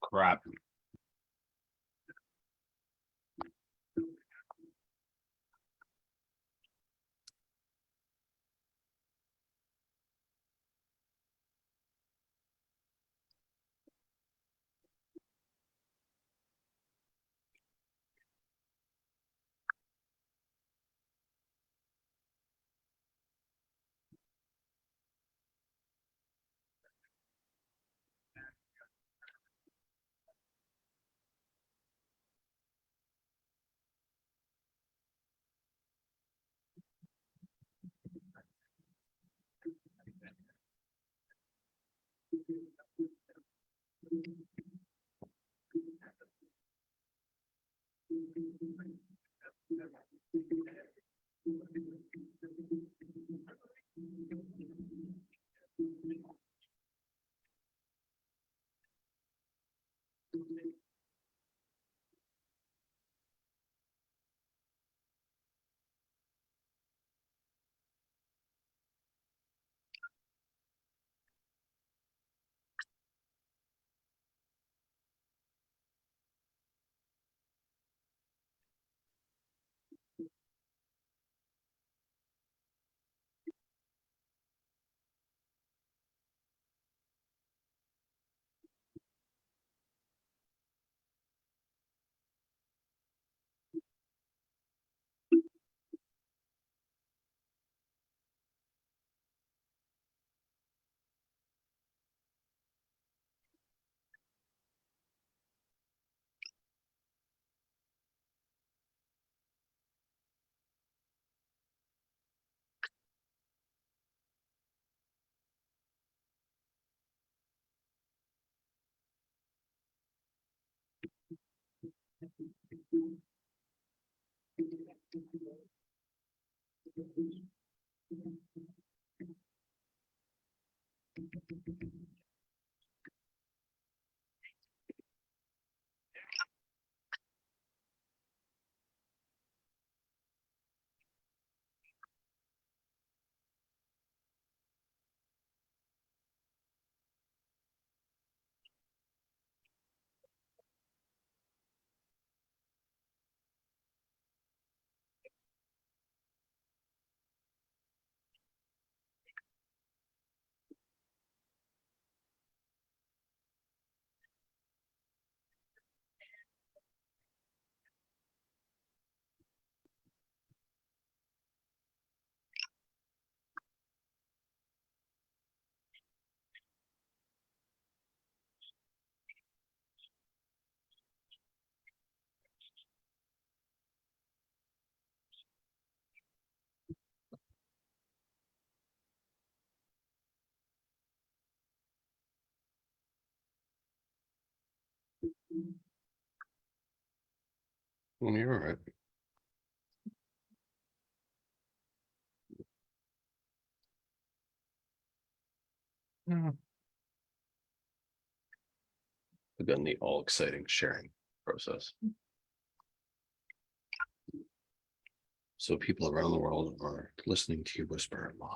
Crap. Well, you're all right. Yeah. Begun the all exciting sharing process. So people around the world are listening to you whisper live.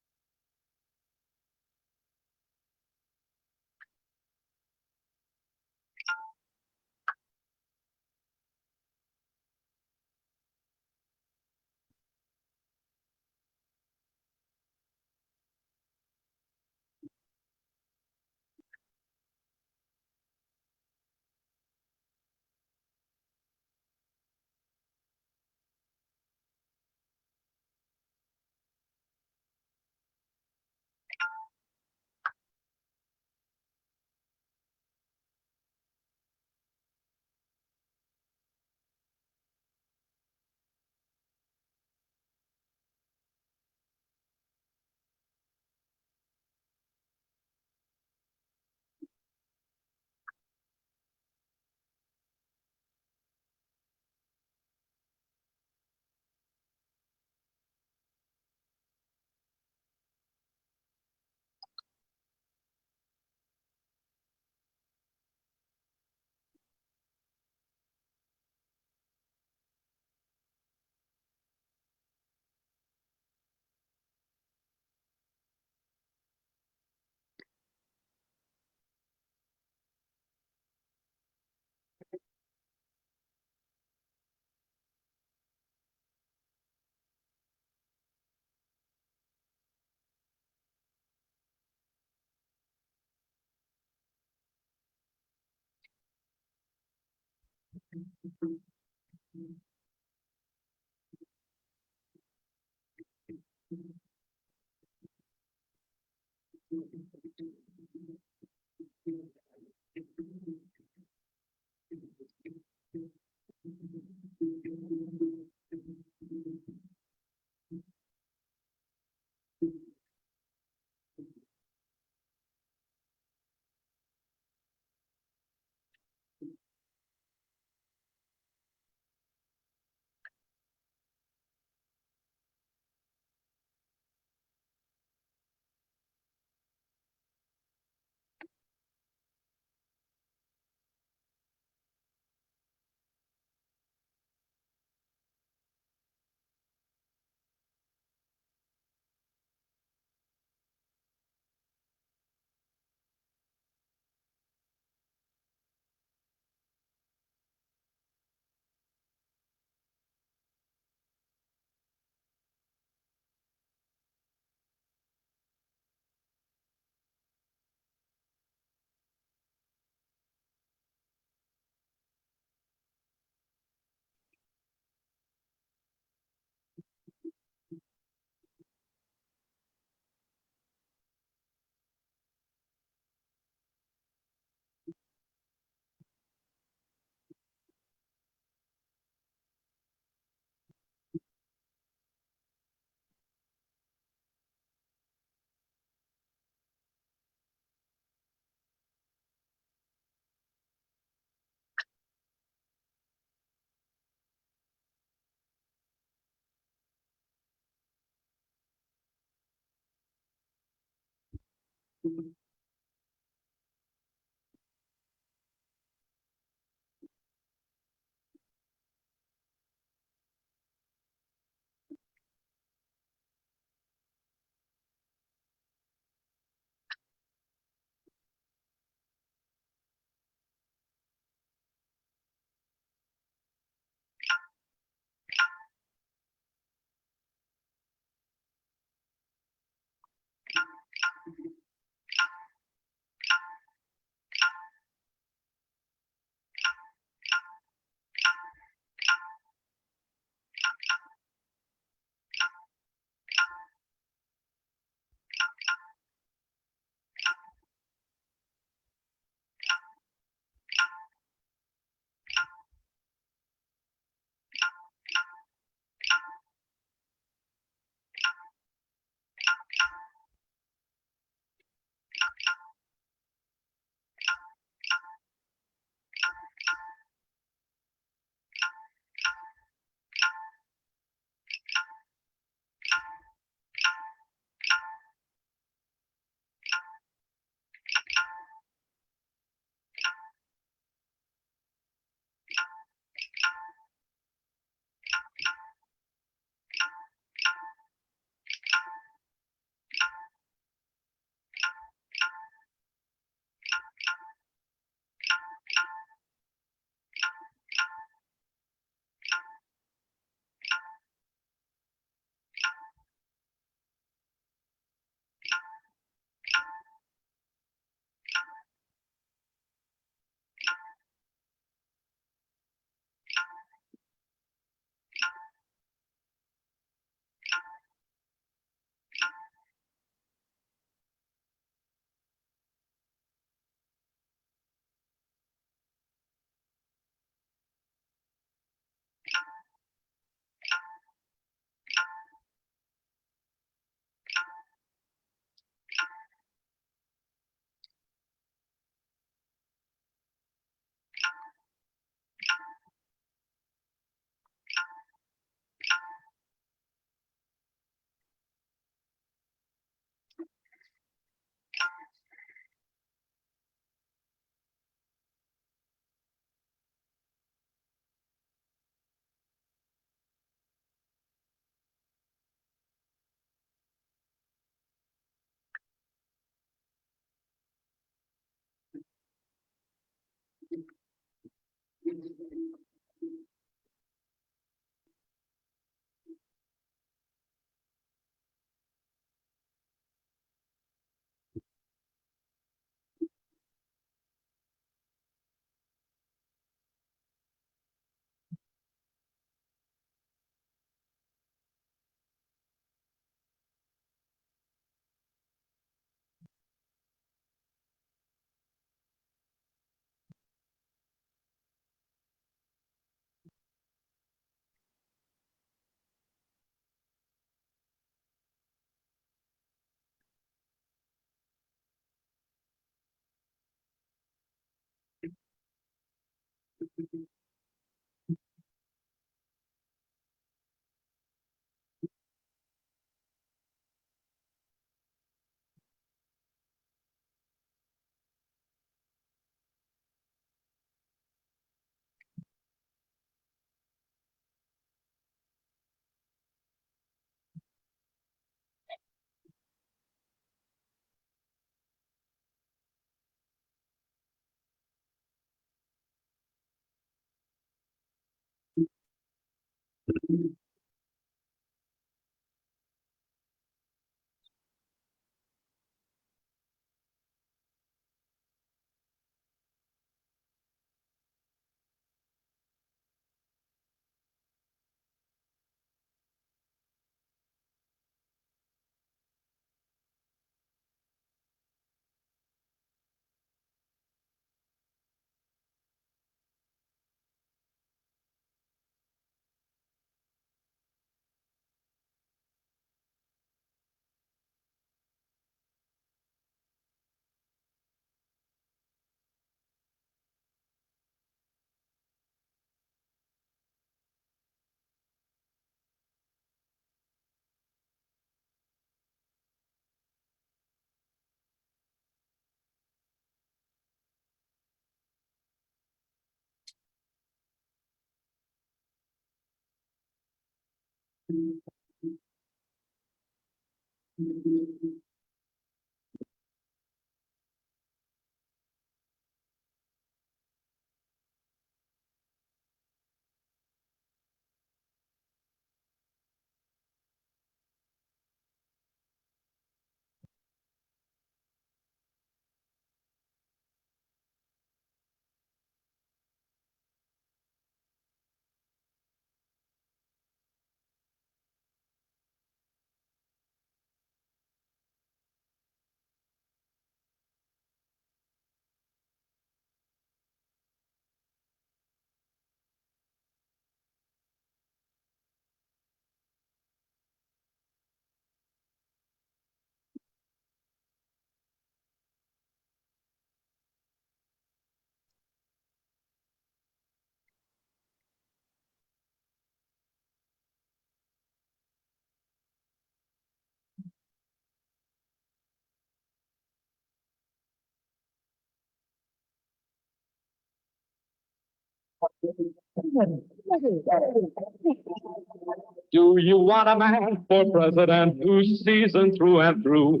Do you want a man for president who's seasoned through and through,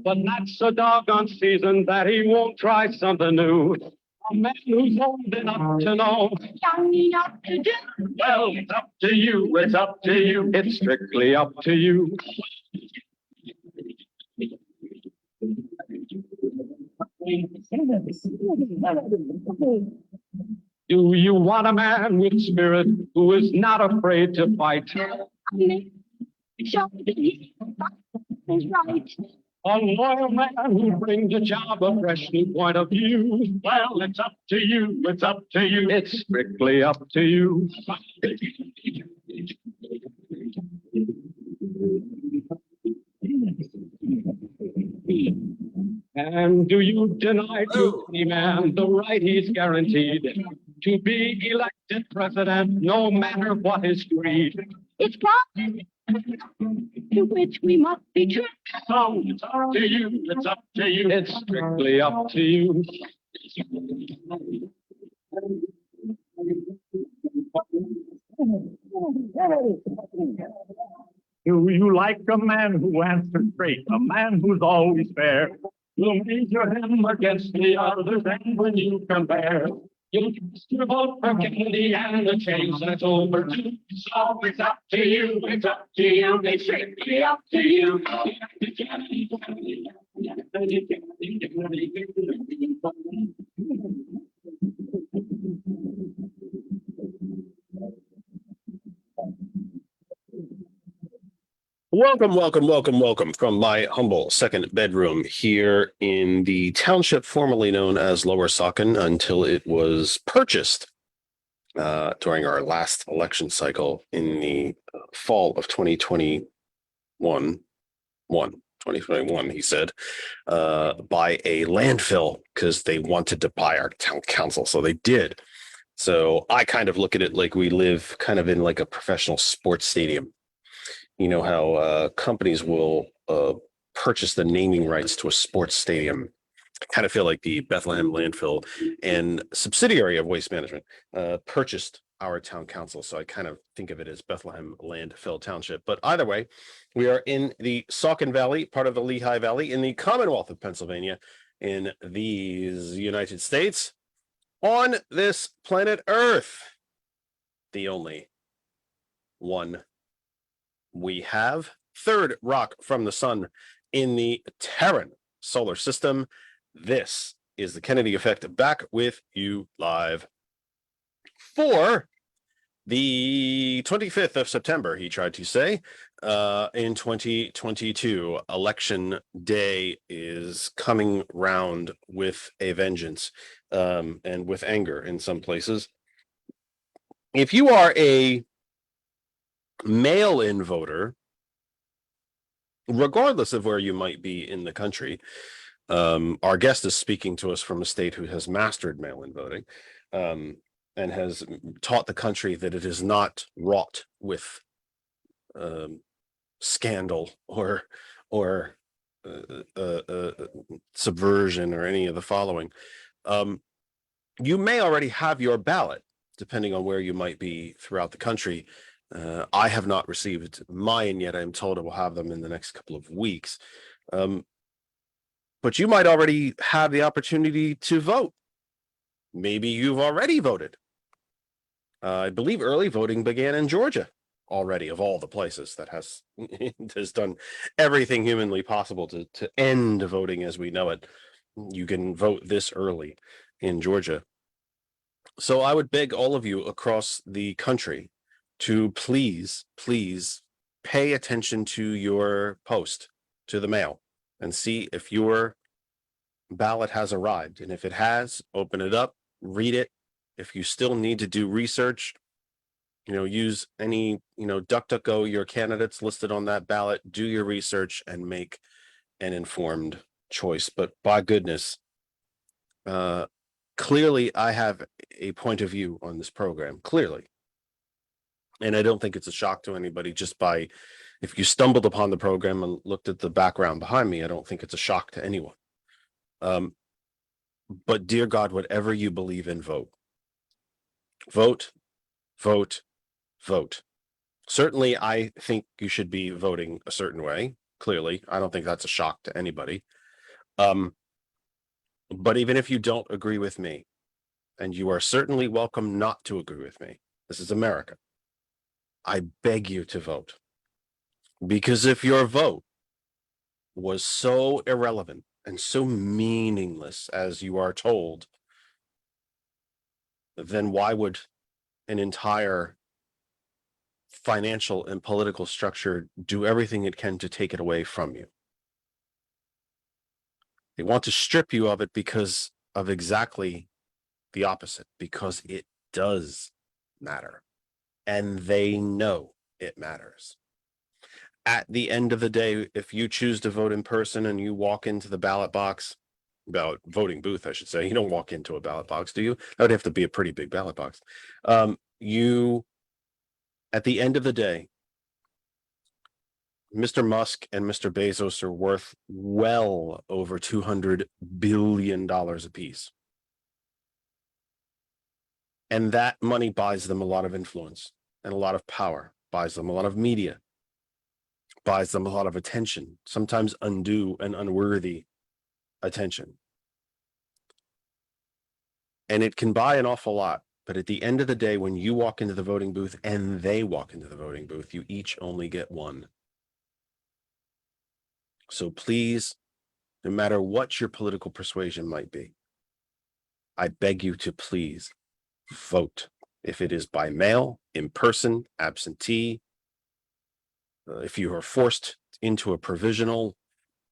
but not so doggone seasoned that he won't try something new? A man who's old enough to know, young enough to do. Well, it's up to you, it's up to you, it's strictly up to you. Do you want a man with spirit who is not afraid to fight? A loyal man who brings a job a fresh new point of view. Well, it's up to you, it's up to you, it's strictly up to you. And do you deny to any man the right he's guaranteed to be elected president, no matter what his creed? It's promise to which we must be true. So it's up to you, it's up to you, it's strictly up to you. Do you like a man who answers straight, a man who's always fair? You'll measure him against the others, and when you compare, you'll cast your vote for Kennedy and the change that's overdue. So it's up to you, it's up to you, it's strictly up to you. Welcome from my humble second bedroom here in the township formerly known as Lower Saucon until it was purchased during our last election cycle in the fall of 2021, he said, by a landfill because they wanted to buy our town council. So they did. So I kind of look at it like we live kind of in like a professional sports stadium. You know how companies will purchase the naming rights to a sports stadium. I kind of feel like the Bethlehem landfill and subsidiary of Waste Management purchased our town council. So I kind of think of it as Bethlehem Landfill Township. But either way, we are in the Saucon Valley, part of the Lehigh Valley, in the Commonwealth of Pennsylvania, in these United States, on this planet Earth, the only one we have. Third rock from the sun in the Terran solar system. This is the Kennedy Effect, back with you live for the 25th of September, he tried to say, in 2022. Election day is coming round with a vengeance, and with anger in some places. If you are a mail-in voter, regardless of where you might be in the country, our guest is speaking to us from a state who has mastered mail-in voting, and has taught the country that it is not wrought with scandal or subversion or any of the following. You may already have your ballot, depending on where you might be throughout the country. I have not received mine yet. I'm told I will have them in the next couple of weeks. But you might already have the opportunity to vote. Maybe you've already voted. I believe early voting began in Georgia already, of all the places that has done everything humanly possible to end voting as we know it. You can vote this early in Georgia. So I would beg all of you across the country to please pay attention to your post, to the mail, and see if your ballot has arrived. And if it has, open it up, read it. If you still need to do research, use any, DuckDuckGo, your candidates listed on that ballot, do your research and make an informed choice. But by goodness, clearly I have a point of view on this program, clearly. And I don't think it's a shock to anybody just by, if you stumbled upon the program and looked at the background behind me, I don't think it's a shock to anyone. But dear God, whatever you believe in, vote. Vote, vote, vote. Certainly, I think you should be voting a certain way. Clearly, I don't think that's a shock to anybody. But even if you don't agree with me, and you are certainly welcome not to agree with me, this is America, I beg you to vote. Because if your vote was so irrelevant and so meaningless as you are told, then why would an entire financial and political structure do everything it can to take it away from you? They want to strip you of it because of exactly the opposite, because it does matter. And they know it matters. At the end of the day, if you choose to vote in person and you walk into the ballot box, voting booth, I should say, you don't walk into a ballot box, do you? That would have to be a pretty big ballot box. At the end of the day, Mr. Musk and Mr. Bezos are worth well over $200 billion apiece. And that money buys them a lot of influence and a lot of power, buys them a lot of media, buys them a lot of attention, sometimes undue and unworthy attention. And it can buy an awful lot. But at the end of the day, when you walk into the voting booth and they walk into the voting booth, you each only get one. So please, no matter what your political persuasion might be, I beg you to please vote. If it is by mail, in person, absentee, if you are forced into a provisional,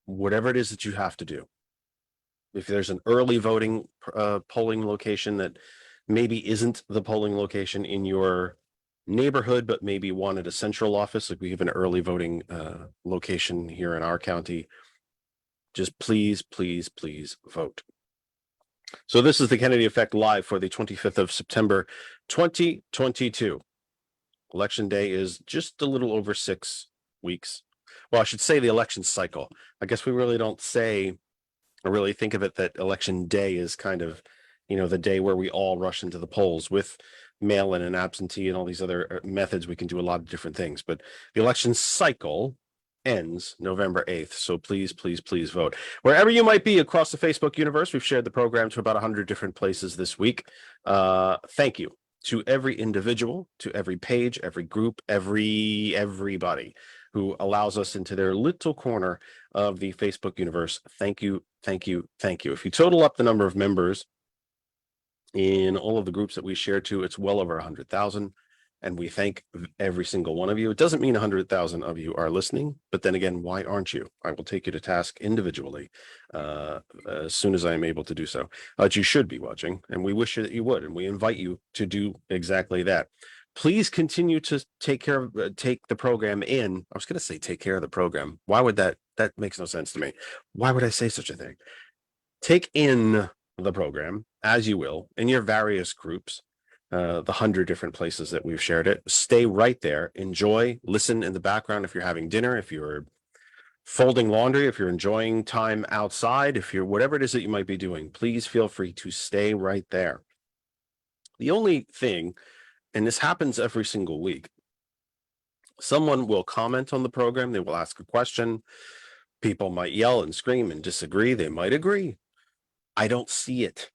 whatever it is that you have to do. If there's an early voting polling location that maybe isn't the polling location in your neighborhood, but maybe one at a central office, like we have an early voting location here in our county, just please vote. So this is the Kennedy Effect live for the 25th of September, 2022. Election day is just a little over 6 weeks. Well, I should say the election cycle. I guess we really don't say or really think of it that election day is kind of, the day where we all rush into the polls with mail-in and absentee and all these other methods. We can do a lot of different things, but the election cycle ends November 8th. So please, please, please vote. Wherever you might be across the Facebook universe, we've shared the program to about 100 different places this week. Thank you to every individual, to every page, every group, everybody who allows us into their little corner of the Facebook universe. Thank you, thank you, thank you. If you total up the number of members in all of the groups that we share to, it's well over 100,000. And we thank every single one of you. It doesn't mean 100,000 of you are listening, but then again, why aren't you? I will take you to task individually as soon as I am able to do so. But you should be watching, and we wish that you would, and we invite you to do exactly that. Please continue to take the program in. I was going to say take care of the program. Why would that makes no sense to me. Why would I say such a thing? Take in the program as you will in your various groups. The 100 different places that we've shared it. Stay right there. Enjoy, listen in the background if you're having dinner, if you're folding laundry, if you're enjoying time outside, if you're whatever it is that you might be doing, please feel free to stay right there. The only thing, and this happens every single week, someone will comment on the program, they will ask a question, people might yell and scream and disagree, they might agree. I don't see it.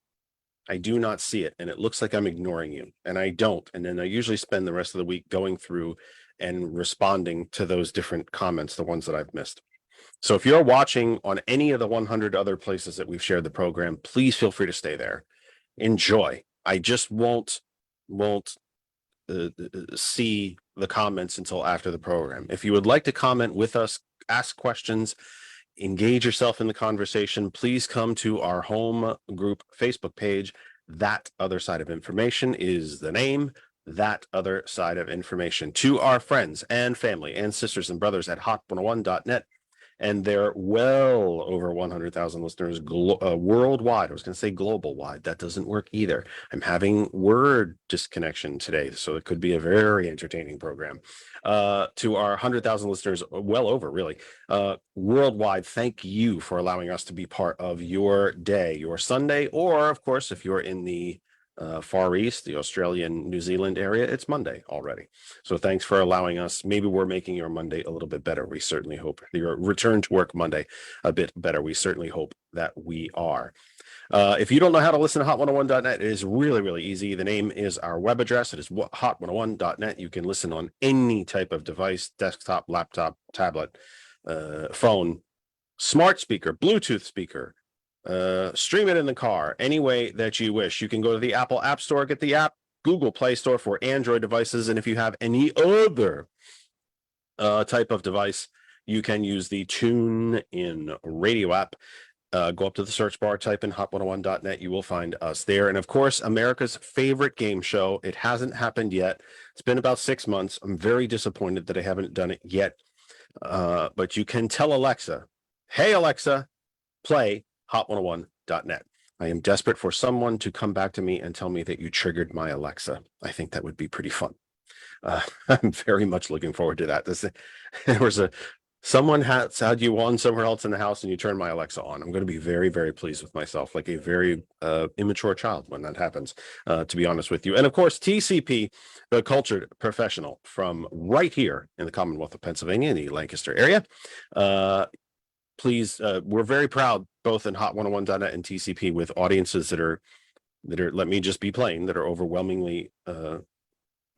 I do not see it, and it looks like I'm ignoring you, and I don't. And then I usually spend the rest of the week going through and responding to those different comments, the ones that I've missed. So if you're watching on any of the 100 other places that we've shared the program, please feel free to stay there. Enjoy. I just won't see the comments until after the program. If you would like to comment with us, ask questions, engage yourself in the conversation, please come to our home group Facebook page. That Other Side of Information is the name. That Other Side of Information. To our friends and family and sisters and brothers at hot101.net. And they're well over 100,000 listeners worldwide. I was going to say global wide. That doesn't work either. I'm having word disconnection today, so it could be a very entertaining program. To our 100,000 listeners, well over really, worldwide, thank you for allowing us to be part of your day, your Sunday, or of course, if you're in the Far East, the Australian, New Zealand area, it's Monday already. So thanks for allowing us. Maybe we're making your Monday a little bit better. We certainly hope your return to work Monday a bit better. We certainly hope that we are. If you don't know how to listen to hot101.net, it is really, really easy. The name is our web address. It is hot101.net. You can listen on any type of device, desktop, laptop, tablet, phone, smart speaker, Bluetooth speaker, stream it in the car any way that you wish. You can go to the Apple App Store, get the app, Google Play Store for Android devices, and if you have any other type of device, you can use the TuneIn radio app. Go up to the search bar, type in hot101.net. You will find us there. And of course, America's favorite game show. It hasn't happened yet. It's been about 6 months. I'm very disappointed that I haven't done it yet. But you can tell Alexa, hey, Alexa, play hot101.net. I am desperate for someone to come back to me and tell me that you triggered my Alexa. I think that would be pretty fun. I'm very much looking forward to that. There was someone had you on somewhere else in the house and you turned my Alexa on. I'm going to be very, very pleased with myself, like a very immature child when that happens, to be honest with you. And of course, TCP, the cultured professional from right here in the Commonwealth of Pennsylvania, in the Lancaster area. Please, we're very proud, both in hot101.net and TCP, with audiences that are, let me just be plain, that are overwhelmingly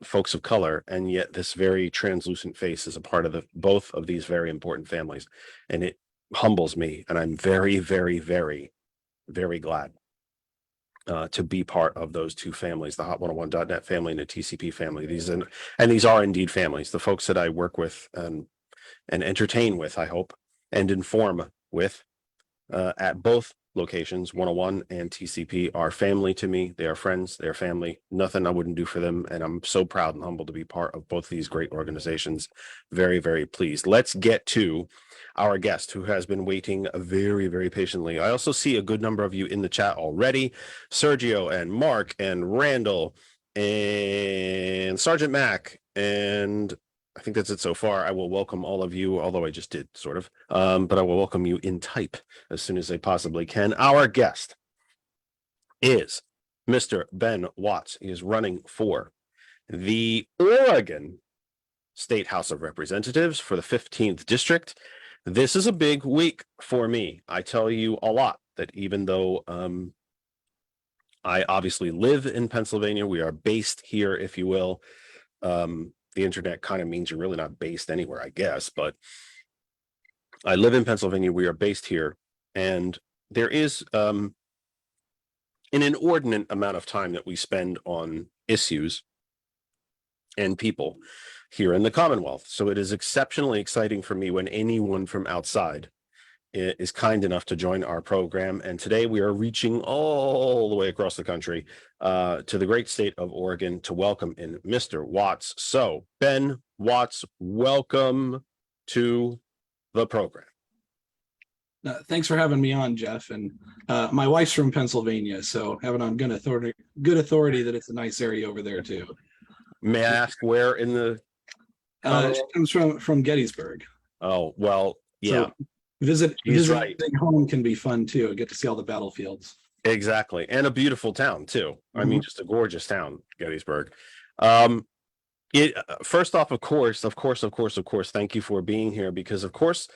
folks of color, and yet this very translucent face is a part of both of these very important families, and it humbles me, and I'm very, very, very, very glad to be part of those two families, the hot101.net family and the TCP family. These are indeed families, the folks that I work with and entertain with, I hope, and inform with at both locations, 101 and TCP, are family to me. They are friends, they are family. Nothing I wouldn't do for them. And I'm so proud and humbled to be part of both of these great organizations. Very, very pleased. Let's get to our guest who has been waiting very, very patiently. I also see a good number of you in the chat already. Sergio and Mark and Randall and Sergeant Mac, and I think that's it so far. I will welcome all of you, although I just did sort of, but I will welcome you in type as soon as I possibly can. Our guest is Mr. Ben Watts. He is running for the Oregon State House of Representatives for the 15th District. This is a big week for me. I tell you a lot that even though I obviously live in Pennsylvania, we are based here, if you will. The internet kind of means you're really not based anywhere, I guess, but I live in Pennsylvania. We are based here, and there is an inordinate amount of time that we spend on issues and people here in the Commonwealth. So it is exceptionally exciting for me when anyone from outside is kind enough to join our program. And today we are reaching all the way across the country to the great state of Oregon to welcome in Mr. Watts. So Ben Watts, welcome to the program. Thanks for having me on, Jeff. And my wife's from Pennsylvania, so having on good authority that it's a nice area over there too. May I ask where in the? She comes from Gettysburg. Oh, well, yeah. So visiting right. home can be fun too. Get to see all the battlefields. Exactly, and a beautiful town too. I mean, just a gorgeous town, Gettysburg. First off, of course, thank you for being here, because of course,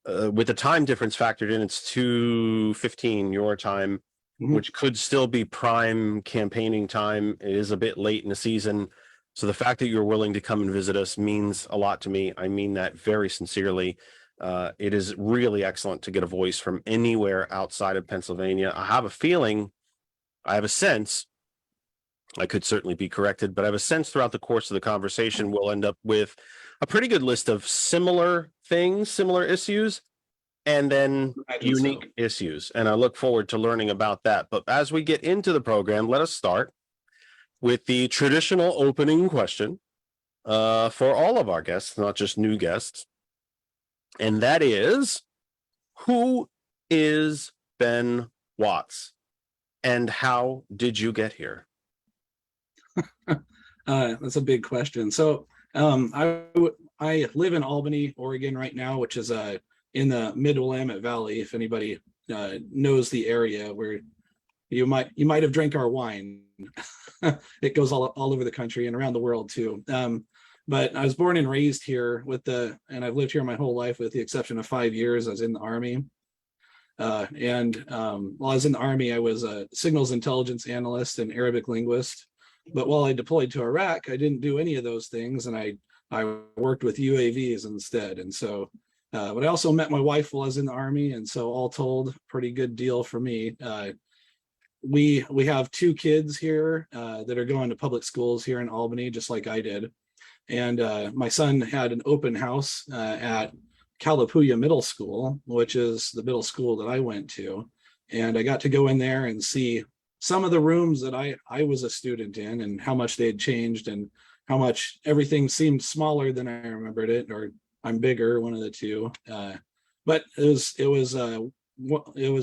with the time difference factored in, it's 2:15 your time, which could still be prime campaigning time. It is a bit late in the season. So the fact that you're willing to come and visit us means a lot to me. I mean that very sincerely. It is really excellent to get a voice from anywhere outside of Pennsylvania. I have a sense, I could certainly be corrected, but I have a sense throughout the course of the conversation, we'll end up with a pretty good list of similar things, similar issues, and then unique issues. And I look forward to learning about that. But as we get into the program, let us start with the traditional opening question for all of our guests, not just new guests. And that is, who is Ben Watts and how did you get here? That's a big question. So I live in Albany, Oregon right now, which is in the mid-Willamette Valley. If anybody knows the area, where you might have drank our wine. It goes all over the country and around the world too. But I was born and raised here and I've lived here my whole life with the exception of 5 years. I was in the Army. While I was in the Army, I was a signals intelligence analyst and Arabic linguist. But while I deployed to Iraq, I didn't do any of those things. And I worked with UAVs instead. And so, but I also met my wife while I was in the Army. And so all told, pretty good deal for me. We have 2 kids here that are going to public schools here in Albany, just like I did. And my son had an open house at Calapooya Middle School, which is the middle school that I went to. And I got to go in there and see some of the rooms that I was a student in, and how much they had changed and how much everything seemed smaller than I remembered it, or I'm bigger, one of the two. But it was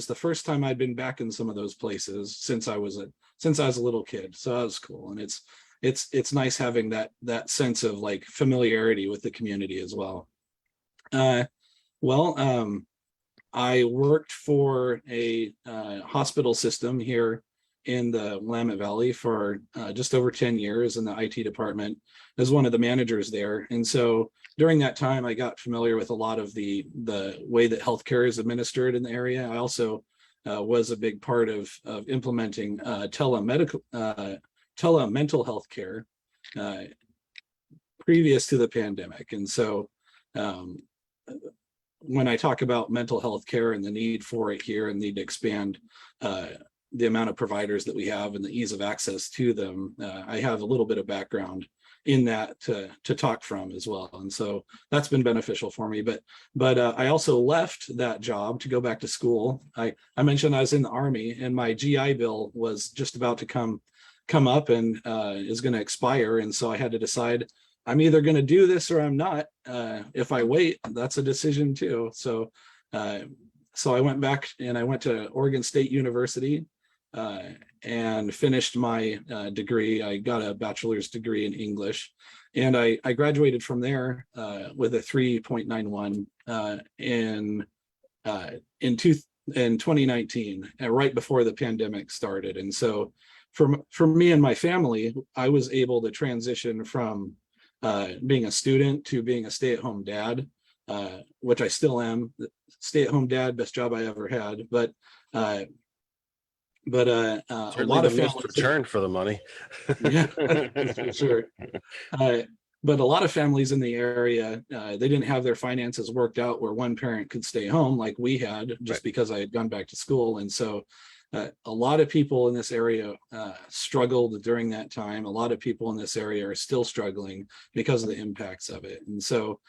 the first time I'd been back in some of those places since I was a little kid. So that was cool. And it's nice having that sense of like familiarity with the community as well. I worked for a hospital system here in the Willamette Valley for just over 10 years in the IT department as one of the managers there. And so during that time, I got familiar with a lot of the way that healthcare is administered in the area. I also was a big part of implementing telemental health care previous to the pandemic. And so when I talk about mental health care and the need for it here and need to expand the amount of providers that we have and the ease of access to them, I have a little bit of background in that to talk from as well. And so that's been beneficial for me. But I also left that job to go back to school. I mentioned I was in the Army, and my GI Bill was just about to come up and is going to expire. And so I had to decide, I'm either going to do this or I'm not. If I wait, that's a decision too. So I went back and I went to Oregon State University and finished my degree. I got a bachelor's degree in English, and I graduated from there with a 3.91 in 2019, right before the pandemic started. And so for me and my family, I was able to transition from being a student to being a stay-at-home dad, which I still am. Stay-at-home dad, best job I ever had. But a lot of families return for the money. Yeah, for sure. But a lot of families in the area, they didn't have their finances worked out where one parent could stay home like we had, just Right. because I had gone back to school. And so a lot of people in this area struggled during that time. A lot of people in this area are still struggling because of the impacts of it. And so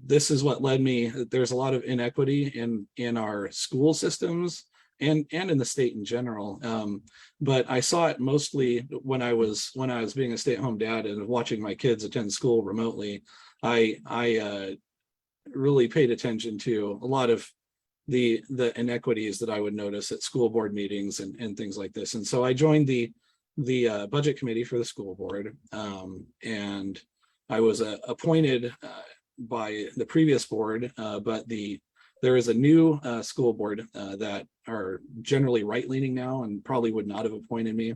this is what led me. There's a lot of inequity in our school systems and in the state in general. But I saw it mostly when I was being a stay-at-home dad and watching my kids attend school remotely. I really paid attention to a lot of the inequities that I would notice at school board meetings and things like this. And so I joined the budget committee for the school board, and I was appointed by the previous board, but there is a new school board that are generally right-leaning now and probably would not have appointed me.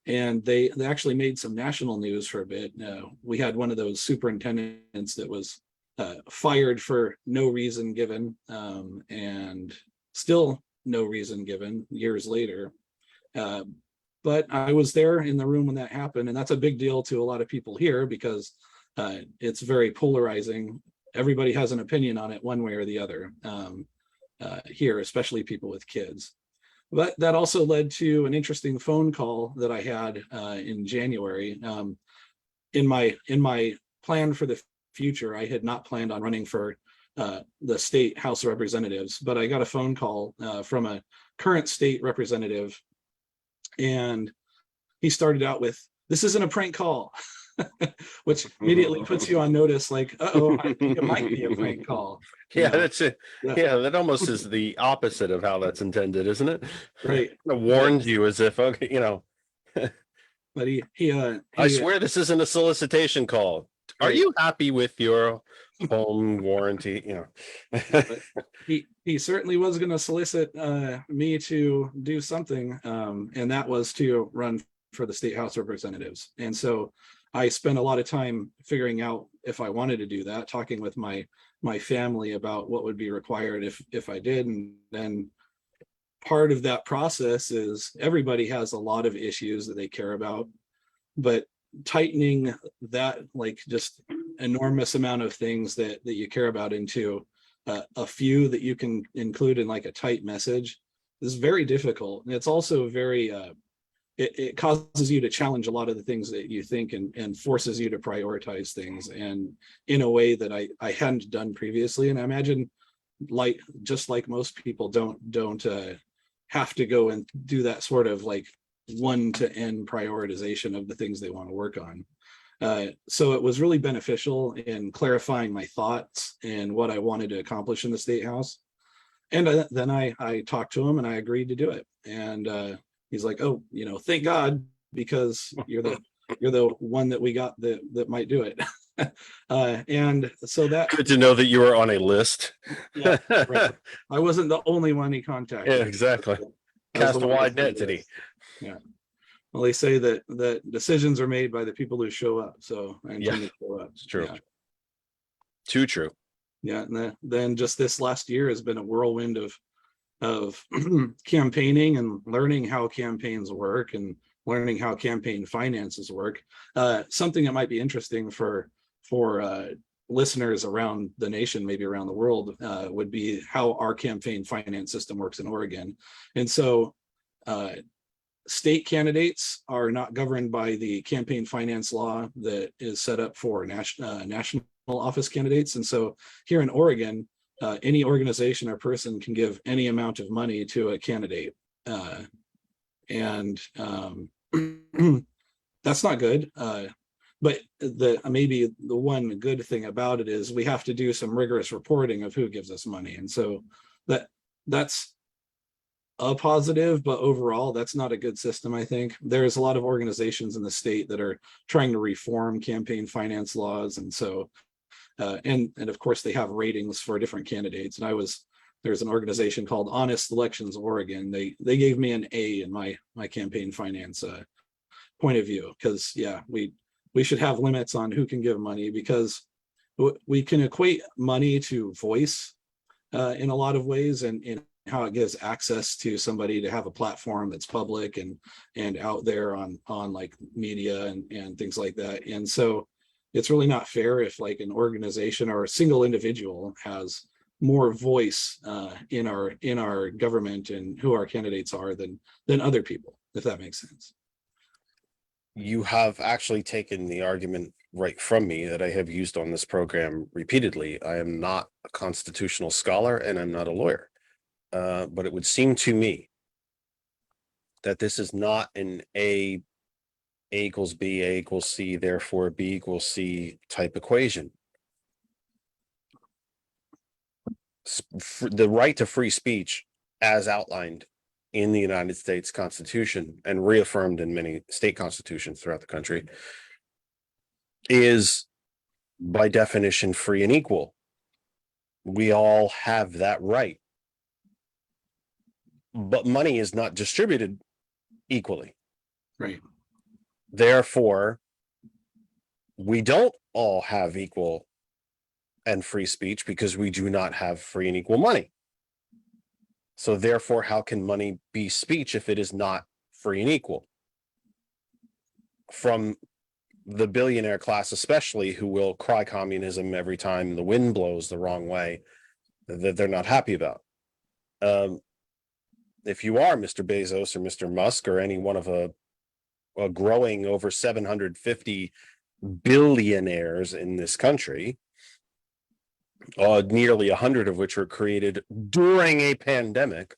And they actually made some national news for a bit. We had one of those superintendents that was fired for no reason given, and still no reason given years later. But I was there in the room when that happened, and that's a big deal to a lot of people here because it's very polarizing. Everybody has an opinion on it one way or the other here, especially people with kids. But that also led to an interesting phone call that I had in January. In my plan for the future, I had not planned on running for the state House of Representatives, but I got a phone call from a current state representative, and he started out with, "This isn't a prank call," which immediately puts you on notice, like, uh-oh, I think it might be a prank call. Yeah, You know? that's it. Yeah, that almost is the opposite of how that's intended, isn't it? Right. It warns you as if, okay, But I swear this isn't a solicitation call. Are Right. you happy with your home warranty? But he certainly was going to solicit me to do something, and that was to run for the state House of Representatives. And so I spent a lot of time figuring out if I wanted to do that, talking with my family about what would be required if I did. And then part of that process is everybody has a lot of issues that they care about, but tightening that, like, just enormous amount of things that you care about into a few that you can include in like a tight message is very difficult. And it's also very it causes you to challenge a lot of the things that you think, and forces you to prioritize things, and in a way that I hadn't done previously. And I imagine, just like most people don't have to go and do that sort of like one to end prioritization of the things they want to work on. So it was really beneficial in clarifying my thoughts and what I wanted to accomplish in the State House. And then I talked to him and I agreed to do it. And he's like, "Oh, thank God, because you're the one that we got that might do it." And so that, Good to know that you were on a list. yeah, right. I wasn't the only one he contacted. Yeah, exactly. I was Cast the a one wide that net, said did he? yes. Yeah. Well, they say that decisions are made by the people who show up. So I intend to show up. It's true. Yeah. Too true. Yeah. And then just this last year has been a whirlwind of campaigning and learning how campaigns work and learning how campaign finances work. Something that might be interesting for listeners around the nation, maybe around the world, would be how our campaign finance system works in Oregon. And so state candidates are not governed by the campaign finance law that is set up for national office candidates. And so here in Oregon, any organization or person can give any amount of money to a candidate. And that's not good. But maybe the one good thing about it is we have to do some rigorous reporting of who gives us money. And so that's a positive, but overall, that's not a good system. I think there's a lot of organizations in the state that are trying to reform campaign finance laws. And so, and of course they have ratings for different candidates. And there's an organization called Honest Elections Oregon. They gave me an A in my campaign finance point of view, because yeah, we should have limits on who can give money, because we can equate money to voice in a lot of ways, and how it gives access to somebody to have a platform that's public and out there on like media and things like that. And so it's really not fair if like an organization or a single individual has more voice in our government and who our candidates are than other people, if that makes sense. You have actually taken the argument right from me that I have used on this program repeatedly. I am not a constitutional scholar and I'm not a lawyer. But it would seem to me that this is not an A equals B, A equals C, therefore B equals C type equation. The right to free speech, as outlined in the United States Constitution and reaffirmed in many state constitutions throughout the country, is by definition free and equal. We all have that right. But money is not distributed equally. Right. Therefore, we don't all have equal and free speech because we do not have free and equal money. So therefore, how can money be speech if it is not free and equal? From the billionaire class especially, who will cry communism every time the wind blows the wrong way, that they're not happy about. If you are Mr. Bezos or Mr. Musk or any one of a growing over 750 billionaires in this country, nearly 100 of which were created during a pandemic,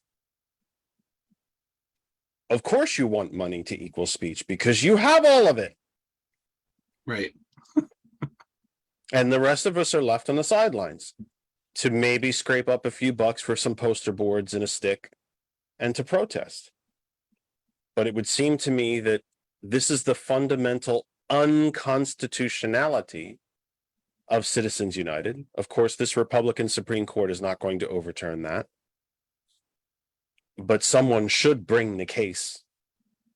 of course you want money to equal speech because you have all of it. Right. And the rest of us are left on the sidelines to maybe scrape up a few bucks for some poster boards and a stick and to protest. But it would seem to me that this is the fundamental unconstitutionality of Citizens United. Of course, this Republican Supreme Court is not going to overturn that. But someone should bring the case.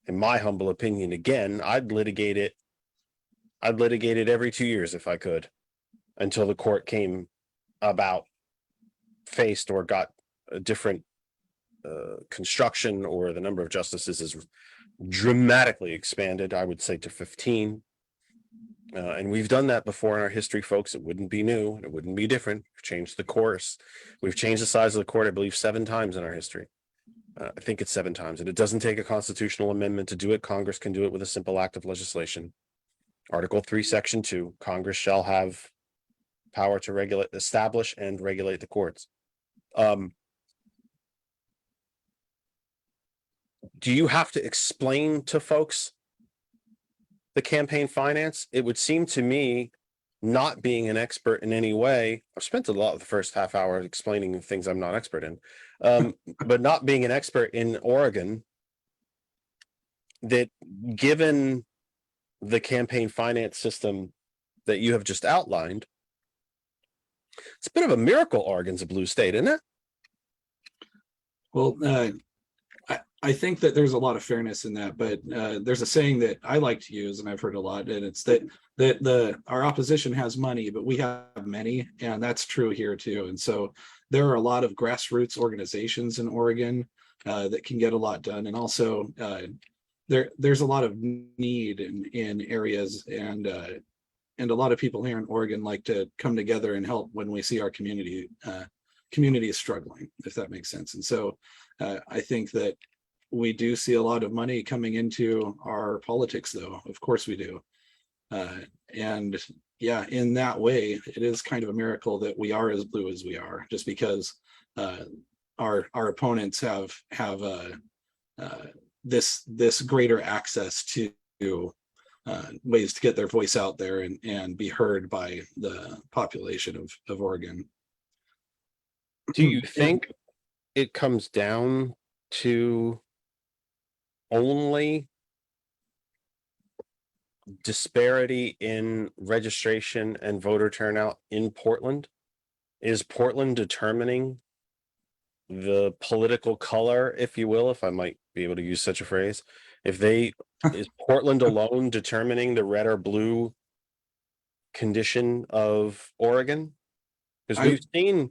In my humble opinion, again, I'd litigate it every 2 years if I could, until the court came about, faced or got a different construction, or the number of justices is dramatically expanded, I would say to 15. And we've done that before in our history, folks. It wouldn't be new. It wouldn't be different. We've changed the course. We've changed the size of the court, I believe, 7 times in our history. I think it's 7 times. And it doesn't take a constitutional amendment to do it. Congress can do it with a simple act of legislation. Article 3, Section 2, Congress shall have power to establish and regulate the courts. Do you have to explain to folks the campaign finance? It would seem to me, not being an expert in any way, I've spent a lot of the first half hour explaining things I'm not expert in, but not being an expert in Oregon, that given the campaign finance system that you have just outlined, it's a bit of a miracle Oregon's a blue state, isn't it? Well, I think that there's a lot of fairness in that, but there's a saying that I like to use, and I've heard a lot, and it's that our opposition has money, but we have many, and that's true here too. And so there are a lot of grassroots organizations in Oregon that can get a lot done, and also there's a lot of need in areas, and a lot of people here in Oregon like to come together and help when we see our community is struggling, if that makes sense. And so I think that we do see a lot of money coming into our politics, though. Of course we do. And yeah, in that way, it is kind of a miracle that we are as blue as we are, just because our opponents have this greater access to ways to get their voice out there and be heard by the population of Oregon. Do you think it comes down to only disparity in registration and voter turnout in Portland? Is Portland determining the political color, if you will, if I might be able to use such a phrase? Is Portland alone determining the red or blue condition of Oregon? Because we've seen,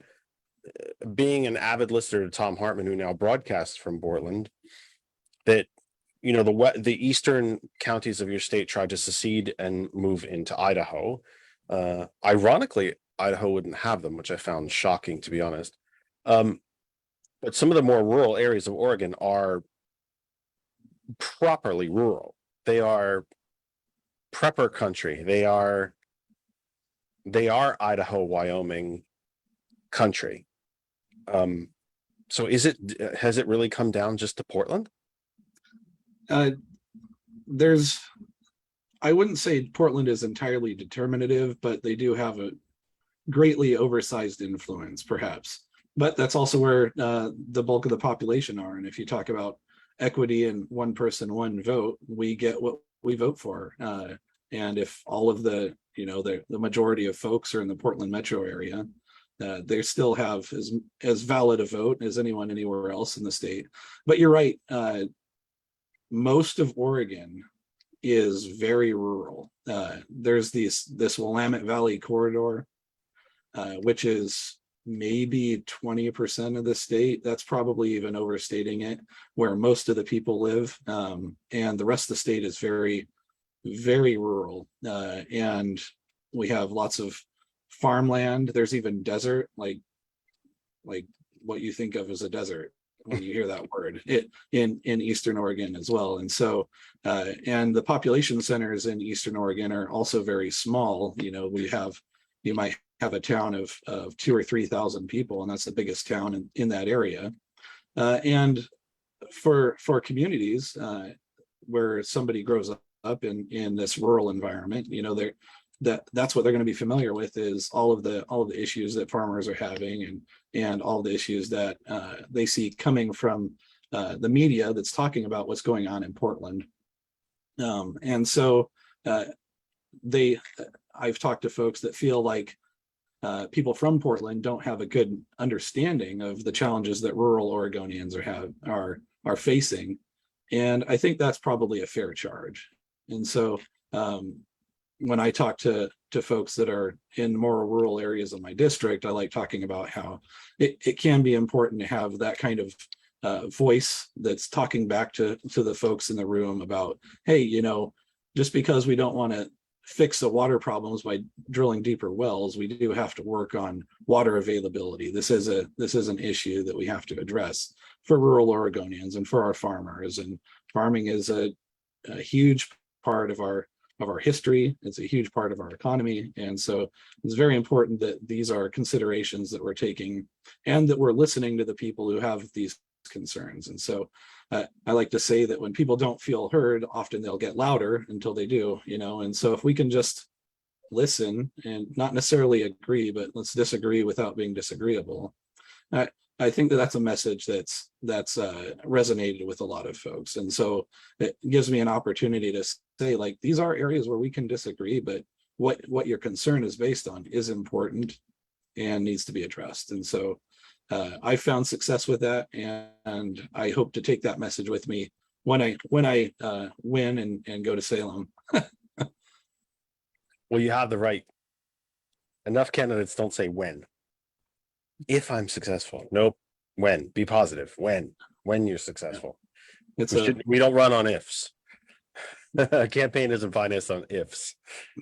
being an avid listener to Tom Hartman, who now broadcasts from Portland, that the eastern counties of your state tried to secede and move into Idaho. Ironically, Idaho wouldn't have them, which I found shocking, to be honest. But some of the more rural areas of Oregon are properly rural. They are prepper country. They are Idaho, Wyoming country. So has it really come down just to Portland? I wouldn't say Portland is entirely determinative, but they do have a greatly oversized influence, perhaps. But that's also where the bulk of the population are. And if you talk about equity and one person, one vote, we get what we vote for. And if all of the majority of folks are in the Portland metro area, they still have as valid a vote as anyone anywhere else in the state. But you're right. Most of Oregon is very rural. There's this Willamette Valley corridor, which is maybe 20% of the state. That's probably even overstating it, where most of the people live. And the rest of the state is very, very rural. And we have lots of farmland. There's even desert, like what you think of as a desert when you hear that word, in Eastern Oregon as well. And so, and the population centers in Eastern Oregon are also very small. You might have a town of 2,000 or 3,000 people, and that's the biggest town in that area. And for communities where somebody grows up in this rural environment, that's what they're going to be familiar with, is all of the issues that farmers are having and all the issues that they see coming from the media that's talking about what's going on in Portland. And so I've talked to folks that feel like people from Portland don't have a good understanding of the challenges that rural Oregonians are facing. And I think that's probably a fair charge. And so when I talk to folks that are in more rural areas of my district, I like talking about how it can be important to have that kind of voice that's talking back to the folks in the room about, hey, just because we don't want to fix the water problems by drilling deeper wells, we do have to work on water availability. This is an issue that we have to address for rural Oregonians and for our farmers. And farming is a huge part of our history. It's a huge part of our economy. And so it's very important that these are considerations that we're taking and that we're listening to the people who have these concerns. And so I like to say that when people don't feel heard, often they'll get louder until they do, and so if we can just listen and not necessarily agree, but let's disagree without being disagreeable. I think that that's a message that's resonated with a lot of folks. And so it gives me an opportunity to say, like, these are areas where we can disagree, but what your concern is based on is important and needs to be addressed. And so I found success with that, and I hope to take that message with me when I win and go to Salem. Well, you have the right. Enough candidates don't say when. If I'm successful. Nope. When. Be positive. When you're successful. We don't run on ifs. A campaign isn't financed on ifs.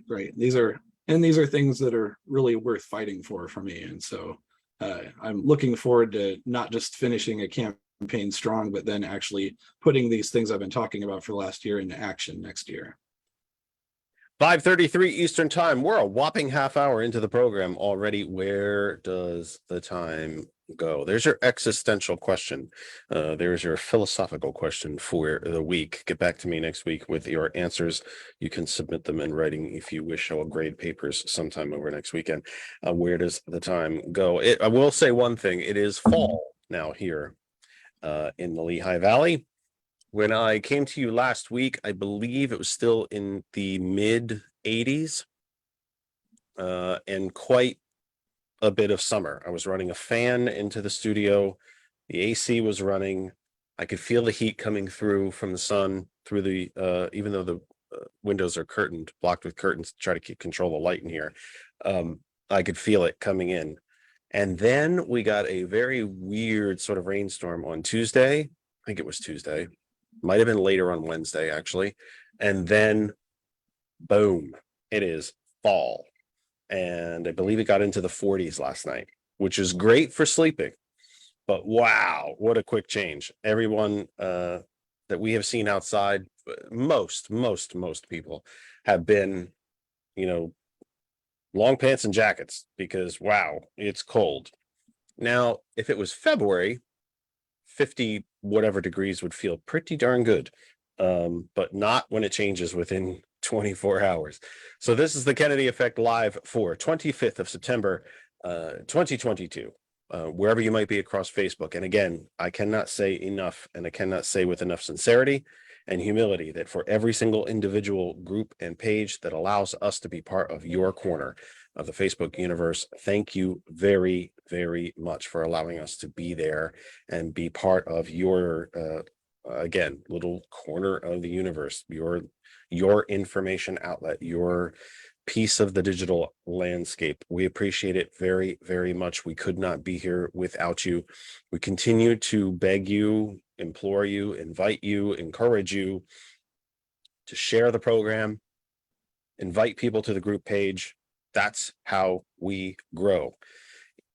Right. These are things that are really worth fighting for me. And so I'm looking forward to not just finishing a campaign campaign strong, but then actually putting these things I've been talking about for the last year into action next year. 5:33 Eastern time. We're a whopping half hour into the program already. Where does the time go? There's your existential question. There's your philosophical question for the week. Get back to me next week with your answers. You can submit them in writing if you wish. I will grade papers sometime over next weekend. Where does the time go? I will say one thing. It is fall now here in the Lehigh Valley. When I came to you last week, I believe it was still in the mid 80s and quite a bit of summer. I was running a fan into the studio. The AC was running. I could feel the heat coming through from the sun through the, even though the windows are curtained, blocked with curtains to try to control the light in here. I could feel it coming in. And then we got a very weird sort of rainstorm on Tuesday. I think it was Tuesday. Might have been later on Wednesday, actually. And then, boom, it is fall. And I believe it got into the 40s last night, which is great for sleeping. But wow, what a quick change. Everyone that we have seen outside, most people have been, long pants and jackets because, wow, it's cold. Now, if it was February, 50 whatever degrees would feel pretty darn good, but not when it changes within 24 hours. So this is the Kennedy Effect Live for 25th of September, 2022, wherever you might be across Facebook. And again, I cannot say enough, and I cannot say with enough sincerity and humility that for every single individual group and page that allows us to be part of your corner of the Facebook universe, thank you very, very much for allowing us to be there and be part of your, again, little corner of the universe, your information outlet, your piece of the digital landscape. We appreciate it very, very much. We could not be here without you. We continue to beg you, implore you, invite you, encourage you to share the program, invite people to the group page. That's how we grow.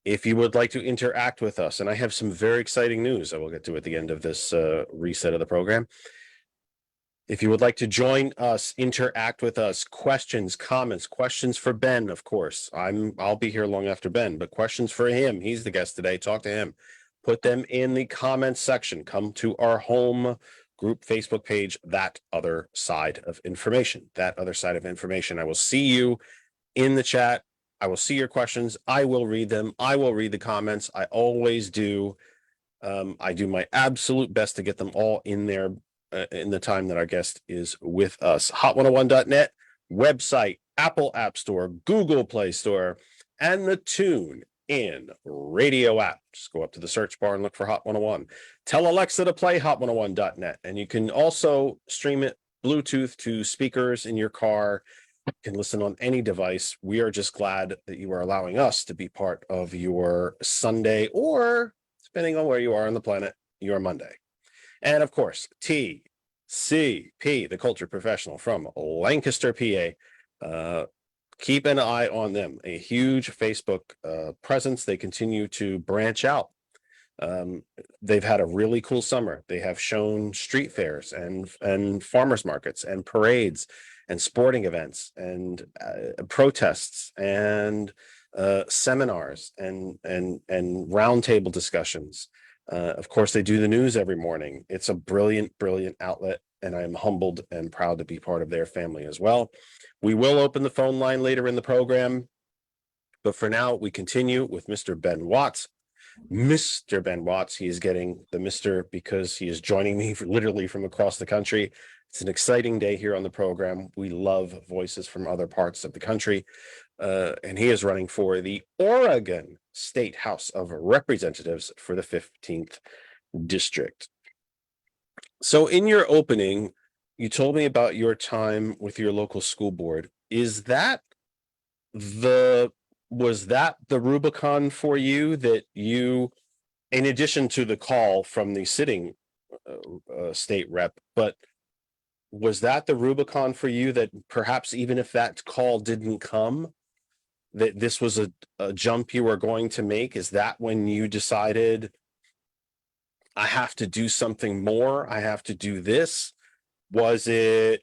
If you would like to interact with us, and I have some very exciting news I will get to at the end of this reset of the program. If you would like to join us, interact with us, questions, comments, questions for Ben, of course. I'll be here long after Ben, but questions for him. He's the guest today. Talk to him. Put them in the comments section. Come to our home group Facebook page, That Other Side of Information. That Other Side of Information. I will see you in the chat. I will see your questions. I will read them. I will read the comments. I always do. I do my absolute best to get them all in there in the time that our guest is with us. Hot101.net website, Apple App Store, Google Play Store, and the Tune In radio app. Just go up to the search bar and look for Hot 101. Tell Alexa to play hot101.net. And you can also stream it Bluetooth to speakers in your car. You can listen on any device. We are just glad that you are allowing us to be part of your Sunday, or depending on where you are on the planet, your Monday. And of course, TCP, the culture professional from Lancaster, PA. Keep an eye on them. A huge Facebook presence. They continue to branch out. They've had a really cool summer. They have shown street fairs and farmers markets and parades and sporting events and protests and seminars and roundtable discussions. Of course, they do the news every morning. It's a brilliant outlet, and I am humbled and proud to be part of their family as well. We will open the phone line later in the program, but for now, we continue with Mr. Ben Watts. Mr. Ben Watts, he is getting the Mr. because he is joining me literally from across the country. It's an exciting day here on the program. We love voices from other parts of the country. And he is running for the Oregon State House of Representatives for the 15th District. So in your opening, you told me about your time with your local school board. Was that the Rubicon for you, that you, in addition to the call from the sitting state rep, but was that the Rubicon for you, that perhaps even if that call didn't come, that this was a jump you were going to make? Is that when you decided, I have to do something more? I have to do this? Was it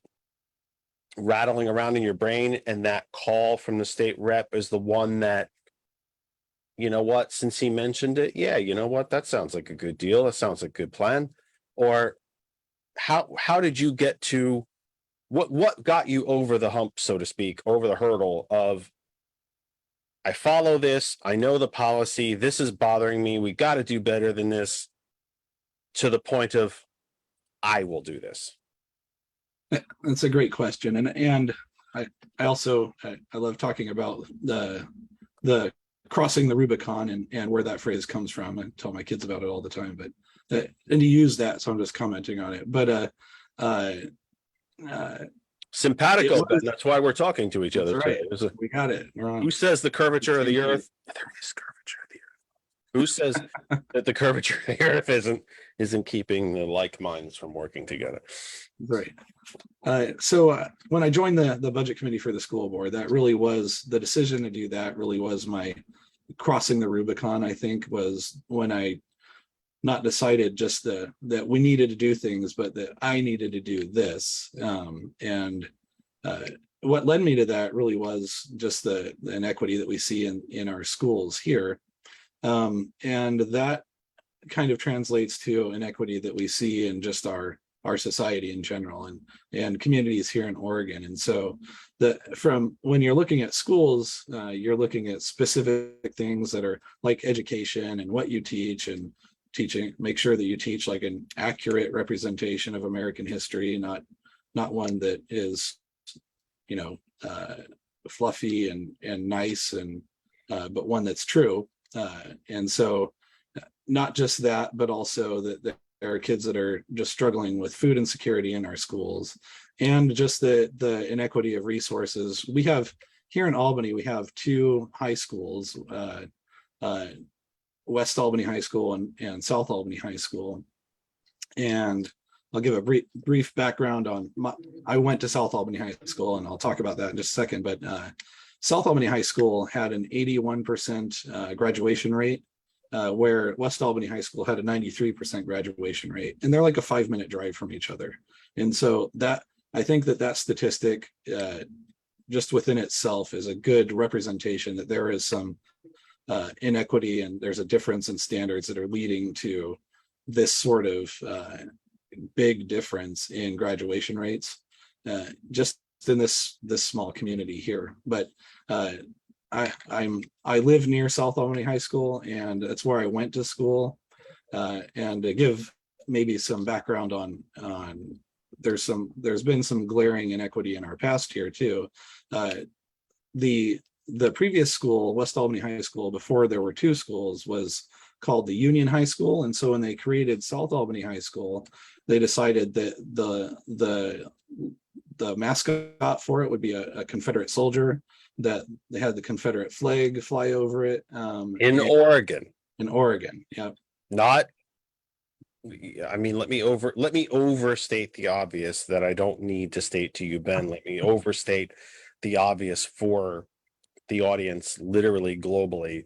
rattling around in your brain and that call from the state rep is the one that, you know what, since he mentioned it, yeah, you know what, that sounds like a good deal. That sounds like a good plan. Or how did you get to what got you over the hump, so to speak, over the hurdle of I follow this, I know the policy, this is bothering me, we got to do better than this, to the point of I will do this? That's a great question, and I also I love talking about the crossing the Rubicon and where that phrase comes from. I tell my kids about it all the time, but and to use that, so I'm just commenting on it. But Simpatico, Ben, that's why we're talking to each other. Right. We got it. Who says the curvature of the earth? There is curvature of the earth. Who says that the curvature of the earth isn't keeping the like minds from working together? Right. So when I joined the budget committee for the school board, that really was the decision to do that. Really was my crossing the Rubicon. I think was when I not decided just that we needed to do things, but that I needed to do this. And what led me to that really was just the inequity that we see in our schools here. And that kind of translates to inequity that we see in just our society in general and communities here in Oregon. And so from when you're looking at schools, you're looking at specific things that are like education and what you teach, and make sure that you teach like an accurate representation of American history, not one that is, fluffy and nice, and but one that's true. And so not just that, but also that there are kids that are just struggling with food insecurity in our schools, and just the inequity of resources. We have here in Albany, we have two high schools, West Albany High School and South Albany High School. And I'll give a brief background on I went to South Albany High School, and I'll talk about that in just a second. But South Albany High School had an 81% graduation rate, where West Albany High School had a 93% graduation rate, and they're like a 5-minute drive from each other. And so I think that statistic just within itself is a good representation that there is some inequity, and there's a difference in standards that are leading to this sort of big difference in graduation rates, just in this small community here. But I live near South Albany High School, and that's where I went to school. And to give maybe some background on there's been some glaring inequity in our past here too. The previous school, West Albany High School, before there were two schools, was called the Union High School. And so when they created South Albany High School, they decided that the mascot for it would be a Confederate soldier, that they had the Confederate flag fly over it. In Oregon. In Oregon, yeah. Not, I mean, let me overstate the obvious that I don't need to state to you, Ben. Let me overstate the obvious for the audience, literally globally.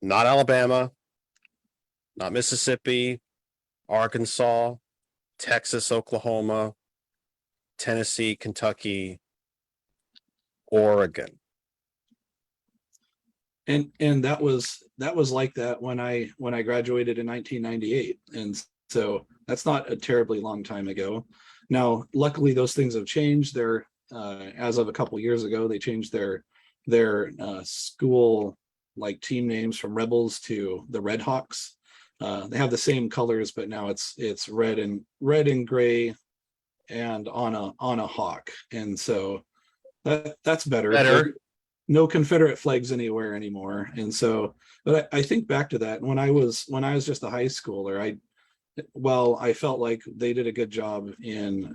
Not Alabama, not Mississippi, Arkansas, Texas, Oklahoma, Tennessee, Kentucky, Oregon. And that was like that when I graduated in 1998. And so that's not a terribly long time ago. Now, luckily those things have changed. They're as of a couple years ago, they changed their school like team names from Rebels to the Red Hawks. They have the same colors, but now it's red and gray and on a hawk. And so that's better. No Confederate flags anywhere anymore. And so, but I think back to that when I was just a high schooler, I felt like they did a good job in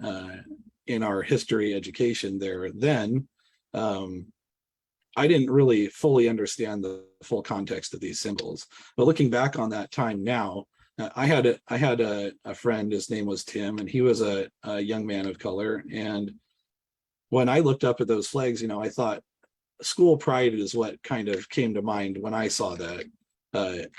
our history education there then. I didn't really fully understand the full context of these symbols, but looking back on that time now, I had a friend, his name was Tim, and he was a young man of color. And when I looked up at those flags, I thought school pride is what kind of came to mind when I saw that.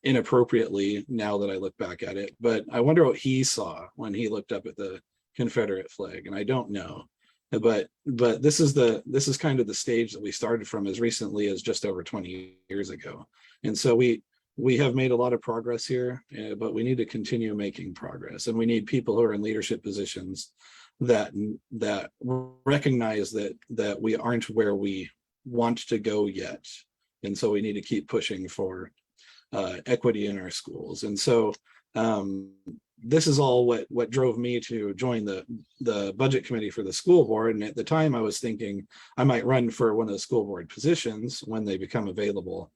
inappropriately now that I look back at it. But I wonder what he saw when he looked up at the Confederate flag, and I don't know. But this is kind of the stage that we started from as recently as just over 20 years ago. And so we have made a lot of progress here, but we need to continue making progress, and we need people who are in leadership positions that recognize that we aren't where we want to go yet. And so we need to keep pushing for equity in our schools. And so this is all what drove me to join the budget committee for the school board. And at the time I was thinking I might run for one of the school board positions when they become available.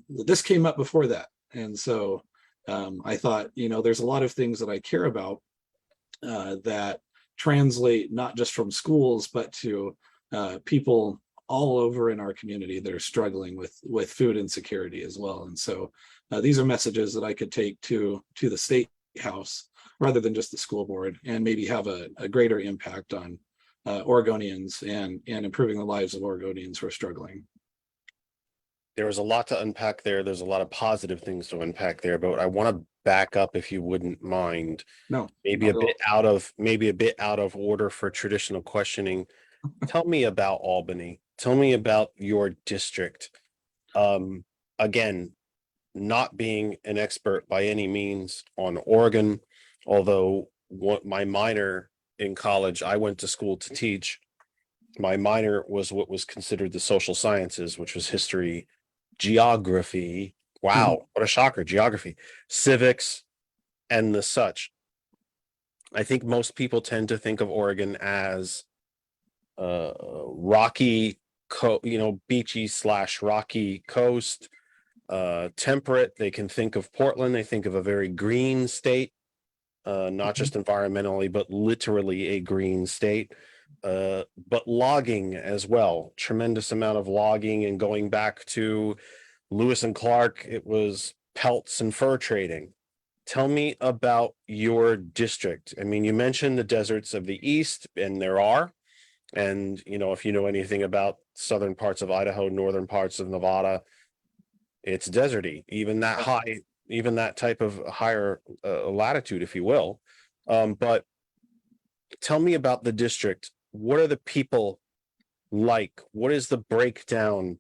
This came up before that. And so I thought, there's a lot of things that I care about that translate not just from schools, but to people all over in our community that are struggling with food insecurity as well. And so these are messages that I could take to the state house rather than just the school board, and maybe have a greater impact on Oregonians and improving the lives of Oregonians who are struggling. There was a lot to unpack there. There's a lot of positive things to unpack there, but I want to back up, if you wouldn't mind. No, Maybe a bit out of order for traditional questioning. Tell me about Albany. Tell me about your district. Again, not being an expert by any means on Oregon, although my minor in college, I went to school to teach. My minor was what was considered the social sciences, which was history, geography. Wow, what a shocker. Geography, civics, and the such. I think most people tend to think of Oregon as rocky, beachy / rocky coast, temperate. They can think of Portland. They think of a very green state, not just environmentally, but literally a green state. But logging as well, tremendous amount of logging, and going back to Lewis and Clark, it was pelts and fur trading. Tell me about your district. I mean, you mentioned the deserts of the East, and there are, and if you know anything about southern parts of Idaho, northern parts of Nevada, it's deserty, even that high, even that type of higher latitude, if you will. But tell me about the district. What are the people like? What is the breakdown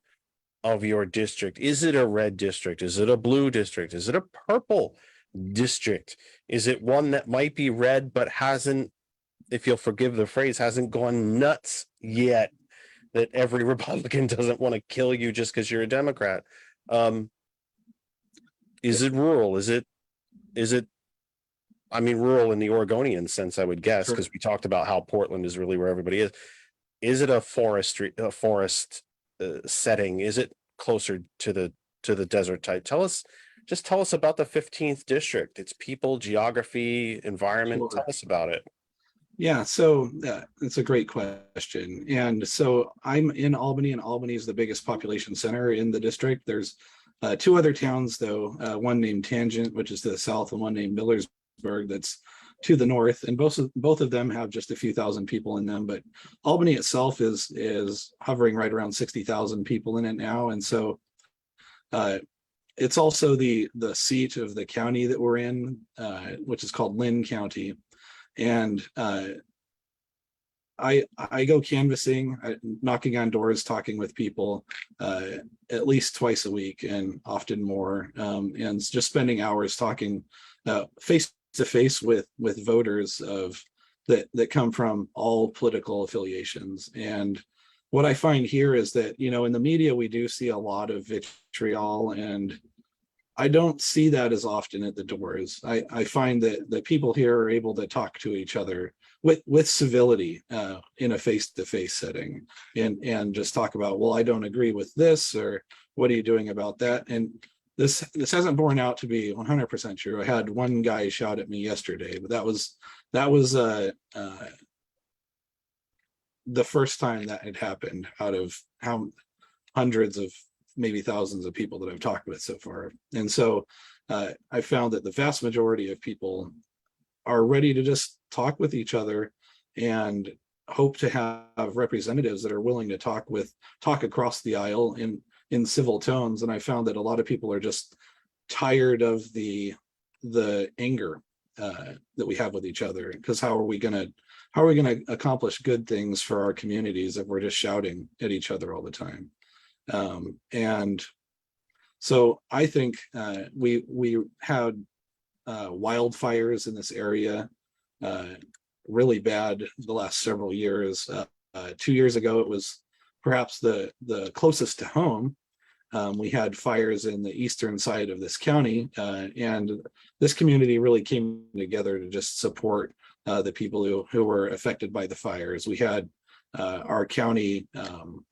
of your district? Is it a red district? Is it a blue district? Is it a purple district? Is it one that might be red but hasn't, if you'll forgive the phrase, hasn't gone nuts yet, that every Republican doesn't want to kill you just because you're a Democrat? Is it rural? Is it rural in the Oregonian sense, I would guess, because we talked about how Portland is really where everybody is. Is it a forest setting? Is it closer to the desert type? Tell us about the 15th district, its people, geography, environment. Sure. Tell us about it. Yeah, so it's a great question. And so I'm in Albany, and Albany is the biggest population center in the district. There's two other towns, though, one named Tangent, which is to the south, and one named Millersburg, that's to the north. And both of them have just a few thousand people in them. But Albany itself is hovering right around 60,000 people in it now. And so it's also the seat of the county that we're in, which is called Lynn County. And I go canvassing, knocking on doors, talking with people at least twice a week, and often more, and just spending hours talking face to face with voters that come from all political affiliations. And what I find here is that, in the media, we do see a lot of vitriol, and I don't see that as often at the doors. I find that people here are able to talk to each other with civility in a face-to-face setting, and just talk about, well, I don't agree with this, or what are you doing about that? And this hasn't borne out to be 100% true. I had one guy shout at me yesterday, but that was the first time that had happened out of how hundreds of, maybe thousands of people that I've talked with so far. And so I found that the vast majority of people are ready to just talk with each other, and hope to have representatives that are willing to talk across the aisle in civil tones. And I found that a lot of people are just tired of the anger that we have with each other, because how are we going to accomplish good things for our communities if we're just shouting at each other all the time? And so I think we had wildfires in this area really bad the last several years. 2 years ago, it was perhaps the closest to home. We had fires in the eastern side of this county, and this community really came together to just support the people who were affected by the fires. We had our county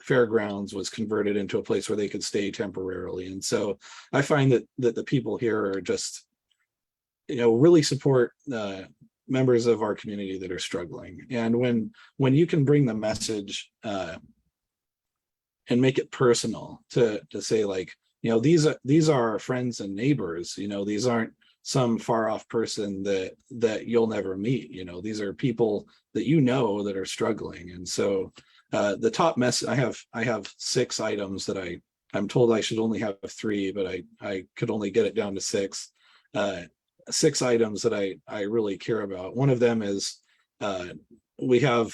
fairgrounds was converted into a place where they could stay temporarily. And so I find that the people here are just, really support members of our community that are struggling. And when you can bring the message and make it personal to say, like, these are our friends and neighbors, these aren't some far off person that you'll never meet. These are people that that are struggling. And so the top mess, I have 6 items that I'm told I should only have 3, but I could only get it down to 6. 6 items that I really care about. One of them is we have,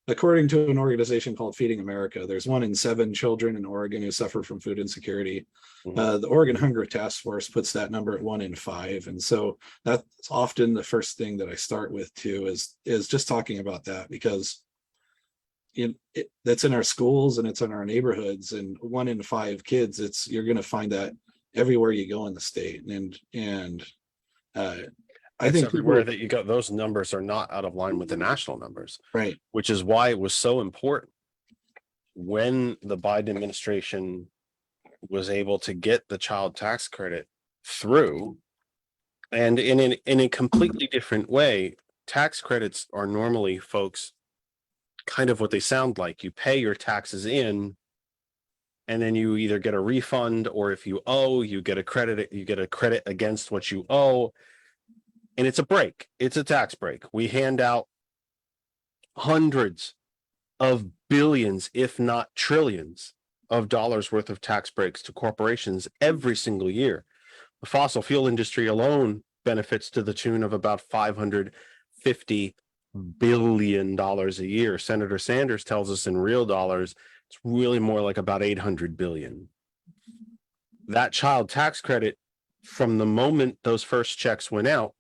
according to an organization called Feeding America, there's 1 in 7 children in Oregon who suffer from food insecurity. The Oregon Hunger Task Force puts that number at 1 in 5. And so that's often the first thing that I start with too, is just talking about that, because that's in our schools and it's in our neighborhoods, and 1 in 5 kids, you're going to find that everywhere you go in the state. And I think everywhere that you go, those numbers are not out of line with the national numbers, right? Which is why it was so important when the Biden administration was able to get the child tax credit through, and in a completely different way. Tax credits are normally, folks, kind of what they sound like. You pay your taxes in, and then you either get a refund, or if you owe, you get a credit against what you owe. And it's a break. It's a tax break. We hand out hundreds of billions, if not trillions, of dollars worth of tax breaks to corporations every single year. The fossil fuel industry alone benefits to the tune of about $550 billion a year. Senator Sanders tells us in real dollars, it's really more like about 800 billion. That child tax credit, from the moment those first checks went out,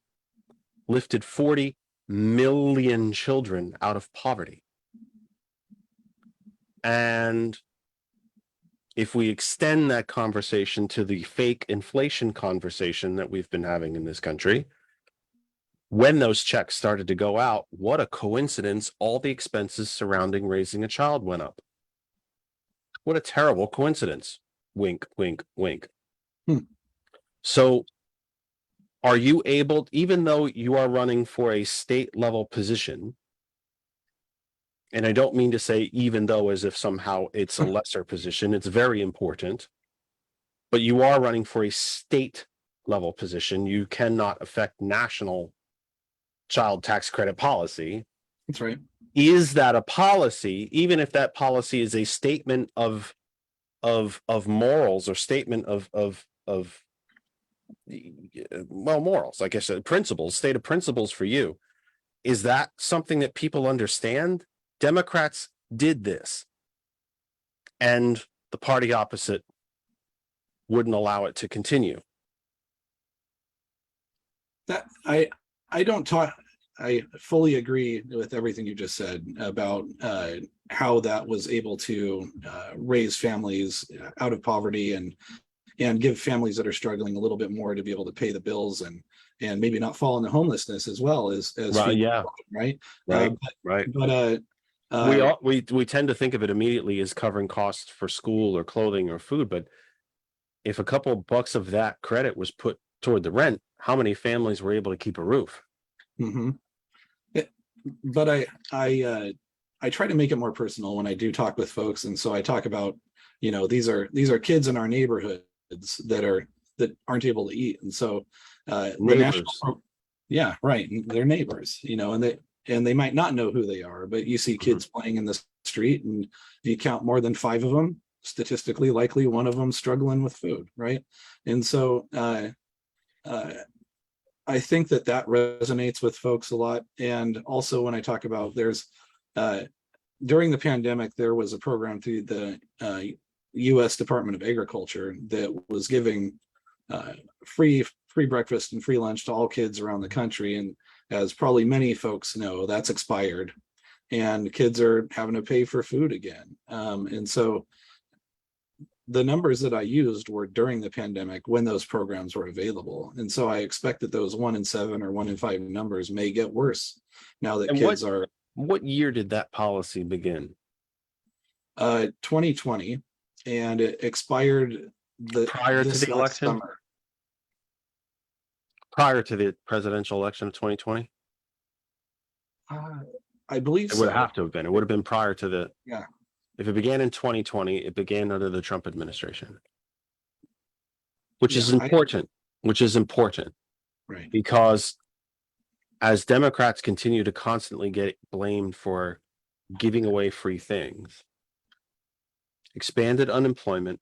lifted 40 million children out of poverty. And if we extend that conversation to the fake inflation conversation that we've been having in this country, when those checks started to go out, what a coincidence, all the expenses surrounding raising a child went up. What a terrible coincidence. Wink, wink, wink. So are you able, even though you are running for a state level position, and I don't mean to say even though as if somehow it's a lesser position, it's very important, but you are running for a state level position. You cannot affect national child tax credit policy. That's right. Is that a policy, even if that policy is a statement of morals, or statement of morals, like I said, principles, state of principles for you? Is that something that people understand? Democrats did this, and the party opposite wouldn't allow it to continue. That I fully agree with everything you just said about how that was able to raise families out of poverty and give families that are struggling a little bit more to be able to pay the bills and maybe not fall into homelessness as well as Right, yeah. Right. Right. But we tend to think of it immediately as covering costs for school or clothing or food, but if a couple bucks of that credit was put toward the rent, how many families were able to keep a roof? But I try to make it more personal when I do talk with folks, and so I talk about, these are kids in our neighborhoods that aren't able to eat, and so yeah, right, they're neighbors, and they might not know who they are, but you see kids playing in the street, and if you count more than 5 of them, statistically likely one of them struggling with food, right? And so I think that resonates with folks a lot. And also when I talk about during the pandemic, there was a program through the U.S. Department of Agriculture that was giving free breakfast and free lunch to all kids around the country. And as probably many folks know, that's expired, and kids are having to pay for food again. And so the numbers that I used were during the pandemic when those programs were available. And so I expect that those 1 in 7 or 1 in 5 numbers may get worse now that And kids are. What year did that policy begin? 2020, and it expired Prior to this the last election? summer. Prior to the presidential election of 2020? I believe It would so. have to have been. It would have been prior to the. Yeah. If it began in 2020, it began under the Trump administration, which is Yeah, important. Which is important Right. because as Democrats continue to constantly get blamed for giving away free things, expanded unemployment,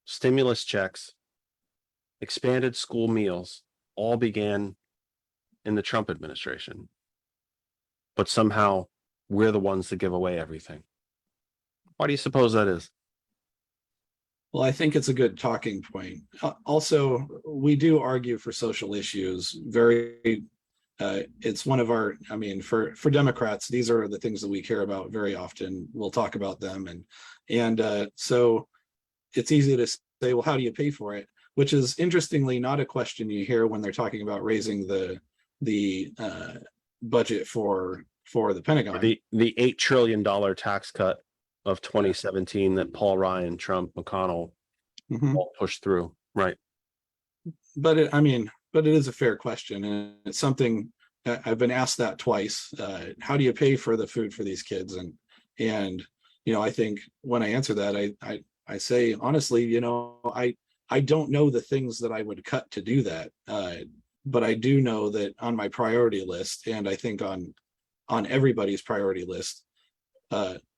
stimulus checks, expanded school meals, all began in the Trump administration. But somehow we're the ones that give away everything. Why do you suppose that is? Well, I think it's a good talking point. Also, we do argue for social issues. It's one of our, I mean, for Democrats, these are the things that we care about very often. We'll talk about them. And so it's easy to say, well, how do you pay for it? Which is interestingly not a question you hear when they're talking about raising the budget for the Pentagon. The $8 trillion tax cut of 2017 that Paul Ryan, Trump, McConnell all pushed through. Right. But it is a fair question. And it's something I've been asked that twice. How do you pay for the food for these kids? And I think when I answer that, I say, honestly, I don't know the things that I would cut to do that. But I do know that on my priority list, and I think on everybody's priority list,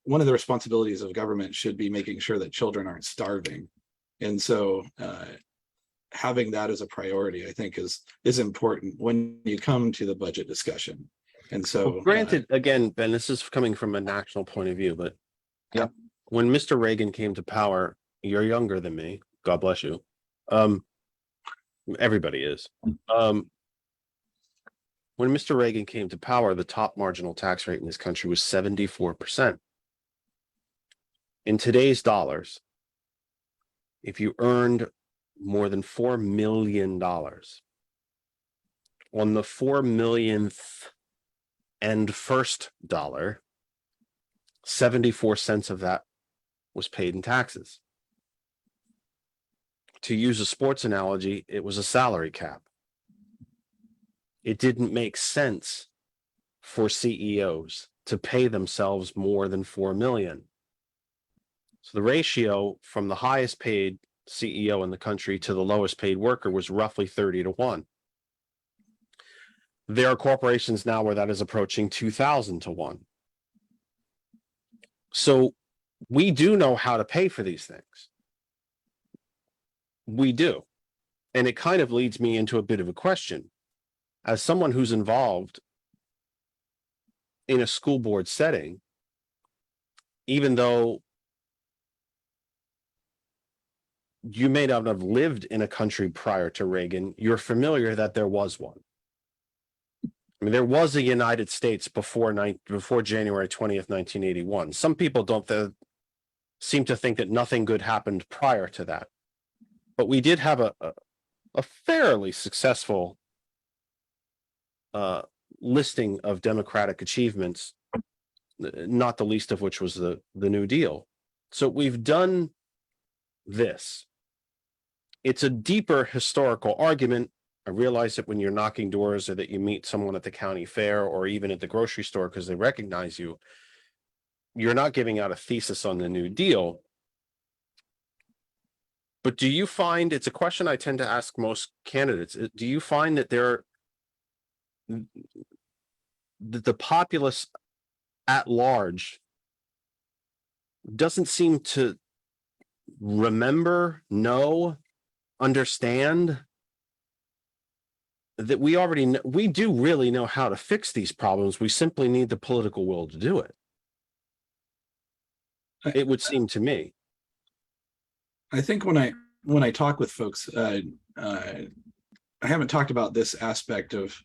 one of the responsibilities of government should be making sure that children aren't starving. And so having that as a priority, I think is important when you come to the budget discussion. And so well, granted, again, Ben, this is coming from a national point of view, but yeah, when Mr. Reagan came to power, you're younger than me. God bless you. Everybody is. When Mr. Reagan came to power, the top marginal tax rate in this country was 74%. In today's dollars, if you earned more than $4 million, on the 4 millionth and first dollar, 74 cents of that was paid in taxes. To use a sports analogy, it was a salary cap. It didn't make sense for CEOs to pay themselves more than 4 million. So the ratio from the highest paid CEO in the country to the lowest paid worker was roughly 30-1. There are corporations now where that is approaching 2,000-1. So we do know how to pay for these things. We do. And it kind of leads me into a bit of a question. As someone who's involved in a school board setting, even though you may not have lived in a country prior to Reagan, you're familiar that there was one. I mean, there was a United States before January 20th, 1981. Some people don't seem to think that nothing good happened prior to that. But we did have a fairly successful listing of democratic achievements, not the least of which was the New Deal. So we've done this. It's a deeper historical argument. I realize that when you're knocking doors or that you meet someone at the county fair or even at the grocery store because they recognize you, you're not giving out a thesis on the New Deal. But do you find, it's a question I tend to ask most candidates, do you find that the populace at large doesn't seem to remember, know, understand that we already know, we do really know how to fix these problems. We simply need the political will to do it. It would seem to me. I think when I talk with folks, I haven't talked about this aspect of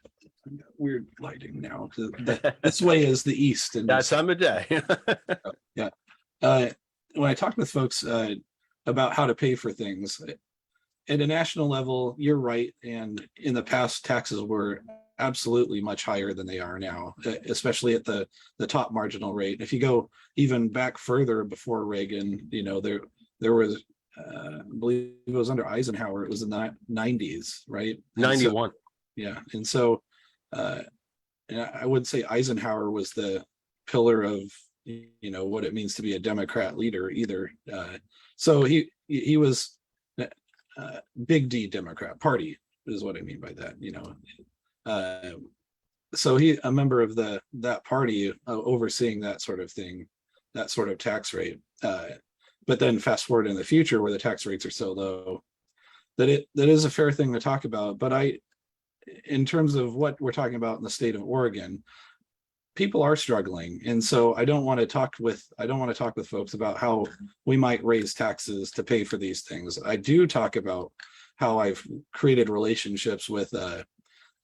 weird lighting now. This way is the east, and That time of day. yeah. When I talk with folks about how to pay for things at a national level, you're right. And in the past, taxes were absolutely much higher than they are now, especially at the top marginal rate. If you go even back further before Reagan, there was, I believe it was under Eisenhower, it was in the 90s, right? 91. Yeah. And so and I wouldn't say Eisenhower was the pillar of what it means to be a Democrat leader either. So he was big D Democrat Party is what I mean by that. So he a member of that party overseeing that sort of thing, that sort of tax rate. But then fast forward in the future where the tax rates are so low that is a fair thing to talk about. But in terms of what we're talking about in the state of Oregon, people are struggling. And so I don't want to talk with folks about how we might raise taxes to pay for these things. I do talk about how I've created relationships with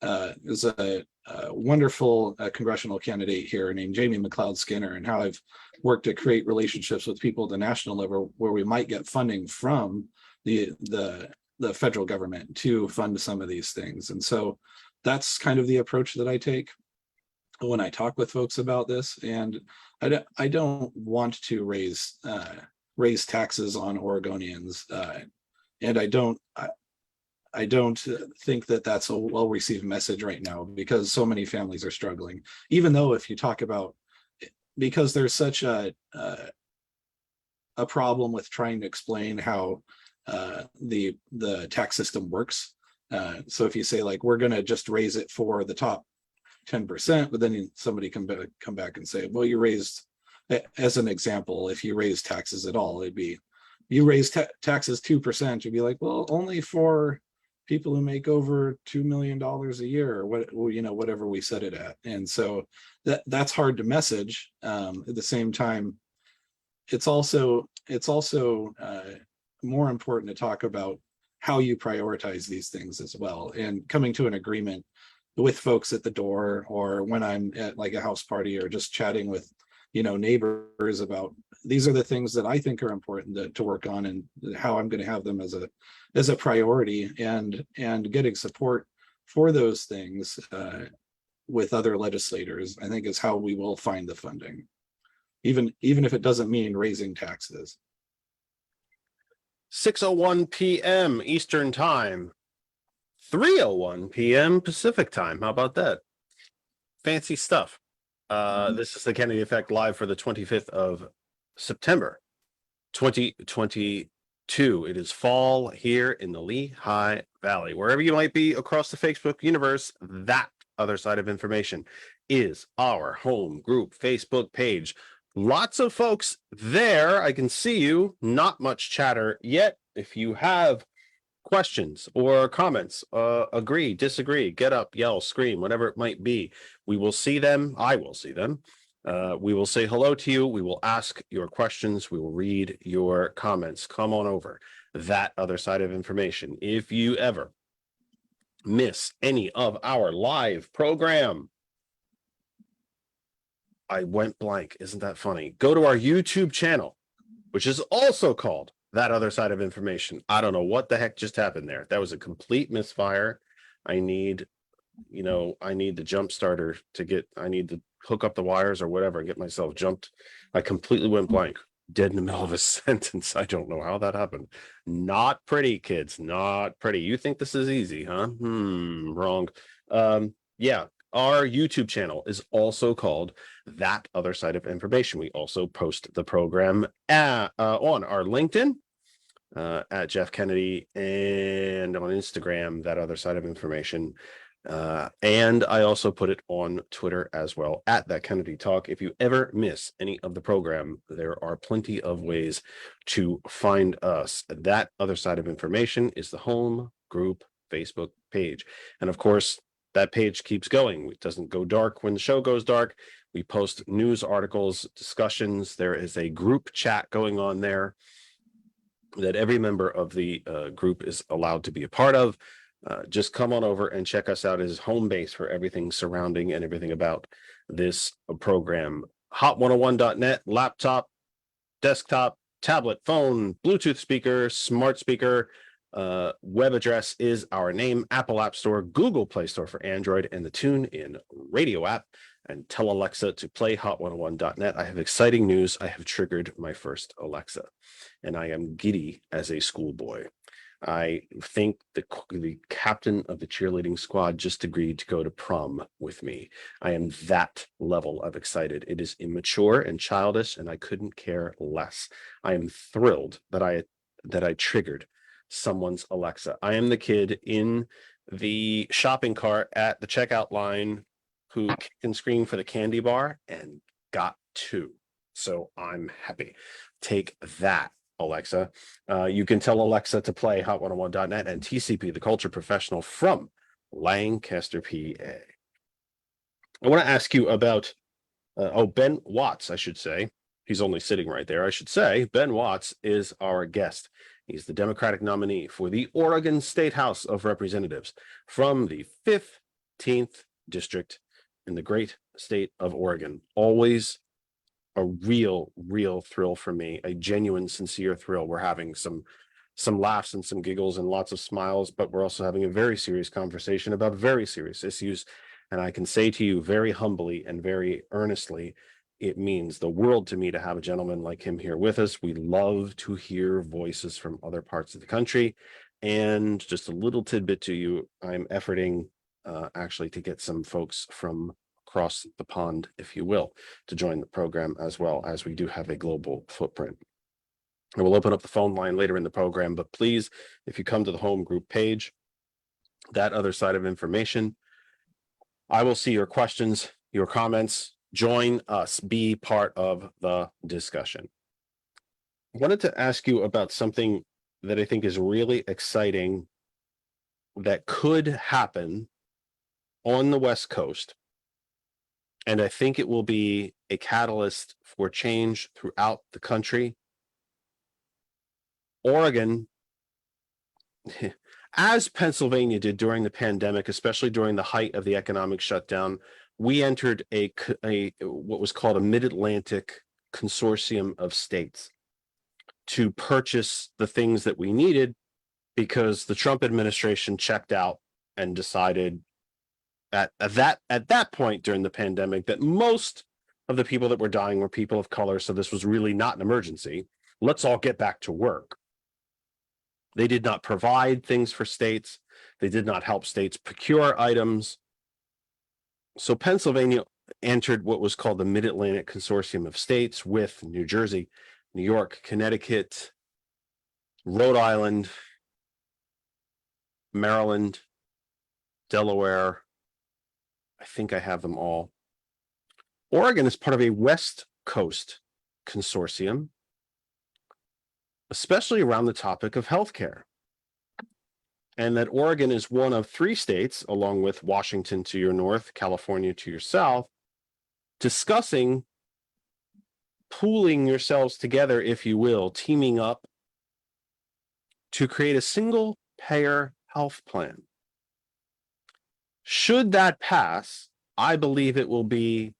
there's a wonderful congressional candidate here named Jamie McLeod Skinner, and how I've worked to create relationships with people at the national level where we might get funding from the federal government to fund some of these things. And so that's kind of the approach that I take when I talk with folks about this. And I don't want to raise taxes on Oregonians, and I don't think that that's a well-received message right now, because so many families are struggling. Even though if you talk about, because there's such a problem with trying to explain how the tax system works. So if you say like, we're going to just raise it for the top 10%, but then somebody come back and say, well, you raised, as an example, if you raise taxes at all, it'd be, you raise taxes 2%, you'd be like, well, only for people who make over $2 million a year, or whatever we set it at. And so that's hard to message. At the same time, it's also more important to talk about how you prioritize these things as well, and coming to an agreement with folks at the door, or when I'm at like a house party, or just chatting with neighbors about, these are the things that I think are important to work on, and how I'm going to have them as a priority, and getting support for those things with other legislators, I think is how we will find the funding, even if it doesn't mean raising taxes. 6:01 p.m. Eastern Time, 3:01 p.m. Pacific Time. How about that? Fancy stuff. This is the Kennedy Effect live for the 25th of September, 2022. It is fall here in the Lehigh Valley. Wherever you might be across the Facebook universe, that other side of information is our home group Facebook page. Lots of folks there. I can see you. Not much chatter yet. If you have questions or comments, agree, disagree, get up, yell, scream, whatever it might be, we will see them. I will see them. We will say hello to you. We will ask your questions. We will read your comments. Come on over. That other side of information. If you ever miss any of our live program, I went blank. Isn't that funny? Go to our YouTube channel, which is also called That Other Side of Information. I don't know what the heck just happened there. That was a complete misfire. I need the jump starter I need to hook up the wires or whatever and get myself jumped. I completely went blank, dead in the middle of a sentence. I don't know how that happened. Not pretty, kids. Not pretty. You think this is easy, huh? Wrong. Yeah. Our YouTube channel is also called That Other Side of Information. We also post the program on our LinkedIn at Jeff Kennedy, and on Instagram, That Other Side of Information. And I also put it on Twitter as well at That Kennedy Talk. If you ever miss any of the program, there are plenty of ways to find us. That other side of information is the home group Facebook page. And of course, that page keeps going. It doesn't go dark when the show goes dark. We post news articles, discussions. There is a group chat going on there that every member of the group is allowed to be a part of. Just come on over and check us out as home base for everything surrounding and everything about this program. Hot101.net, laptop, desktop, tablet, phone, Bluetooth speaker, smart speaker. Web address is our name, Apple App Store, Google Play Store for Android, and the TuneIn radio app. And tell Alexa to play hot101.net. I have exciting news. I have triggered my first Alexa, and I am giddy as a schoolboy. I think the captain of the cheerleading squad just agreed to go to prom with me. I am that level of excited. It is immature and childish, and I couldn't care less. I am thrilled that I triggered someone's Alexa. I am the kid in the shopping cart at the checkout line who kicked and screamed for the candy bar and got two. So I'm happy. Take that, Alexa. You can tell Alexa to play hot101.net and TCP, the culture professional from Lancaster, PA. I want to ask you about, Ben Watts, I should say. He's only sitting right there. I should say Ben Watts is our guest. He's the Democratic nominee for the Oregon State House of Representatives from the 15th District in the great state of Oregon. Always a real thrill for me, a genuine, sincere thrill. We're having some laughs and some giggles and lots of smiles, but we're also having a very serious conversation about very serious issues. And I can say to you very humbly and very earnestly, it means the world to me to have a gentleman like him here with us. We love to hear voices from other parts of the country. And just a little tidbit to you, I'm efforting actually to get some folks from across the pond, if you will, to join the program, as well as we do have a global footprint. I will open up the phone line later in the program, but please, if you come to the home group page, that other side of information, I will see your questions, your comments. Join us, be part of the discussion. I wanted to ask you about something that I think is really exciting that could happen on the West Coast. And I think it will be a catalyst for change throughout the country. Oregon, as Pennsylvania did during the pandemic, especially during the height of the economic shutdown, we entered a what was called a Mid-Atlantic consortium of states to purchase the things that we needed, because the Trump administration checked out and decided at that point during the pandemic that most of the people that were dying were people of color. So this was really not an emergency. Let's all get back to work. They did not provide things for states. They did not help states procure items. So Pennsylvania entered what was called the Mid-Atlantic Consortium of States with New Jersey, New York, Connecticut, Rhode Island, Maryland, Delaware. I think I have them all. Oregon is part of a West Coast consortium, especially around the topic of healthcare. And that Oregon is one of 3 states, along with Washington to your north, California to your south, discussing pooling yourselves together, if you will, teaming up to create a single payer health plan. Should that pass, I believe it will be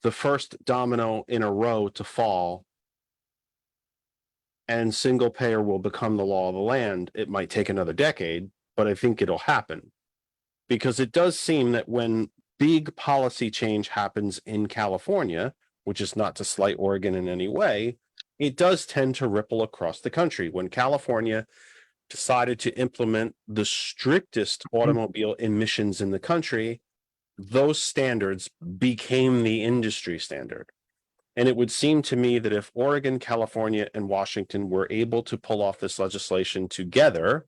the first domino in a row to fall, and single payer will become the law of the land. It might take another decade, but I think it'll happen, because it does seem that when big policy change happens in California, which is not to slight Oregon in any way, it does tend to ripple across the country. When California decided to implement the strictest automobile emissions in the country, those standards became the industry standard. And it would seem to me that if Oregon, California, and Washington were able to pull off this legislation together,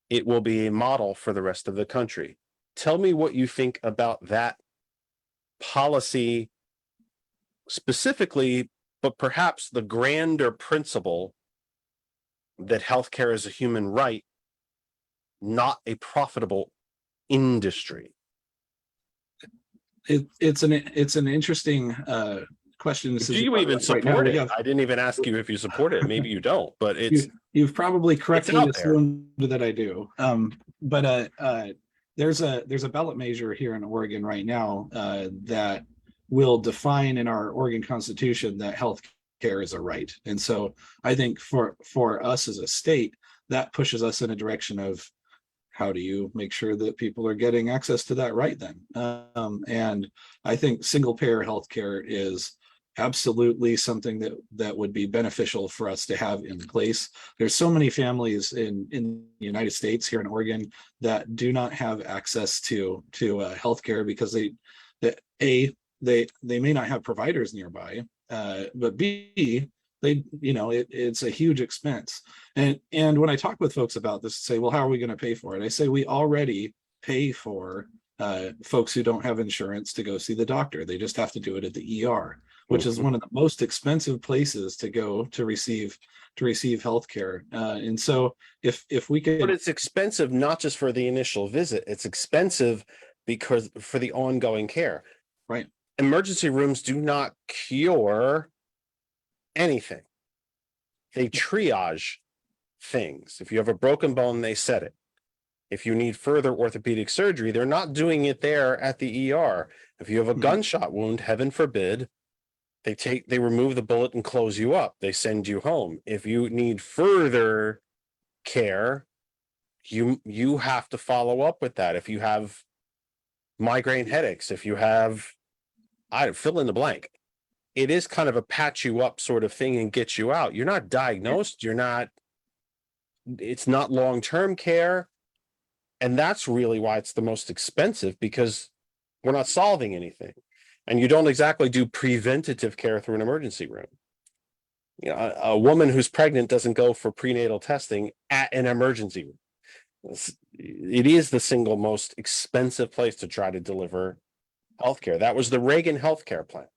it will be a model for the rest of the country. tell me what you think about that policy specifically, but perhaps the grander principle that healthcare is a human right, not a profitable industry. It's an interesting question. Do you even support it? I didn't even ask you if you support it. Maybe you don't, but you've probably correctly out there. assumed that I do. But there's a ballot measure here in Oregon right now that will define in our Oregon Constitution that health care is a right. And so I think for us as a state, that pushes us in a direction of how do you make sure that people are getting access to that right then? And I think single payer healthcare is absolutely something that would be beneficial for us to have in place. There's so many families in the United States here in Oregon that do not have access to healthcare because they may not have providers nearby, but B, it's a huge expense. And when I talk with folks about this, say, well, how are we going to pay for it? I say we already pay for folks who don't have insurance to go see the doctor. They just have to do it at the ER, which is one of the most expensive places to go to receive health care. And so if we could, but it's expensive not just for the initial visit, it's expensive because for the ongoing care. Right. Emergency rooms do not cure anything. They triage things. If you have a broken bone, they set it. If you need further orthopedic surgery, they're not doing it there at the ER. If you have a gunshot wound, heaven forbid, they remove the bullet and close you up. They send you home. If you need further care, you have to follow up with that. If you have migraine headaches, if you have, fill in the blank. It is kind of a patch you up sort of thing and get you out. You're not diagnosed. It's not long-term care. And that's really why it's the most expensive, because we're not solving anything. And you don't exactly do preventative care through an emergency room. A woman who's pregnant doesn't go for prenatal testing at an emergency room. It is the single most expensive place to try to deliver healthcare. That was the Reagan healthcare plan.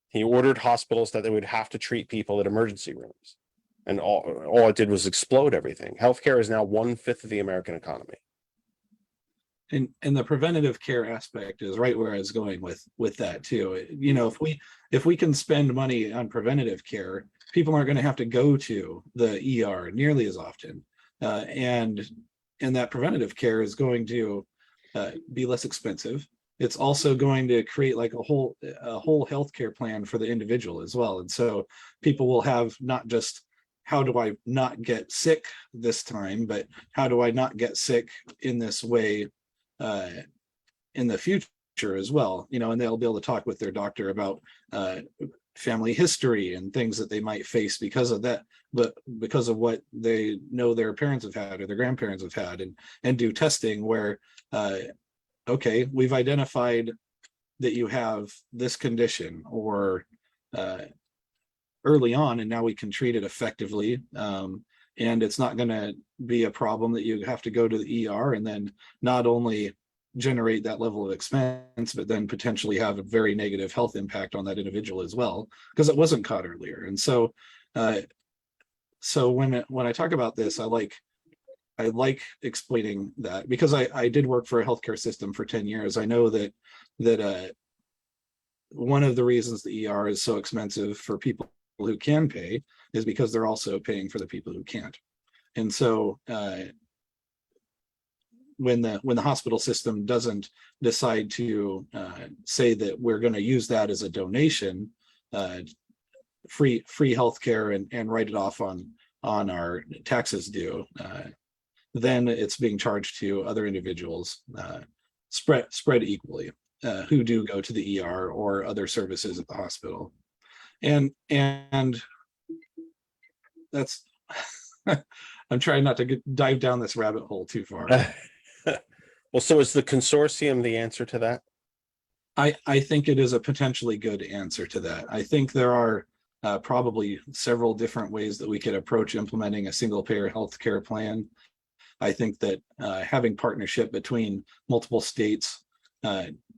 He ordered hospitals that they would have to treat people at emergency rooms. And all it did was explode everything. Healthcare is now 1/5 of the American economy. And the preventative care aspect is right where I was going with that too. If we can spend money on preventative care, people aren't going to have to go to the ER nearly as often. And that preventative care is going to be less expensive. It's also going to create like a whole healthcare plan for the individual as well. And so people will have not just how do I not get sick this time, but how do I not get sick in this way in the future as well, and they'll be able to talk with their doctor about family history and things that they might face because of that, but because of what they know their parents have had or their grandparents have had, and do testing where, okay, we've identified that you have this condition or early on, and now we can treat it effectively. And it's not going to be a problem that you have to go to the ER and then not only generate that level of expense, but then potentially have a very negative health impact on that individual as well, because it wasn't caught earlier. And so, when I talk about this, I like explaining that because I did work for a healthcare system for 10 years. I know that one of the reasons the ER is so expensive for people who can pay is because they're also paying for the people who can't. And so when the hospital system doesn't decide to say that we're going to use that as a donation, free healthcare and write it off on our taxes due, then it's being charged to other individuals, spread equally, who do go to the ER or other services at the hospital. And that's I'm trying not to dive down this rabbit hole too far. Well, so is the consortium the answer to that? I think it is a potentially good answer to that. I think there are probably several different ways that we could approach implementing a single payer healthcare plan. I think that having partnership between multiple states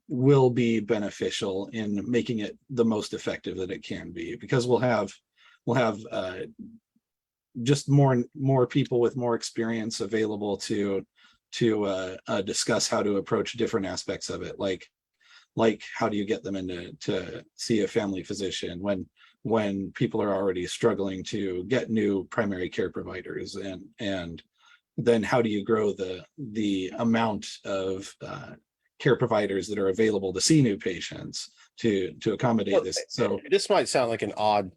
will be beneficial in making it the most effective that it can be, because we'll have just more people with more experience available to discuss how to approach different aspects of it, like how do you get them to see a family physician when people are already struggling to get new primary care providers, and then how do you grow the amount of care providers that are available to see new patients to accommodate Well, this. So this might sound like an odd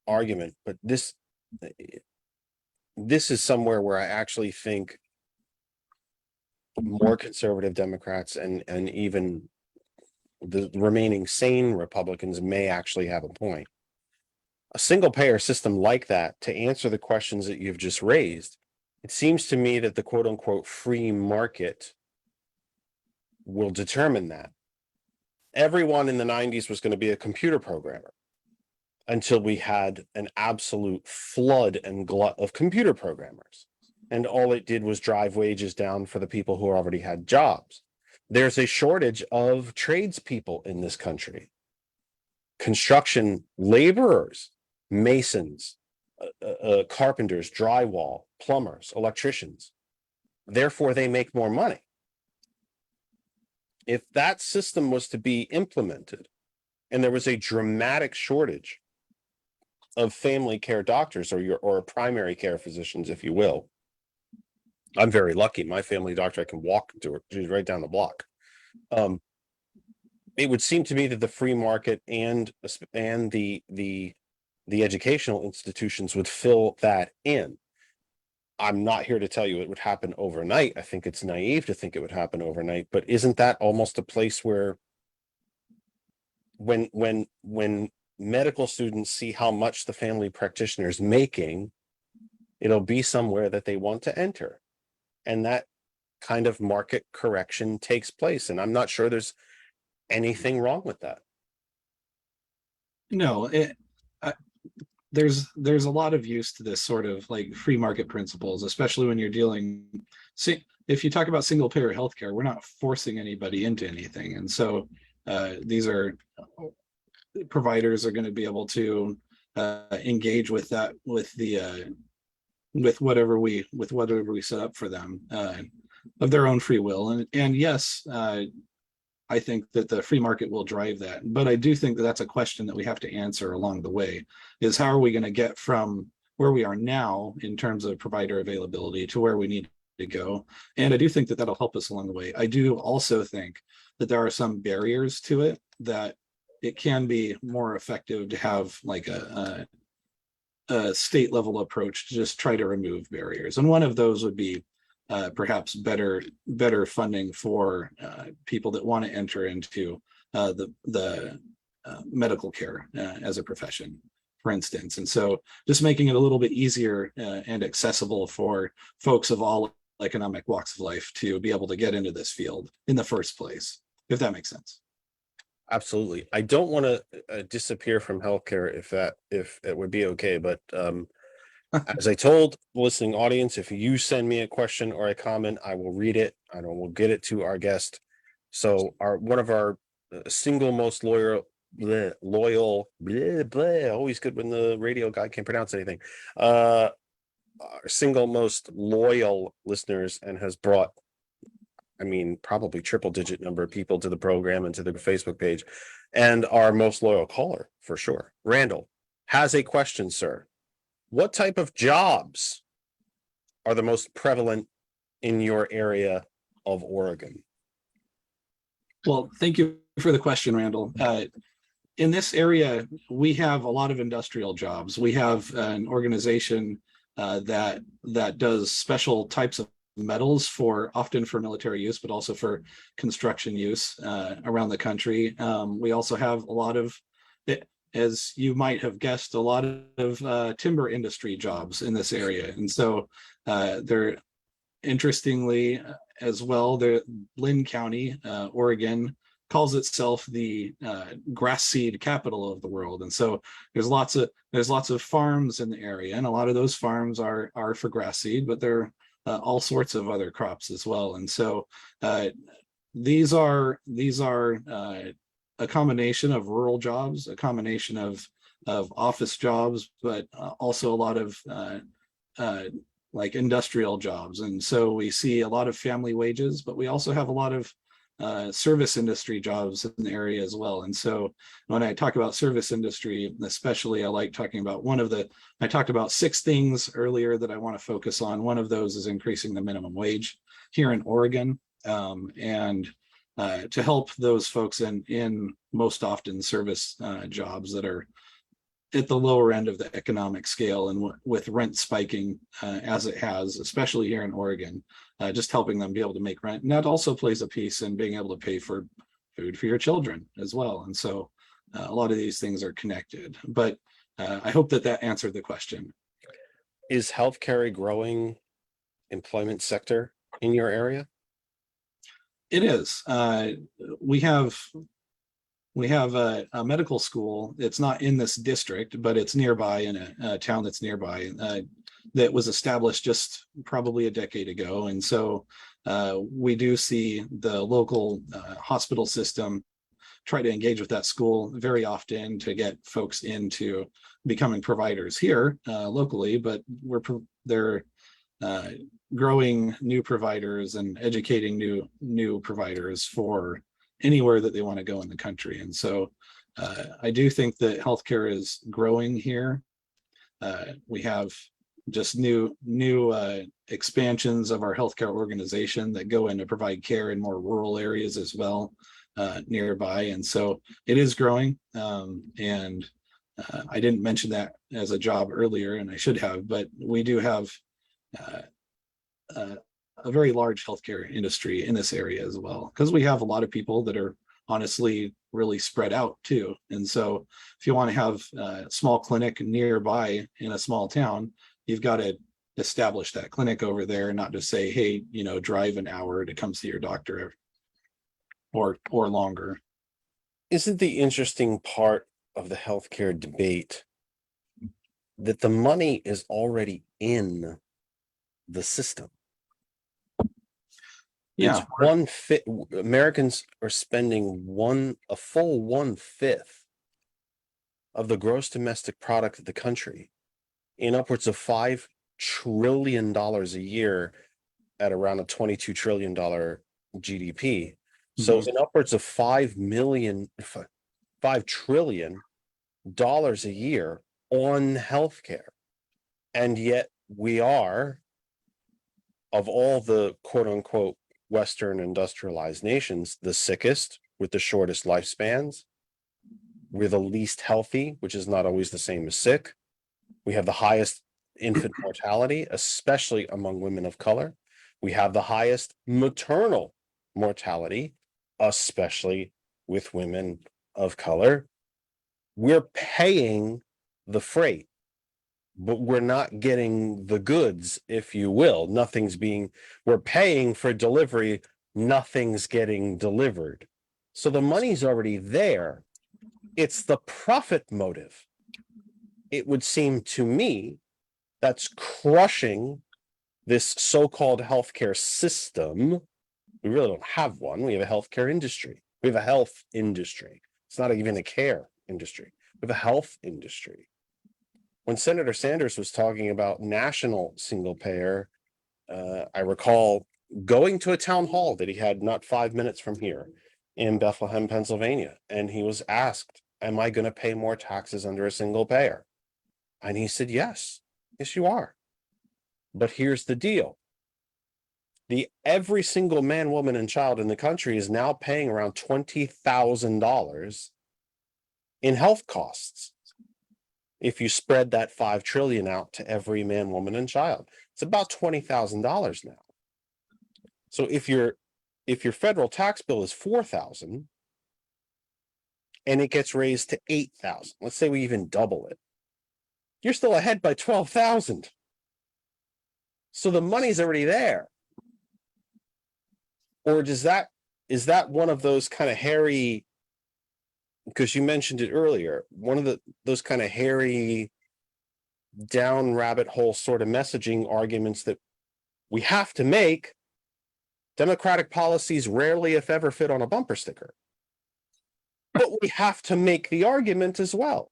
argument, but this is somewhere where I actually think more conservative Democrats and even the remaining sane Republicans may actually have a point. A single payer system like that, to answer the questions that you've just raised, it seems to me that the quote unquote free market will determine that. Everyone in the 90s was going to be a computer programmer until we had an absolute flood and glut of computer programmers. And all it did was drive wages down for the people who already had jobs. There's a shortage of tradespeople in this country. Construction laborers, masons, carpenters, drywall, plumbers, electricians. Therefore, they make more money. If that system was to be implemented and there was a dramatic shortage of family care doctors or primary care physicians, if you will, I'm very lucky. My family doctor, I can walk to, she's right down the block. It would seem to me that the free market and the educational institutions would fill that in. I'm not here to tell you it would happen overnight. I think it's naive to think it would happen overnight, but isn't that almost a place where when medical students see how much the family practitioner is making, it'll be somewhere that they want to enter. And that kind of market correction takes place. And I'm not sure there's anything wrong with that. No, there's a lot of use to this sort of like free market principles, especially when you're dealing. See, if you talk about single payer healthcare, we're not forcing anybody into anything, and so these are providers are going to be able to engage with that with whatever we set up for them of their own free will, and yes. I think that the free market will drive that. But I do think that that's a question that we have to answer along the way, is how are we going to get from where we are now in terms of provider availability to where we need to go? And I do think that that'll help us along the way. I do also think that there are some barriers to it, that it can be more effective to have like a state level approach to just try to remove barriers. And one of those would be perhaps better funding for people that want to enter into the medical care as a profession, for instance. And so just making it a little bit easier and accessible for folks of all economic walks of life to be able to get into this field in the first place, if that makes sense. Absolutely. I don't want to disappear from healthcare if it would be okay, but as I told the listening audience, if you send me a question or a comment, I will read it and we'll get it to our guest. So one of our single most loyal, always good when the radio guy can't pronounce anything. Our single most loyal listeners, and has brought, probably triple digit number of people to the program and to the Facebook page, and our most loyal caller for sure. Randall has a question, sir. What type of jobs are the most prevalent in your area of Oregon? Well, thank you for the question, Randall. In this area, we have a lot of industrial jobs. We have an organization that does special types of metals often for military use, but also for construction use around the country. We also have a lot of, as you might have guessed, a lot of timber industry jobs in this area. And so they're, interestingly as well, Lynn County, Oregon, calls itself the grass seed capital of the world. And so there's lots of farms in the area, and a lot of those farms are for grass seed, but they're all sorts of other crops as well. And so these are a combination of rural jobs, a combination of office jobs, but also a lot of like industrial jobs. And so we see a lot of family wages, but we also have a lot of service industry jobs in the area as well. And so when I talk about service industry, especially, I like talking about I talked about 6 things earlier that I want to focus on. One of those is increasing the minimum wage here in Oregon, and to help those folks in most often service jobs that are at the lower end of the economic scale, and with rent spiking as it has, especially here in Oregon, just helping them be able to make rent. And that also plays a piece in being able to pay for food for your children as well. And so a lot of these things are connected, but I hope that answered the question. Is healthcare a growing employment sector in your area? It is. We have a medical school. It's not in this district, but it's nearby in a town that's nearby, that was established just probably a decade ago. And so we do see the local hospital system try to engage with that school very often to get folks into becoming providers here locally, but they're growing new providers and educating new providers for anywhere that they want to go in the country. And so I do think that healthcare is growing here. We have just new expansions of our healthcare organization that go in to provide care in more rural areas as well nearby. And so it is growing. And I didn't mention that as a job earlier, and I should have, but we do have a very large healthcare industry in this area as well, because we have a lot of people that are honestly really spread out too. And so if you want to have a small clinic nearby in a small town, you've got to establish that clinic over there, not just say, hey, drive an hour to come see your doctor or longer. Isn't the interesting part of the healthcare debate that the money is already in the system? Yeah. It's Americans are spending a full 1/5 of the gross domestic product of the country in upwards of $5 trillion a year at around a $22 trillion GDP. So in upwards of $5 trillion a year on healthcare. And yet we are, of all the quote unquote Western industrialized nations, the sickest with the shortest lifespans. We're the least healthy, which is not always the same as sick. We have the highest infant mortality, especially among women of color. We have the highest maternal mortality, especially with women of color. We're paying the freight, but we're not getting the goods, if you will. We're paying for delivery, nothing's getting delivered. So the money's already there. It's the profit motive. It would seem to me that's crushing this so-called healthcare system. We really don't have one. We have a healthcare industry. We have a health industry. It's not even a care industry. We have a health industry. When Senator Sanders was talking about national single payer, I recall going to a town hall that he had not 5 minutes from here in Bethlehem, Pennsylvania. And he was asked, am I going to pay more taxes under a single payer? And he said, yes, you are. But here's the deal. Every single man, woman, and child in the country is now paying around $20,000 in health costs. If you spread that $5 trillion out to every man, woman, and child, it's about $20,000 now. So if your federal tax bill is $4,000 and it gets raised to $8,000, let's say we even double it, you're still ahead by $12,000. So the money's already there. Or is that one of those kind of hairy, because you mentioned it earlier, one of those kind of hairy down rabbit hole sort of messaging arguments that We have to make Democratic policies rarely, if ever, fit on a bumper sticker. But we have to make the argument as well.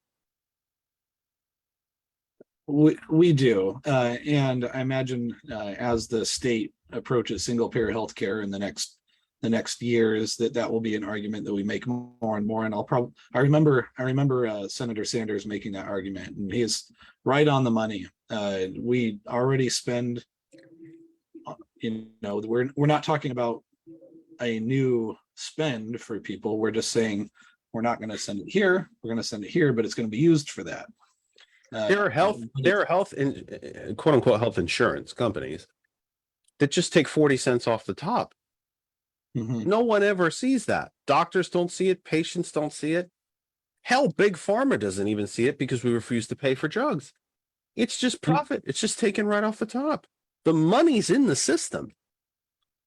We do, and I imagine as the state approaches single payer healthcare in the next years, that will be an argument that we make more and more. And I remember Senator Sanders making that argument, and he's right on the money. We already spend, we're not talking about a new spend for people. We're just saying we're not going to send it here. We're going to send it here, but it's going to be used for that. There are health and quote unquote health insurance companies that just take 40 cents off the top. Mhm. No one ever sees that. Doctors don't see it. Patients don't see it. Hell, Big Pharma doesn't even see it because we refuse to pay for drugs. It's just profit. It's just taken right off the top. The money's in the system.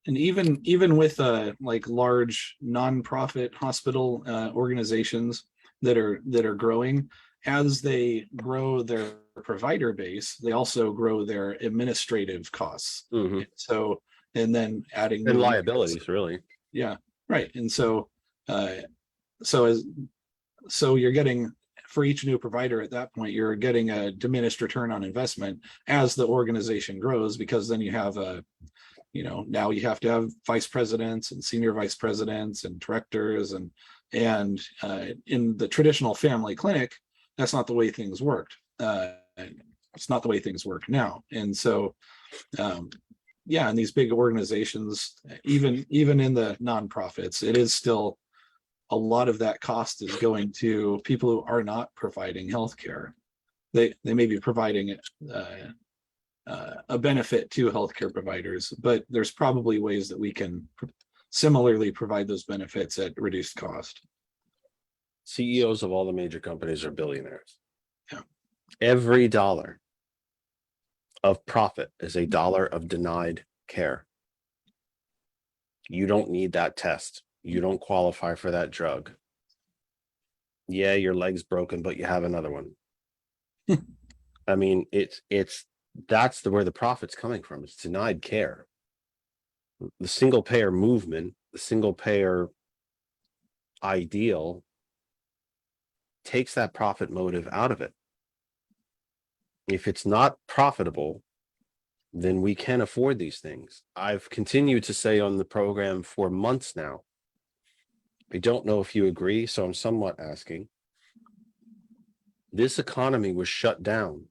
And even with like large nonprofit hospital organizations that are growing, as they grow their provider base, they also grow their administrative costs. Mm-hmm. So, and then adding And liabilities, really. Yeah, right. And so you're getting, for each new provider at that point, you're getting a diminished return on investment as the organization grows, because then you have now you have to have vice presidents and senior vice presidents and directors, and in the traditional family clinic, that's not the way things worked. It's not the way things work now. And so, in these big organizations, even in the nonprofits, it is still a lot of that cost is going to people who are not providing healthcare. They may be providing a benefit to healthcare providers, but there's probably ways that we can similarly provide those benefits at reduced cost. CEOs of all the major companies are billionaires. Yeah. Every dollar of profit is a dollar of denied care. You don't need that test. You don't qualify for that drug. Yeah, your leg's broken, but you have another one. I mean, that's where the profit's coming from. It's denied care. The single payer movement, the single payer ideal takes that profit motive out of it. If it's not profitable, then we can afford these things. I've continued to say on the program for months now, I don't know if you agree, so I'm somewhat asking. This economy was shut down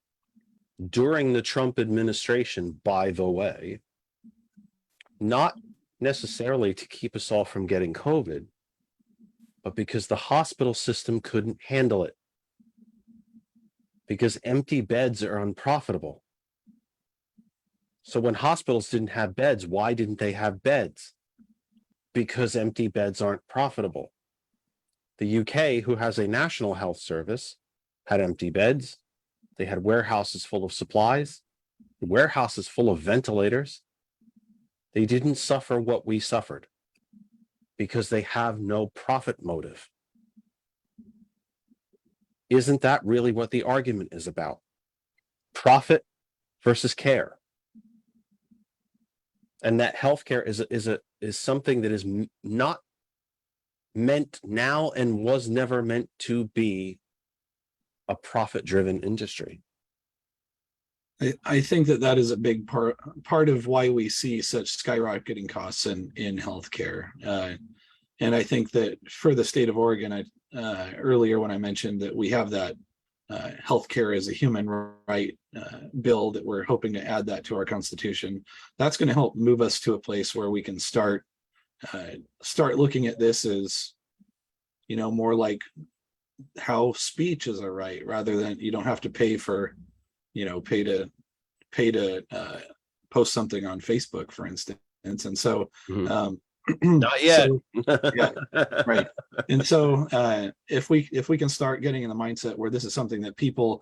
during the Trump administration, by the way, not necessarily to keep us all from getting COVID, but because the hospital system couldn't handle it. Because empty beds are unprofitable. So when hospitals didn't have beds, why didn't they have beds? Because empty beds aren't profitable. The UK, who has a national health service, had empty beds. They had warehouses full of supplies, warehouses full of ventilators. They didn't suffer what we suffered because they have no profit motive. Isn't that really what the argument is about? Profit versus care. And that healthcare is something that is not meant now and was never meant to be a profit-driven industry. I think that is a big part of why we see such skyrocketing costs in healthcare. And I think that for the state of Oregon, earlier when I mentioned that we have that healthcare as a human right bill that we're hoping to add that to our constitution, that's going to help move us to a place where we can start looking at this as, more like how speech is a right, rather than you don't have to pay for, pay to post something on Facebook, for instance. And so, not yet. Yeah, right. And so, if we can start getting in the mindset where this is something that people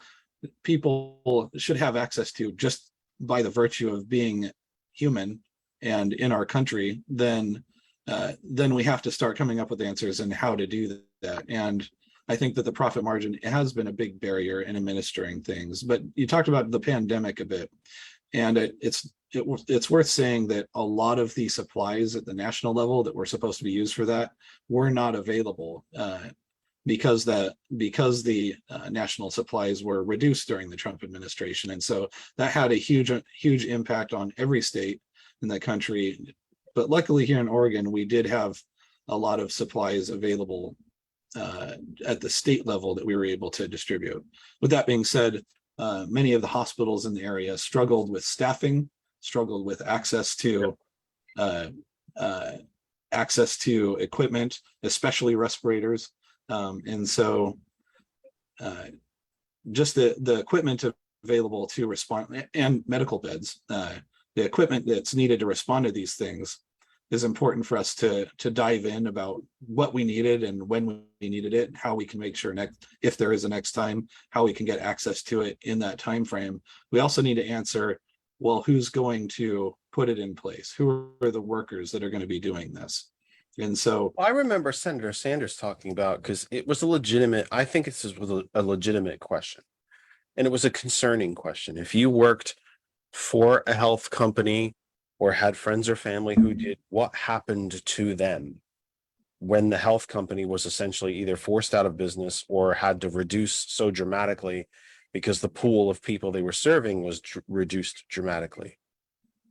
should have access to just by the virtue of being human and in our country, then we have to start coming up with answers and how to do that. And I think that the profit margin has been a big barrier in administering things. But you talked about the pandemic a bit, And it's worth saying that a lot of the supplies at the national level that were supposed to be used for that were not available because the national supplies were reduced during the Trump administration, and so that had a huge impact on every state in the country. But luckily here in Oregon, we did have a lot of supplies available at the state level that we were able to distribute. With that being said, many of the hospitals in the area struggled with staffing, struggled with access to equipment, especially respirators. And so just the equipment available to respond, and medical beds, the equipment that's needed to respond to these things is important for us to dive in about what we needed and when we needed it, and how we can make sure if there is a next time, how we can get access to it in that time frame. We also need to answer, well, who's going to put it in place? Who are the workers that are going to be doing this? And so I remember Senator Sanders talking about, because it was I think this was a legitimate question. And it was a concerning question. If you worked for a health company or had friends or family who did, what happened to them when the health company was essentially either forced out of business or had to reduce so dramatically because the pool of people they were serving was reduced dramatically?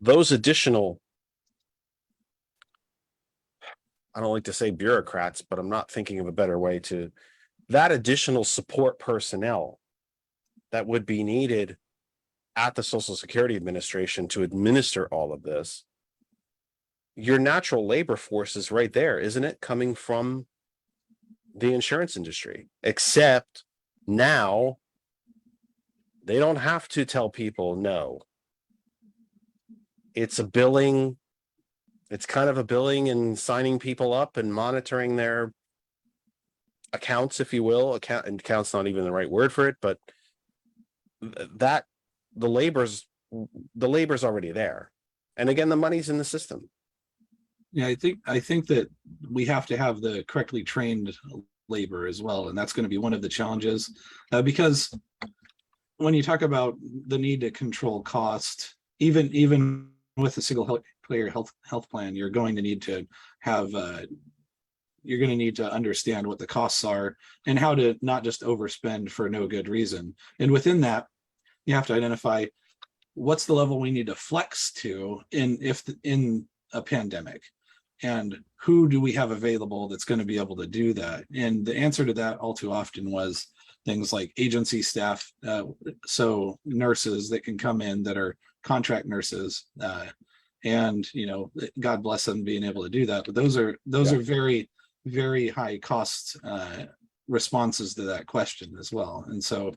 Those additional, I don't like to say bureaucrats, but I'm not thinking of a better way to, that additional support personnel that would be needed at the Social Security Administration to administer all of this, your natural labor force is right there, isn't it? Coming from the insurance industry, except now they don't have to tell people no. It's a billing. It's kind of a billing and signing people up and monitoring their accounts, if you will. Account's not even the right word for it, but that the labor's already there. And again, the money's in the system. Yeah, I think that we have to have the correctly trained labor as well, and that's going to be one of the challenges, because when you talk about the need to control cost, even with a single player health plan, you're going to need to have you're going to need to understand what the costs are and how to not just overspend for no good reason. And within that, you have to identify what's the level we need to flex to in a pandemic, and who do we have available that's going to be able to do that. And the answer to that all too often was things like agency staff, so nurses that can come in that are contract nurses, and God bless them being able to do that, but those are very, very high cost responses to that question as well. And so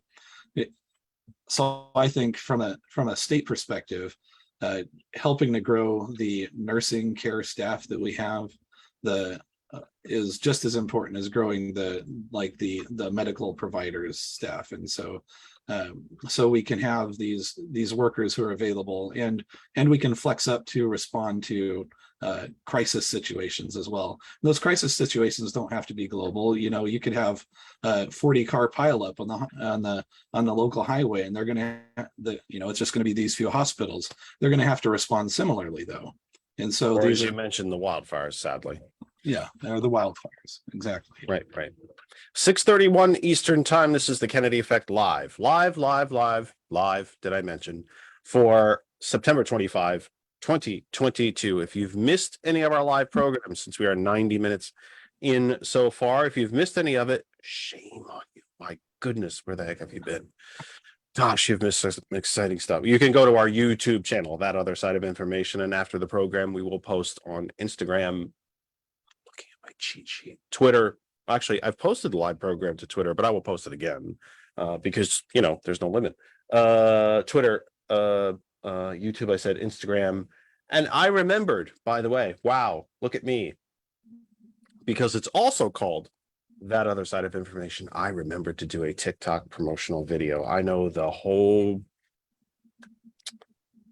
I think from a state perspective, helping to grow the nursing care staff that we have is just as important as growing the medical providers staff. And so we can have these workers who are available, and we can flex up to respond to crisis situations as well. And those crisis situations don't have to be global. You could have 40 car pileup on the local highway, and they're going to it's just going to be these few hospitals. They're going to have to respond similarly though. And so or as you mentioned, the wildfires, sadly. Yeah, they're the wildfires. Exactly. Right. 6:31 Eastern time. This is the Kennedy Effect live. Did I mention for September 25, 2022? If you've missed any of our live programs, since we are 90 minutes in so far, if you've missed any of it, shame on you. My goodness, where the heck have you been? Gosh, you've missed some exciting stuff. You can go to our YouTube channel, That Other Side of Information, and after the program, we will post on Instagram. Looking at my cheat sheet, Twitter. Actually, I've posted the live program to Twitter, but I will post it again because there's no limit. Twitter, YouTube, I said Instagram, and I remembered, by the way, wow, look at me, because it's also called That Other Side of Information. I remembered to do a TikTok promotional video. I know the whole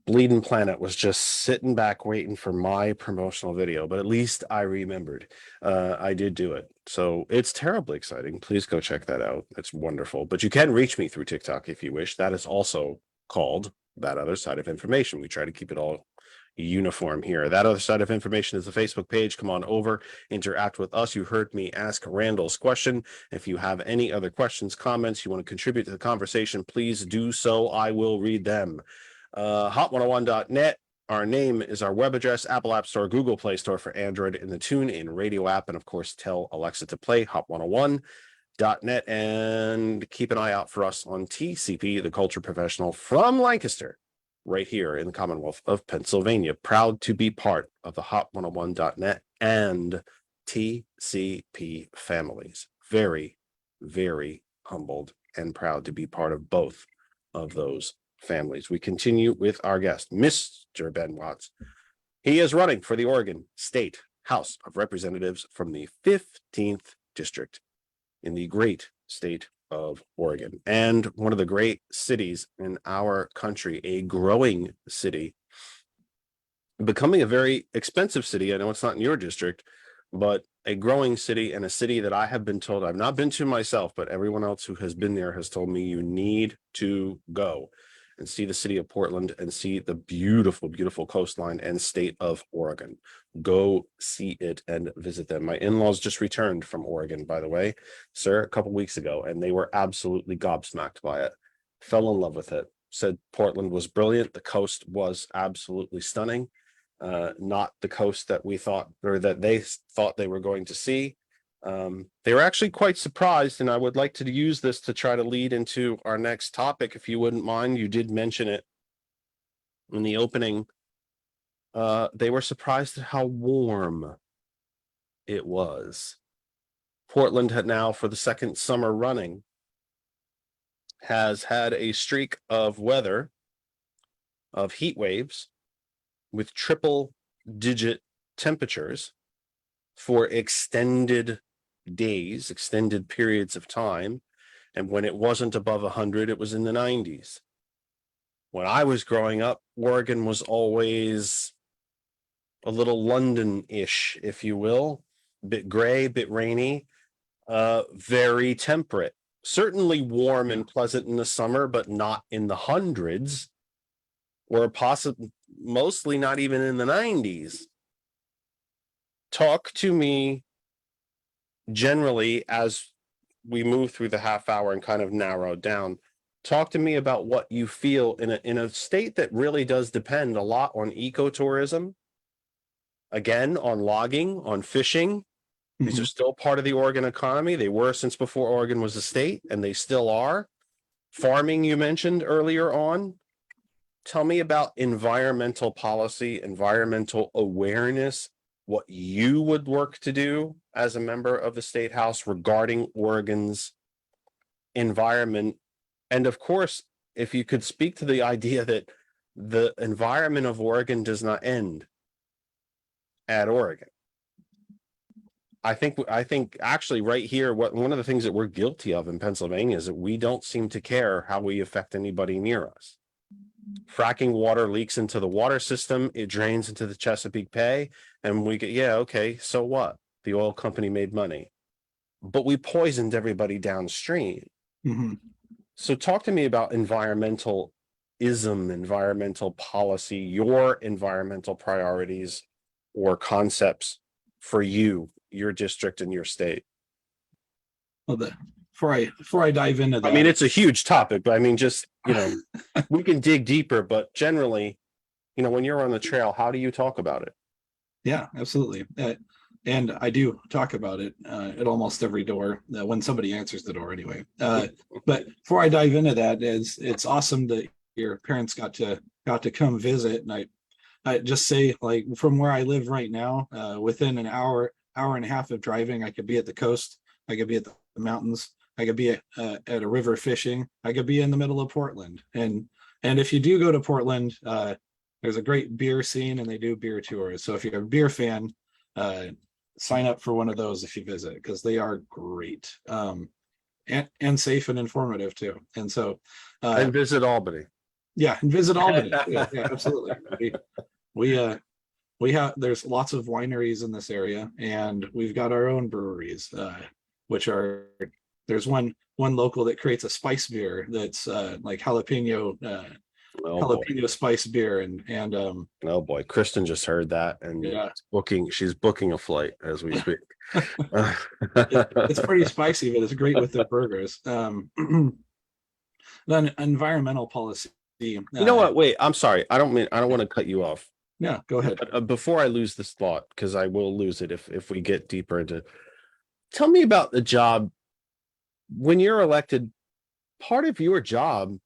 bleeding planet was just sitting back waiting for my promotional video, but at least I remembered. I did do it, so it's terribly exciting. Please go check that out. It's wonderful. But you can reach me through TikTok if you wish. That is also called That Other Side of Information. We try to keep it all uniform here. That Other Side of Information is the Facebook page. Come on over, interact with us. You heard me ask Randall's question. If you have any other questions, comments, you want to contribute to the conversation, please do so. I will read them. Hot101.net. Our name is our web address, Apple App Store, Google Play Store for Android, in the TuneIn radio app, and of course, tell Alexa to play Hot101.net, and keep an eye out for us on TCP, the Culture Professional from Lancaster, right here in the Commonwealth of Pennsylvania. Proud to be part of the Hot101.net and TCP families. Very, very humbled and proud to be part of both of those families. We continue with our guest, Mr. Ben Watts. He is running for the Oregon State House of Representatives from the 15th District in the great state of Oregon, and one of the great cities in our country, a growing city, becoming a very expensive city. I know it's not in your district, but a growing city, and a city that I have been told, I've not been to myself, but everyone else who has been there has told me you need to go and see the city of Portland and see the beautiful, beautiful coastline and state of Oregon. Go see it and visit them. My in-laws just returned from Oregon, by the way, sir, a couple weeks ago, and they were absolutely gobsmacked by it. Fell in love with it. Said Portland was brilliant. The coast was absolutely stunning. Not the coast that we thought, or that they thought they were going to see. They were actually quite surprised, and I would like to use this to try to lead into our next topic, if you wouldn't mind. You did mention it in the opening. They were surprised at how warm it was. Portland had now, for the second summer running, has had a streak of weather, of heat waves, with triple-digit temperatures for extended days, extended periods of time. And when it wasn't above 100, it was in the 90s. When I was growing up, Oregon was always a little London-ish, if you will, bit gray, bit rainy, very temperate, certainly warm and pleasant in the summer, but not in the hundreds, or possibly mostly not even in the 90s. Talk to me generally as we move through the half hour and kind of narrow down. Talk to me about what you feel in a state that really does depend a lot on ecotourism, again, on logging, on fishing. These are still part of the Oregon economy. They were since before Oregon was a state, and they still are. Farming, you mentioned earlier on. Tell me about environmental policy, environmental awareness, what you would work to do as a member of the State House regarding Oregon's environment. And of course, if you could speak to the idea that the environment of Oregon does not end at Oregon. I think actually right here, one of the things that we're guilty of in Pennsylvania is that we don't seem to care how we affect anybody near us. Fracking water leaks into the water system, it drains into the Chesapeake Bay, and we get, yeah, okay, so what? The oil company made money, but we poisoned everybody downstream. So talk to me about environmental policy, your environmental priorities or concepts for you, your district and your state. Well, before I dive into that, I mean, it's a huge topic, but I mean, just, we can dig deeper, but generally, when you're on the trail, how do you talk about it? Yeah, absolutely. And I do talk about it at almost every door when somebody answers the door anyway. But before I dive into that, it's awesome that your parents got to come visit. And I just say, like, from where I live right now, within an hour and a half of driving, I could be at the coast. I could be at the mountains. I could be at a river fishing. I could be in the middle of Portland. And if you do go to Portland, there's a great beer scene and they do beer tours. So if you're a beer fan, sign up for one of those if you visit, because they are great, and safe and informative too. And so and visit Albany. Yeah, and visit Albany. yeah, absolutely. We have, there's lots of wineries in this area, and we've got our own breweries, which are, there's one local that creates a spice beer that's like jalapeno Oh boy. jalapeno spice beer and Oh boy. Kristen just heard that and yeah, she's booking a flight as we speak. it's pretty spicy, but it's great with their burgers. Then environmental policy. You know what? Wait, I'm sorry. I don't want to cut you off. Yeah, go ahead. But before I lose this thought, because I will lose it if we get deeper into, tell me about the job when you're elected. Part of your job,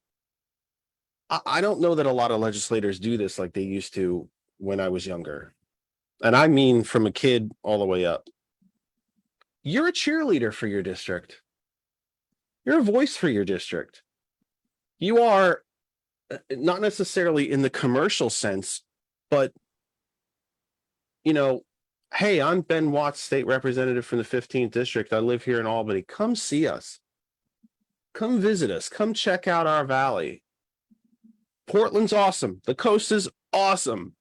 I don't know that a lot of legislators do this like they used to when I was younger. And I mean from a kid all the way up. You're a cheerleader for your district. You're a voice for your district. You are not necessarily in the commercial sense, but hey, I'm Ben Watts, state representative from the 15th district. I live here in Albany. Come see us. Come visit us. Come check out our valley. Portland's awesome. The coast is awesome.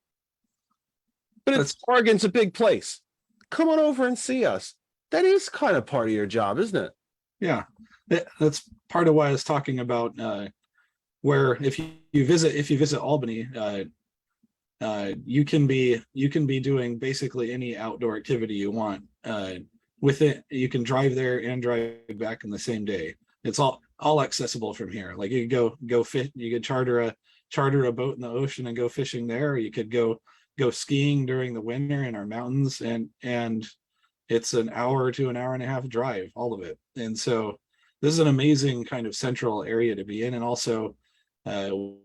But Oregon's a big place. Come on over and see us. That is kind of part of your job, isn't it? Yeah, that's part of why I was talking about where if you visit Albany, you can be doing basically any outdoor activity you want. With it, you can drive there and drive back in the same day. It's all accessible from here. Like you could go fit, you could charter a boat in the ocean and go fishing there. Or you could go skiing during the winter in our mountains, and it's an hour to an hour and a half drive, all of it. And so this is an amazing kind of central area to be in. And also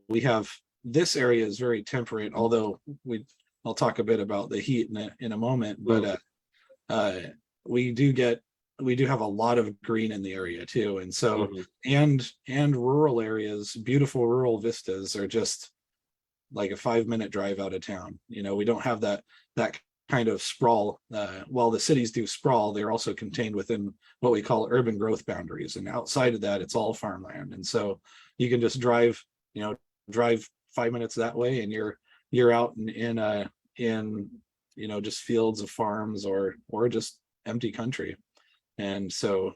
we have, this area is very temperate, although I'll talk a bit about the heat in a moment, but we do have a lot of green in the area too. And so, and rural areas, beautiful rural vistas are just like a 5-minute drive out of town. We don't have that kind of sprawl. While the cities do sprawl, they're also contained within what we call urban growth boundaries. And outside of that, it's all farmland. And so you can just drive 5 minutes that way, and you're out in just fields of farms or just empty country. And so,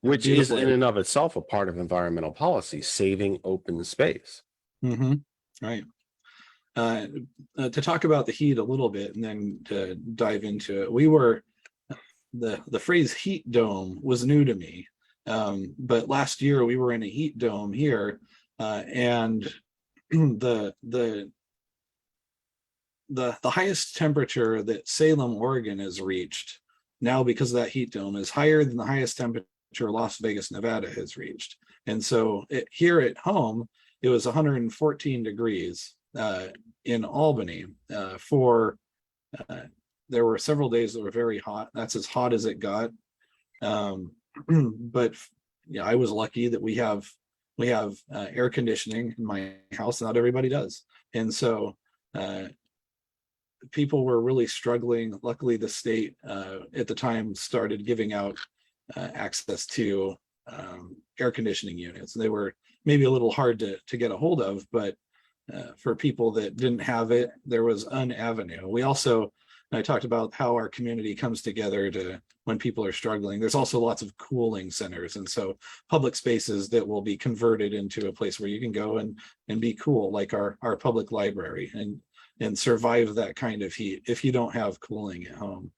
which is in and of itself a part of environmental policy, saving open space. Right. To talk about the heat a little bit and then to dive into it, the phrase heat dome was new to me. But last year we were in a heat dome here, and the highest temperature that Salem, Oregon has reached now because of that heat dome is higher than the highest temperature Las Vegas, Nevada has reached. And so here at home, it was 114 degrees in Albany there were several days that were very hot. That's as hot as it got. But yeah, I was lucky that we have air conditioning in my house. Not everybody does. And so people were really struggling. Luckily, the state at the time started giving out access to air conditioning units. They were maybe a little hard to get a hold of, but for people that didn't have it, there was an avenue. I talked about how our community comes together when people are struggling. There's also lots of cooling centers. And so public spaces that will be converted into a place where you can go and be cool, like our public library, and survive that kind of heat if you don't have cooling at home.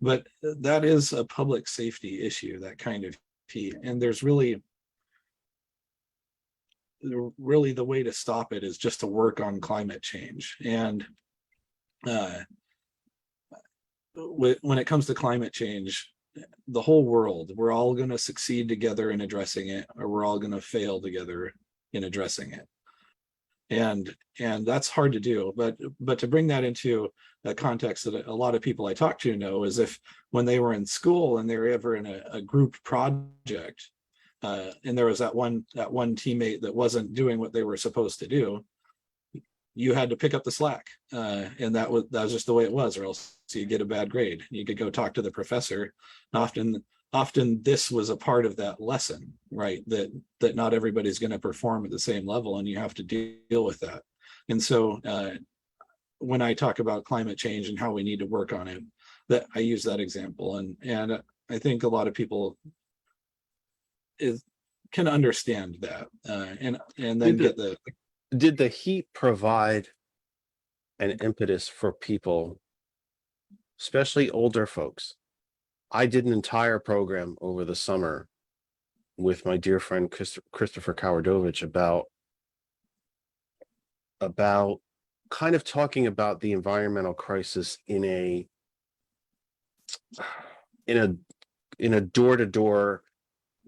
But that is a public safety issue, that kind of heat. And there's really the way to stop it is just to work on climate change. And when it comes to climate change, the whole world, we're all going to succeed together in addressing it, or we're all going to fail together in addressing it. And that's hard to do, but to bring that into a context that a lot of people I talk to know is if when they were in school and they were ever in a group project, and there was that one teammate that wasn't doing what they were supposed to do, you had to pick up the slack, and that was just the way it was, or else you get a bad grade. You could go talk to the professor. Often this was a part of that lesson, right? That not everybody's going to perform at the same level, and you have to deal with that. And so when I talk about climate change and how we need to work on it, that I use that example, and I think a lot of people can understand that, and then get did the heat provide an impetus for people, especially older folks? I did an entire program over the summer with my dear friend Christopher Kowardovich about kind of talking about the environmental crisis in a in a in a door-to-door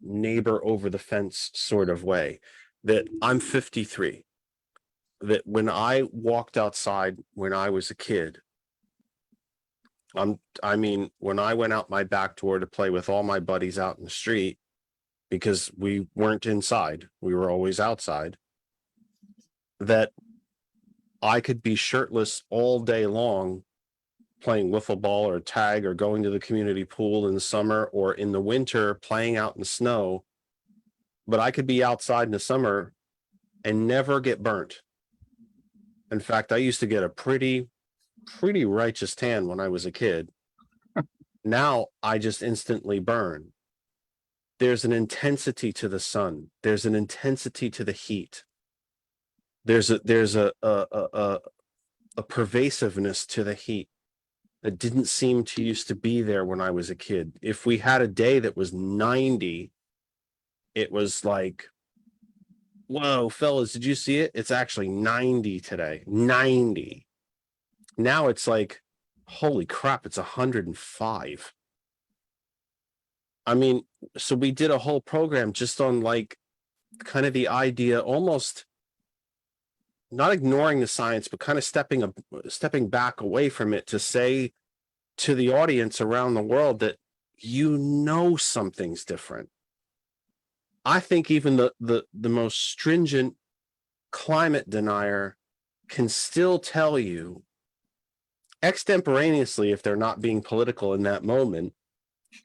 neighbor over the fence sort of way. That I'm 53, that when I walked outside when I was a kid, I mean, when I went out my back door to play with all my buddies out in the street, because we weren't inside, we were always outside, that I could be shirtless all day long playing wiffle ball or tag or going to the community pool in the summer or in the winter playing out in the snow. But I could be outside in the summer and never get burnt. In fact, I used to get a pretty righteous tan when I was a kid. Now I just instantly burn. There's an intensity to the sun. There's an intensity to the heat. There's a pervasiveness to the heat that didn't seem to used to be there when I was a kid. If we had a day that was 90, it was like, whoa, fellas, did you see it? It's actually 90 today. 90. Now it's like, holy crap, it's 105. I mean, so we did a whole program just on like kind of the idea, almost not ignoring the science, but kind of stepping back away from it to say to the audience around the world that something's different. I think even the most stringent climate denier can still tell you extemporaneously, if they're not being political in that moment.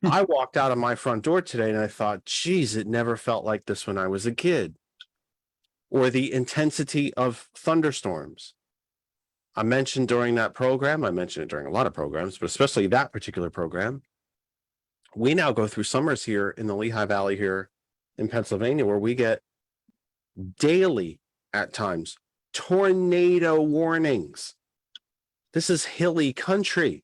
I walked out of my front door today and I thought, geez, it never felt like this when I was a kid. Or the intensity of thunderstorms. I mentioned during that program, I mentioned it during a lot of programs, but especially that particular program. We now go through summers here in the Lehigh Valley here in Pennsylvania where we get daily, at times, tornado warnings. This is hilly country.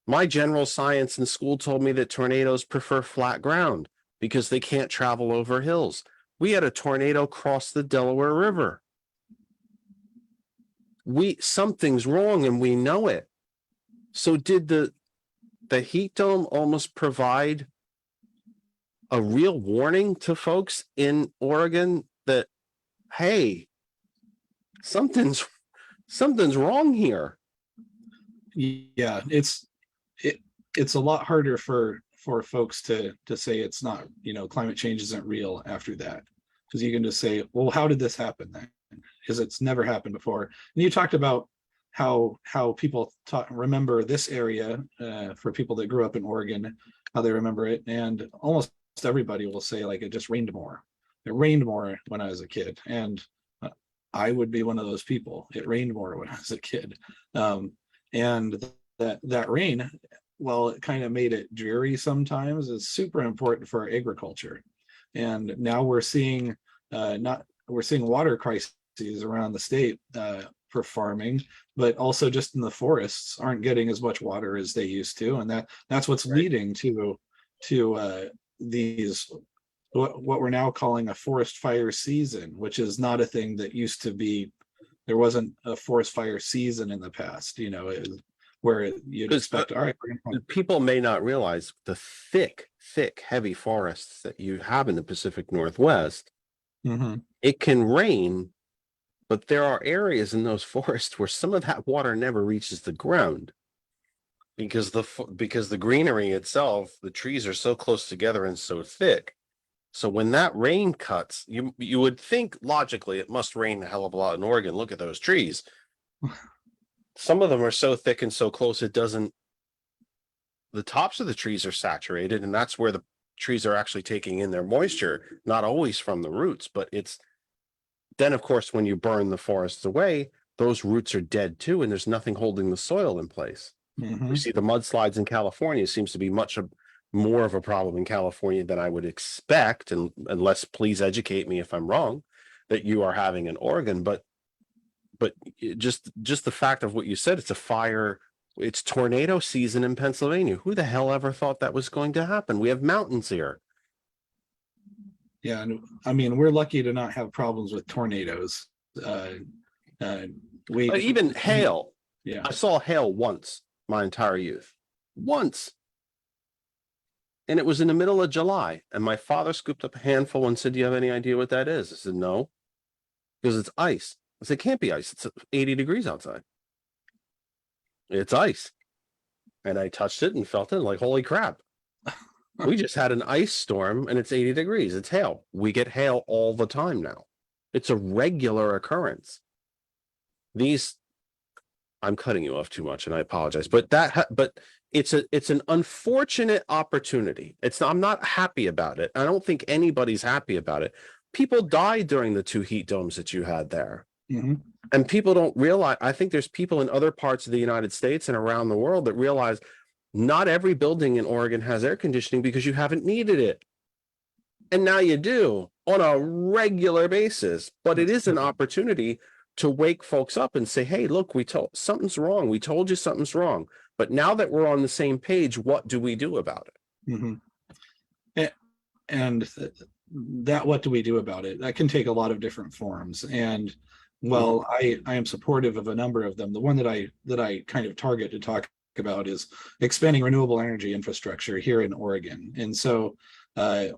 My general science in school told me that tornadoes prefer flat ground because they can't travel over hills. We had a tornado cross the Delaware River. Something's wrong and we know it. So did the heat dome almost provide a real warning to folks in Oregon that, hey, something's wrong here? Yeah, it's a lot harder for folks to say it's not, climate change isn't real after that, because you can just say, well, how did this happen then? Because it's never happened before. And you talked about how people remember this area, for people that grew up in Oregon, how they remember it, and almost everybody will say like it just rained more. It rained more when I was a kid, and I would be one of those people. It rained more when I was a kid, and that rain, well, it kind of made it dreary sometimes. It's super important for agriculture, and now we're seeing water crises around the state for farming, but also just in the forests aren't getting as much water as they used to, and that's what's leading to these what we're now calling a forest fire season, which is not a thing that used to be. There wasn't a forest fire season in the past, where you'd expect, all right, people may not realize the thick, heavy forests that you have in the Pacific Northwest. Mm-hmm. It can rain, but there are areas in those forests where some of that water never reaches the ground because the greenery itself, the trees are so close together and so thick. So when that rain cuts, you would think logically it must rain a hell of a lot in Oregon. Look at those trees. Some of them are so thick and so close the tops of the trees are saturated, and that's where the trees are actually taking in their moisture, not always from the roots, but it's then, of course, when you burn the forests away, those roots are dead too, and there's nothing holding the soil in place. Mm-hmm. We see the mudslides in California. Seems to be much more of a problem in California than I would expect, and unless, please educate me if I'm wrong. that you are having in Oregon, but just the fact of what you said, it's a fire, it's tornado season in Pennsylvania. Who the hell ever thought that was going to happen? We have mountains here. Yeah, and I mean, we're lucky to not have problems with tornadoes. We Even hail. Yeah, I saw hail once my entire youth. Once. And it was in the middle of July. And my father scooped up a handful and said, "Do you have any idea what that is?" I said, "No." Because it's ice. I said, "It can't be ice. It's 80 degrees outside." It's ice. And I touched it and felt it like, holy crap. We just had an ice storm and it's 80 degrees. It's hail. We get hail all the time now. It's a regular occurrence. I'm cutting you off too much and I apologize, but it's an unfortunate opportunity. I'm not happy about it. I don't think anybody's happy about it. People died during the 2 heat domes that you had there. mm-hmm. And people don't realize, I think there's people in other parts of the United States and around the world that realize not every building in Oregon has air conditioning because you haven't needed it. And now you do on a regular basis, but it is an opportunity to wake folks up and say, "Hey, look, something's wrong. We told you something's wrong. But now that we're on the same page, what do we do about it?" Mm-hmm. And that, what do we do about it? That can take a lot of different forms. And well, I am supportive of a number of them. The one that I kind of target to talk about is expanding renewable energy infrastructure here in Oregon. And so I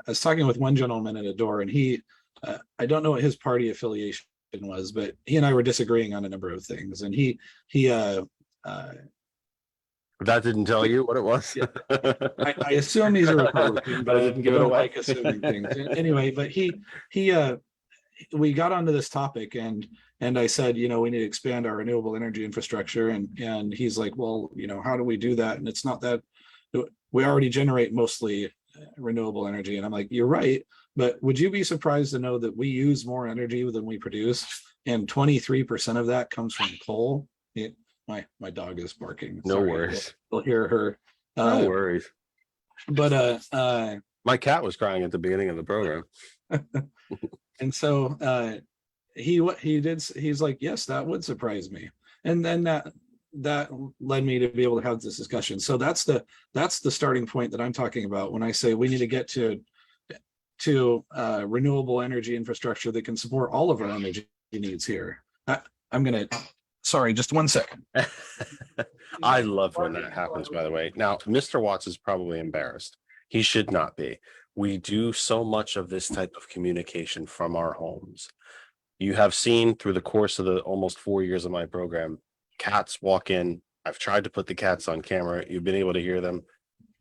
was talking with one gentleman at a door, and he, I don't know what his party affiliation was, but he and I were disagreeing on a number of things. And he that didn't tell you what it was. Yeah. I assume he's a Republican, but I Didn't give it don't away. like assuming things. Anyway, but we got onto this topic, and I said, we need to expand our renewable energy infrastructure, and he's like, well, how do we do that? And it's not that we already generate mostly renewable energy. And I'm like, you're right, but would you be surprised to know that we use more energy than we produce, and 23% of that comes from coal? My dog is barking. No Sorry. worries. We'll hear her. No worries. But my cat was crying at the beginning of the program. And so he's like, yes, that would surprise me. And then that led me to be able to have this discussion. So that's the starting point that I'm talking about when I say we need to get to renewable energy infrastructure that can support all of our energy needs here. Sorry, just 1 second. I love when that happens, by the way. Now, Mr. Watts is probably embarrassed. He should not be. We do so much of this type of communication from our homes. You have seen through the course of the almost 4 years of my program, cats walk in. I've tried to put the cats on camera. You've been able to hear them.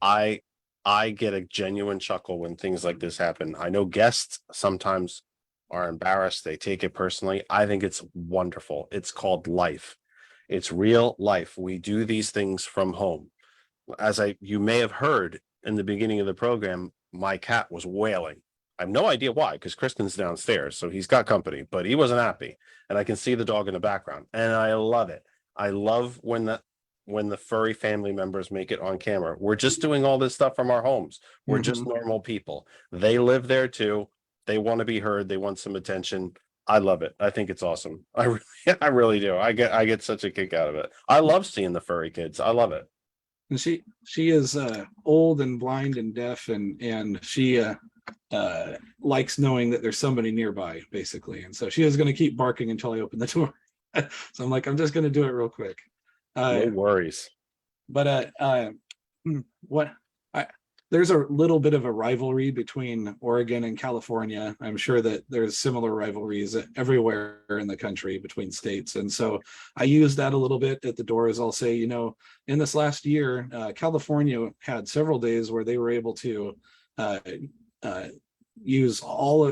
I get a genuine chuckle when things like this happen. I know guests sometimes are embarrassed. They take it personally. I think it's wonderful. It's called life. It's real life. We do these things from home. You may have heard in the beginning of the program, my cat was wailing. I have no idea why, because Kristen's downstairs, so he's got company, but he wasn't happy. And I can see the dog in the background, and I love it. I love when the furry family members make it on camera. We're just doing all this stuff from our homes. We're just normal people. They live there too. They want to be heard. They want some attention. I love it. I think it's awesome. I really do. I get such a kick out of it. I love seeing the furry kids. I love it. And she is old and blind and deaf, and she likes knowing that there's somebody nearby, basically. And so she is going to keep barking until I open the door. So I'm like, I'm just going to do it real quick. No worries. But there's a little bit of a rivalry between Oregon and California. I'm sure that there's similar rivalries everywhere in the country between states. And so I use that a little bit at the doors. I'll say, in this last year, California had several days where they were able to use all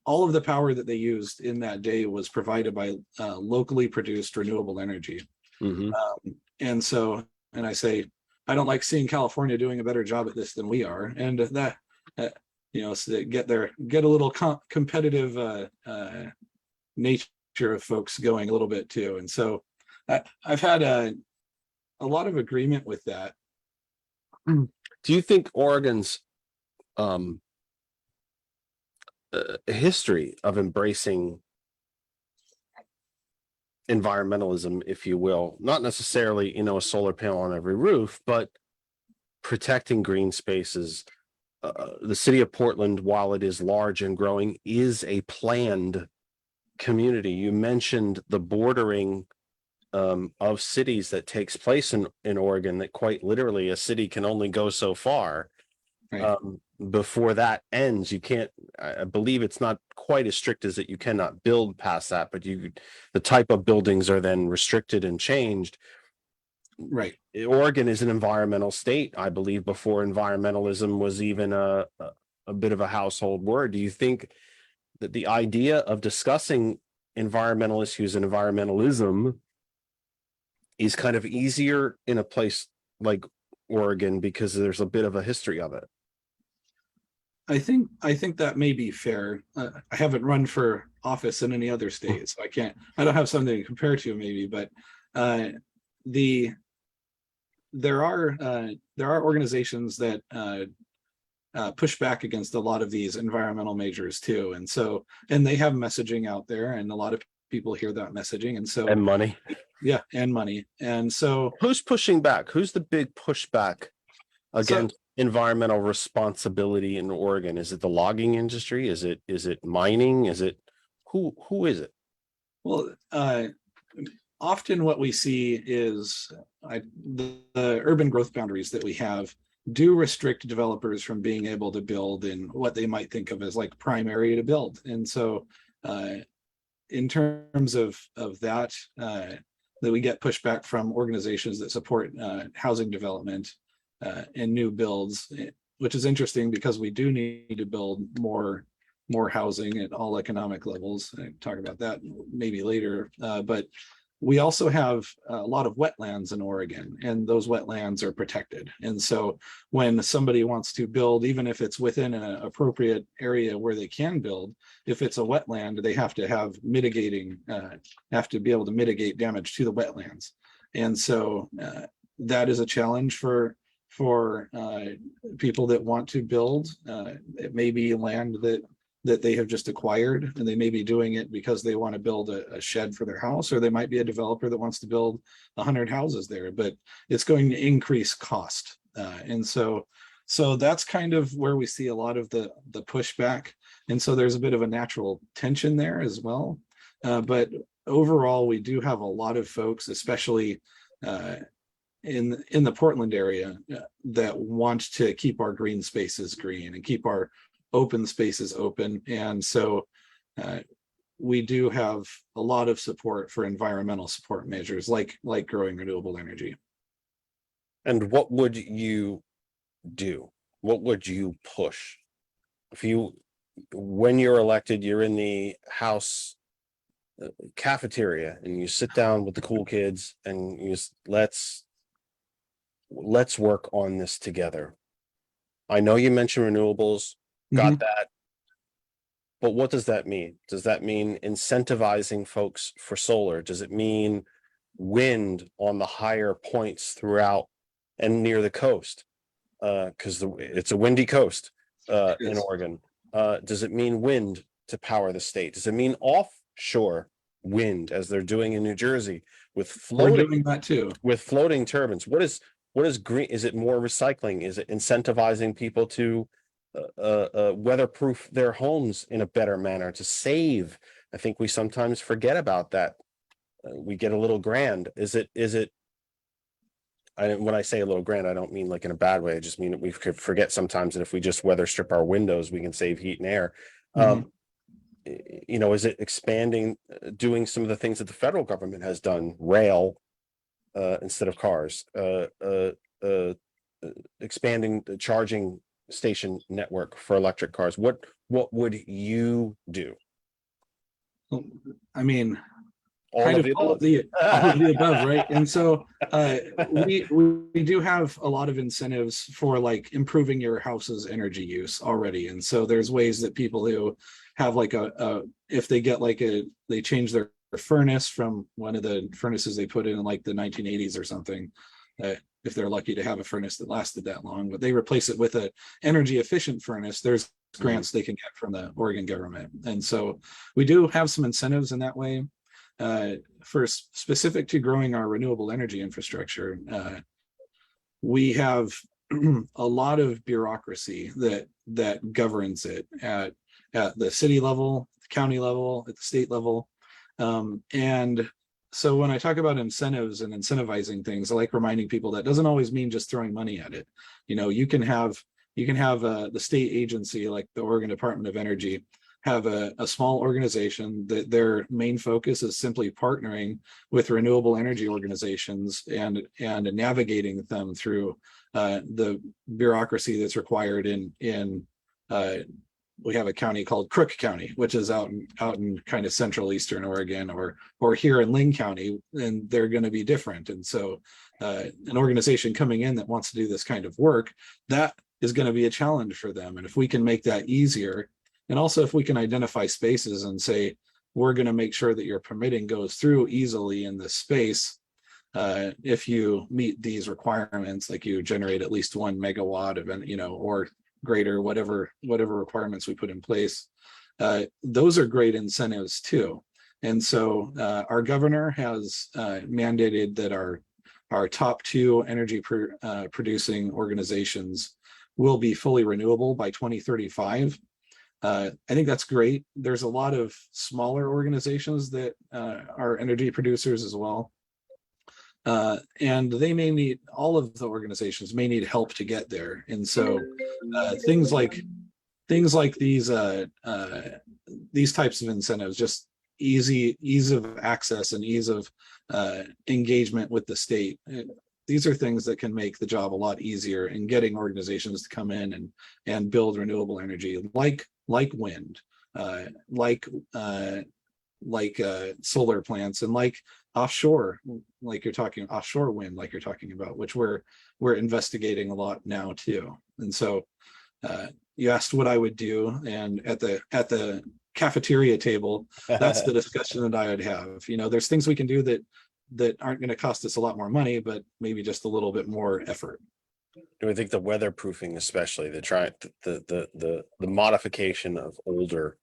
of the power that they used in that day was provided by locally produced renewable energy. And I say, I don't like seeing California doing a better job at this than we are, and that so they get a little competitive nature of folks going a little bit too. And so I've had a lot of agreement with that. Do you think Oregon's a history of embracing environmentalism, if you will, not necessarily, a solar panel on every roof, but protecting green spaces. The city of Portland, while it is large and growing, is a planned community. You mentioned the bordering of cities that takes place in Oregon, that quite literally a city can only go so far. Right. Before that ends. You can't, I believe it's not quite as strict as that you cannot build past that, but the type of buildings are then restricted and changed. Right. Oregon is an environmental state, I believe, before environmentalism was even a bit of a household word. Do you think that the idea of discussing environmental issues and environmentalism is kind of easier in a place like Oregon because there's a bit of a history of it? I think that may be fair. I haven't run for office in any other state, so I don't have something to compare to maybe, but there are organizations that push back against a lot of these environmental measures too, and they have messaging out there, and a lot of people hear that messaging, And money. Yeah, and money, and so who's pushing back? Who's the big pushback against environmental responsibility in Oregon? Is it the logging industry? Is it mining? Is it who is it? Well, often what we see is the urban growth boundaries that we have do restrict developers from being able to build in what they might think of as like prime area to build. And so in terms of that we get pushback from organizations that support housing development and new builds, which is interesting because we do need to build more housing at all economic levels. I can talk about that maybe later, but we also have a lot of wetlands in Oregon, and those wetlands are protected. And so when somebody wants to build, even if it's within an appropriate area where they can build, if it's a wetland, they have to have have to be able to mitigate damage to the wetlands. And so that is a challenge for people that want to build. It may be land that they have just acquired, and they may be doing it because they want to build a shed for their house, or they might be a developer that wants to build 100 houses there, but it's going to increase cost. And so that's kind of where we see a lot of the pushback. And so there's a bit of a natural tension there as well. But overall, we do have a lot of folks, especially in the Portland area, that want to keep our green spaces green and keep our open spaces open. And so we do have a lot of support for environmental support measures like growing renewable energy. And what would you do? What would you push? When you're elected, you're in the House cafeteria and you sit down with the cool kids and you just, let's work on this together. I know you mentioned renewables. Got that. But what does that mean? Does that mean incentivizing folks for solar? Does it mean wind on the higher points throughout and near the coast? Because it's a windy coast in Oregon. Does it mean wind to power the state? Does it mean offshore wind, as they're doing in New Jersey with We're doing that too. with floating turbines? What is green? Is it more recycling? Is it incentivizing people to weatherproof their homes in a better manner, to save? I think we sometimes forget about that. We get a little grand. Is it when I say a little grand, I don't mean like in a bad way. I just mean that we could forget sometimes that if we just weather strip our windows, we can save heat and air. Is it expanding, doing some of the things that the federal government has done, rail instead of cars, expanding the charging station network for electric cars? What would you do? I mean, All of the above, right? And so we do have a lot of incentives for like improving your house's energy use already. And so there's ways that people who have like if they get they change their furnace from one of the furnaces they put in like the 1980s or something, if they're lucky to have a furnace that lasted that long, but they replace it with a energy efficient furnace, there's grants they can get from the Oregon government. And so we do have some incentives in that way. For specific to growing our renewable energy infrastructure, we have a lot of bureaucracy that governs it at the city level, the county level, at the state level. And so when I talk about incentives and incentivizing things, I like reminding people that doesn't always mean just throwing money at it. You know, you can have the state agency like the Oregon Department of Energy have a small organization that their main focus is simply partnering with renewable energy organizations and navigating them through the bureaucracy that's required in we have a county called Crook County, which is out in kind of central eastern Oregon, or here in Ling County, and they're going to be different. And so an organization coming in that wants to do this kind of work, that is going to be a challenge for them. And if we can make that easier, and also if we can identify spaces and say, we're going to make sure that your permitting goes through easily in this space, if you meet these requirements, like you generate at least 1 megawatt of, you know, or greater, whatever requirements we put in place, those are great incentives too. And so our governor has mandated that our top 2 energy producing organizations will be fully renewable by 2035. I think that's great. There's a lot of smaller organizations that are energy producers as well. And they may need, all of the organizations may need help to get there. And so things like these types of incentives, just ease of access and ease of engagement with the state. These are things that can make the job a lot easier in getting organizations to come in and build renewable energy, like wind, like solar plants, and like offshore, like you're talking offshore wind, like you're talking about, which we're investigating a lot now too. And so you asked what I would do, and at the cafeteria table, that's the discussion that I would have. You know, there's things we can do that aren't going to cost us a lot more money, but maybe just a little bit more effort. Do I think the weatherproofing, especially the modification of older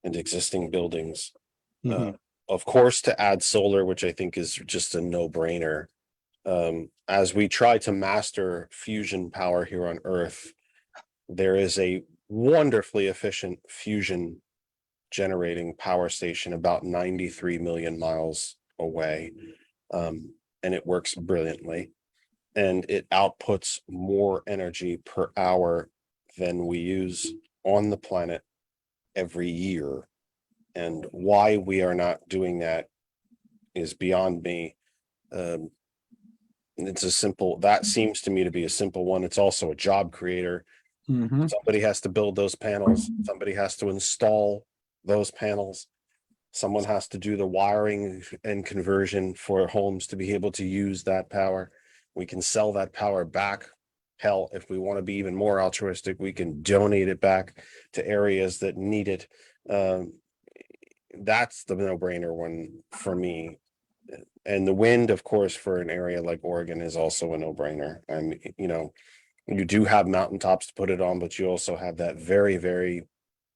and existing buildings, of course, to add solar, which I think is just a no-brainer. As we try to master fusion power here on Earth, there is a wonderfully efficient fusion generating power station about 93 million miles away, and it works brilliantly, and it outputs more energy per hour than we use on the planet every year. And why we are not doing that is beyond me. It's a simple, that seems to me to be a simple one. It's also a job creator. Somebody has to build those panels. Somebody has to install those panels. Someone has to do the wiring and conversion for homes to be able to use that power. We can sell that power back. Hell, if we want to be even more altruistic, we can donate it back to areas that need it. That's the no-brainer one for me. And the wind, of course, for an area like Oregon is also a no-brainer. And, you know, you do have mountaintops to put it on, but you also have that very, very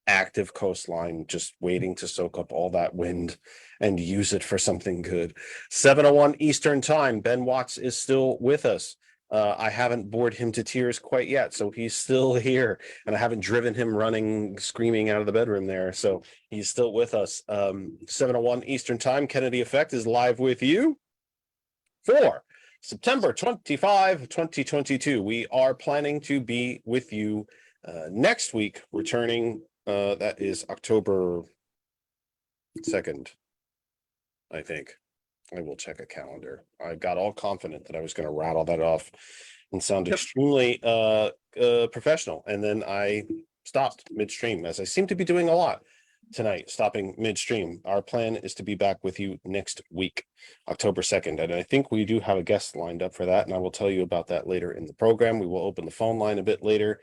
active coastline just waiting to soak up all that wind and use it for something good. 7:01 Eastern time. Ben Watts is still with us. I haven't bored him to tears quite yet, so he's still here, and I haven't driven him running, screaming out of the bedroom there, so he's still with us. 7:01 Eastern time. Kennedy Effect is live with you for September 25, 2022. We are planning to be with you next week, returning. That is October 2nd, I think. I will check a calendar. I got all confident that I was going to rattle that off and sound extremely professional. And then I stopped midstream, as I seem to be doing a lot tonight, stopping midstream. Our plan is to be back with you next week, October 2nd. And I think we do have a guest lined up for that. And I will tell you about that later in the program. We will open the phone line a bit later.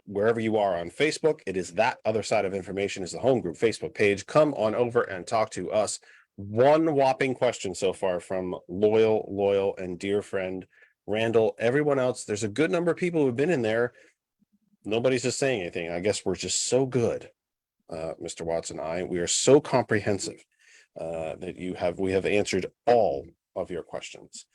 Wherever you are on Facebook, it is That Other Side of Information is the home group Facebook page. Come on over and talk to us. One whopping question so far from loyal and dear friend Randall. Everyone else, there's a good number of people who've been in there Nobody's just saying anything. I guess we're just so good, Mr. Watson and I. We are so comprehensive that we have answered all of your questions.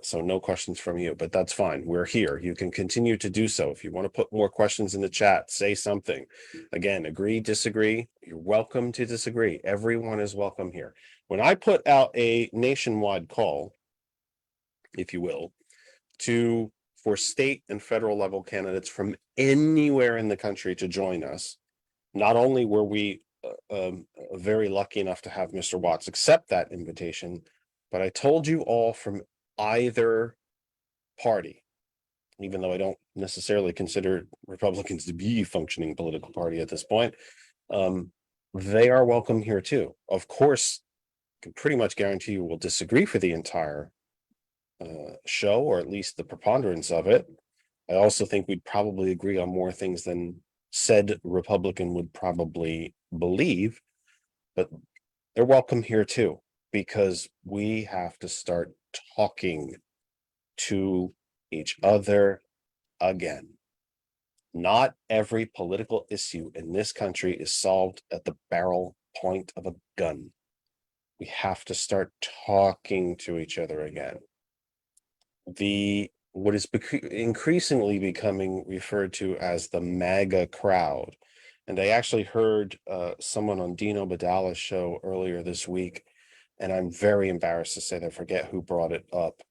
So no questions from you, but that's fine. We're here. You can continue to do so. If you want to put more questions in the chat, say something. Again, agree, disagree. You're welcome to disagree. Everyone is welcome here. When I put out a nationwide call, if you will, for state and federal level candidates from anywhere in the country to join us, not only were we very lucky enough to have Mr. Watts accept that invitation, but I told you all from either party, even though I don't necessarily consider Republicans to be a functioning political party at this point, they are welcome here too. Of course, I can pretty much guarantee you will disagree for the entire show, or at least the preponderance of it. I also think we'd probably agree on more things than said Republican would probably believe, but they're welcome here too, because we have to start talking to each other again. Not every political issue in this country is solved at the barrel point of a gun. We have to start talking to each other again. What is increasingly becoming referred to as the MAGA crowd. And I actually heard someone on Dino Badala's show earlier this week, and I'm very embarrassed to say that I forget who brought it up.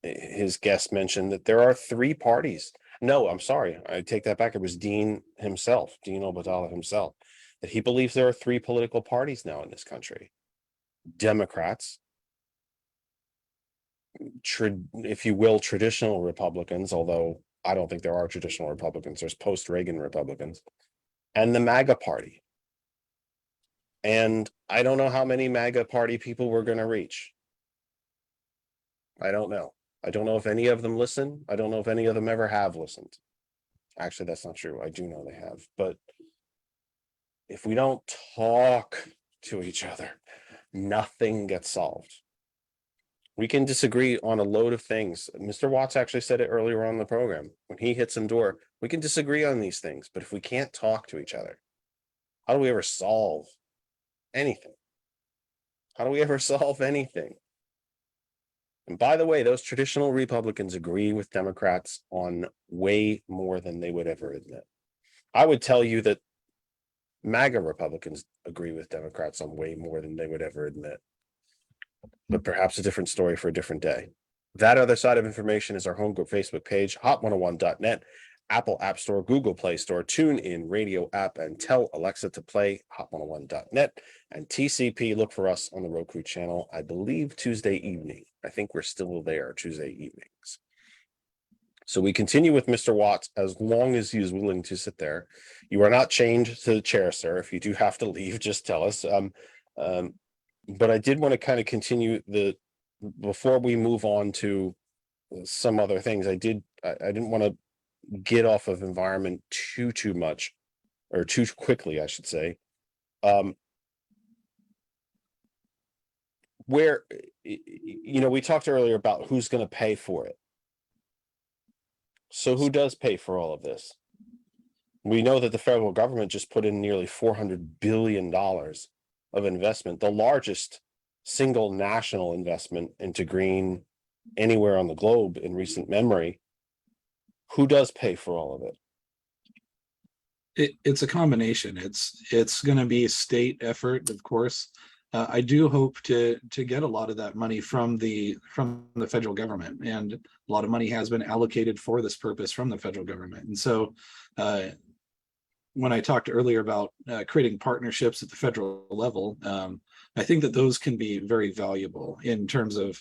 His guest mentioned that there are 3 parties. No, I'm sorry, I take that back. It was Dino Badala himself, that he believes there are 3 political parties now in this country. Democrats, if you will, traditional Republicans, although I don't think there are traditional Republicans, there's post-Reagan Republicans, and the MAGA party. And I don't know how many MAGA party people we're going to reach. I don't know. I don't know if any of them listen. I don't know if any of them ever have listened. Actually, that's not true. I do know they have. But if we don't talk to each other, nothing gets solved. We can disagree on a load of things. Mr. Watts actually said it earlier on in the program. When he hit some door, we can disagree on these things, but if we can't talk to each other, how do we ever solve anything? How do we ever solve anything? And by the way, those traditional Republicans agree with Democrats on way more than they would ever admit. I would tell you that MAGA Republicans agree with Democrats on way more than they would ever admit. But perhaps a different story for a different day. That other side of information is our home group Facebook page, hot101.net, Apple App Store, Google Play Store, TuneIn Radio app, and tell Alexa to play hot101.net. And TCP, look for us on the Roku channel, I believe Tuesday evening. I think we're still there Tuesday evenings. So we continue with Mr. Watts as long as he is willing to sit there. You are not chained to the chair, sir. If you do have to leave, just tell us. But I did want to kind of continue before we move on to some other things. I didn't want to get off of environment too much, or too quickly, I should say. Where, we talked earlier about who's going to pay for it. So who does pay for all of this? We know that the federal government just put in nearly $400 billion of investment, the largest single national investment into green anywhere on the globe in recent memory. Who does pay for all of it? It's a combination. It's going to be a state effort, of course. I do hope to get a lot of that money from the federal government, and a lot of money has been allocated for this purpose from the federal government. And so when I talked earlier about creating partnerships at the federal level, I think that those can be very valuable in terms of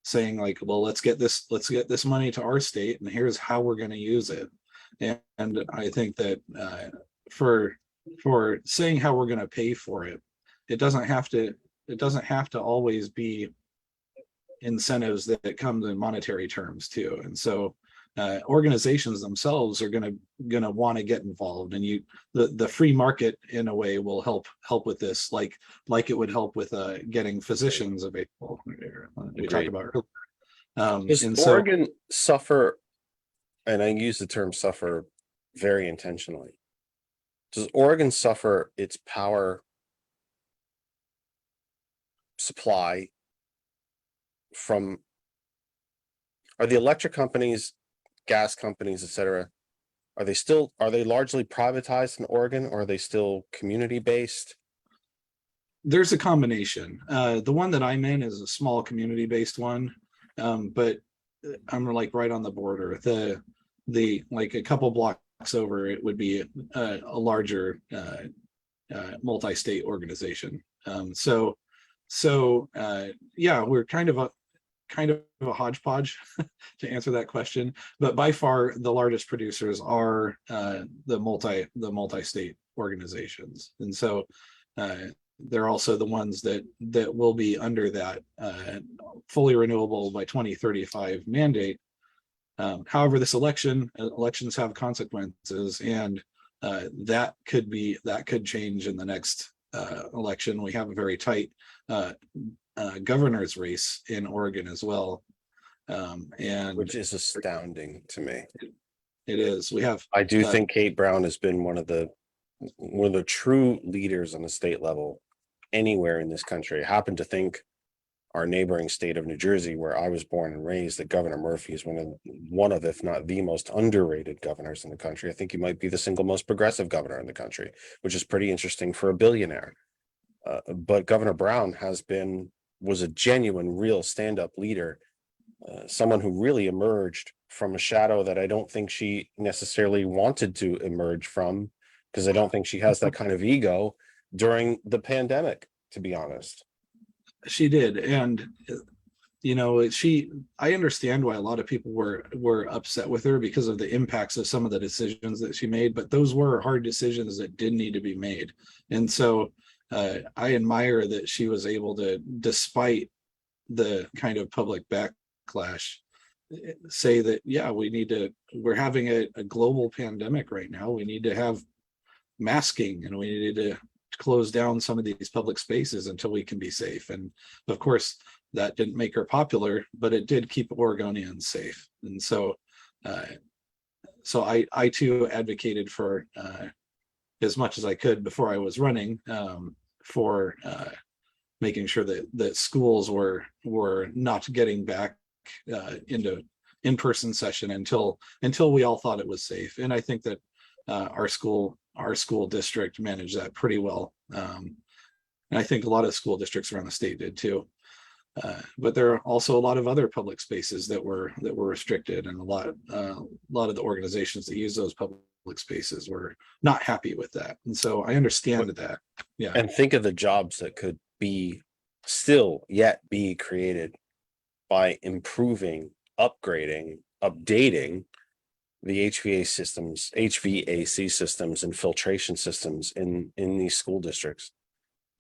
saying, like, well, let's get this money to our state, and here's how we're going to use it. And I think that for saying how we're going to pay for it, it doesn't have to always be incentives that come in monetary terms too. And so organizations themselves are going to want to get involved, and the free market in a way will help with this, like it would help with getting physicians available. We talked about earlier. Does Oregon suffer and I use the term suffer very intentionally. Does Oregon suffer its power supply from, are the electric companies, gas companies, et cetera, are they largely privatized in Oregon, or are they still community based? There's a combination. The one that I'm in is a small community-based one, but I'm like right on the border. The like a couple blocks over, it would be a larger multi-state organization. Yeah, we're kind of a hodgepodge to answer that question, but by far the largest producers are the multi-state organizations, and so they're also the ones that will be under that fully renewable by 2035 mandate. However, this elections have consequences, and that could change in the next election. We have a very tight governor's race in Oregon as well, and Which is astounding to me. it is. We have. I do think Kate Brown has been one of the true leaders on the state level anywhere in this country. I happen to think our neighboring state of New Jersey, where I was born and raised, that Governor Murphy is one of, if not the most underrated governors in the country. I think he might be the single most progressive governor in the country, which is pretty interesting for a billionaire. But Governor Brown was a genuine, real stand-up leader, someone who really emerged from a shadow that I don't think she necessarily wanted to emerge from, because I don't think she has that kind of ego during the pandemic, to be honest. She did, and I understand why a lot of people were upset with her because of the impacts of some of the decisions that she made, but those were hard decisions that did need to be made. And so I admire that she was able to, despite the kind of public backlash, say that, yeah, we're having a global pandemic right now. We need to have masking, and we needed to close down some of these public spaces until we can be safe. And of course, that didn't make her popular, but it did keep Oregonians safe. And so I too advocated for as much as I could before I was running, for making sure that schools were not getting back into in-person session until we all thought it was safe. And I think that our school district managed that pretty well. And I think a lot of school districts around the state did too. But there are also a lot of other public spaces that were restricted, and a lot of the organizations that use those public spaces were not happy with that. And so I understand that. Yeah. And think of the jobs that could still yet be created by improving, upgrading, updating the HVAC systems and filtration systems in these school districts.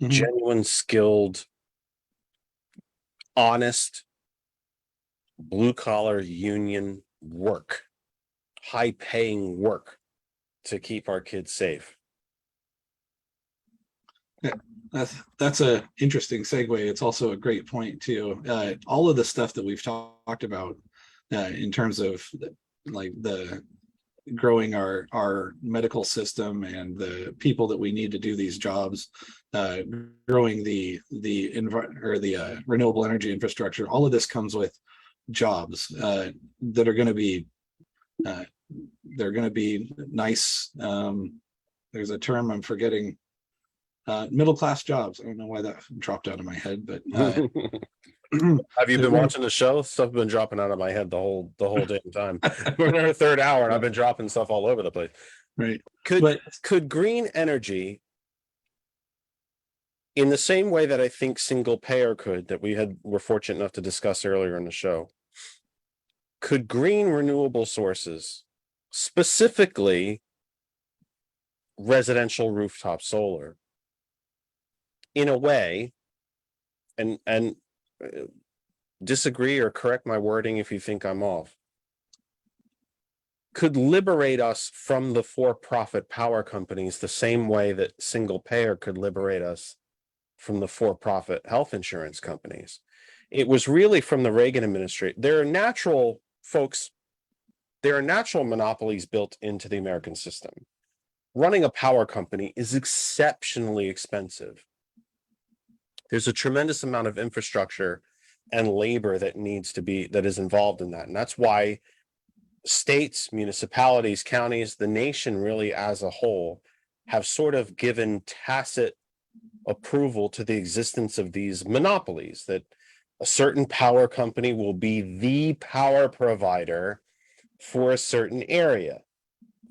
Mhm. Genuine, skilled, honest, blue collar union work, high paying work to keep our kids safe. That's a interesting segue. It's also a great point too. All of the stuff that we've talked about in terms of the growing our medical system and the people that we need to do these jobs, growing the renewable energy infrastructure. All of this comes with jobs that are going to be nice. There's a term I'm forgetting. Middle class jobs. I don't know why that dropped out of my head, but have you been watching the show? Stuff been dropping out of my head the whole damn time. We're in our third hour and I've been dropping stuff all over the place. Right. Could green energy, in the same way that I think single payer could, that were fortunate enough to discuss earlier in the show, could green renewable sources, specifically residential rooftop solar, in a way, and disagree or correct my wording if you think I'm off, could liberate us from the for-profit power companies the same way that single payer could liberate us from the for-profit health insurance companies. It was really from the Reagan administration. There are natural folks there are natural monopolies built into the American system. Running a power company is exceptionally expensive. There's a tremendous amount of infrastructure and labor that is involved in that. And that's why states, municipalities, counties, the nation really as a whole have sort of given tacit approval to the existence of these monopolies, that a certain power company will be the power provider for a certain area.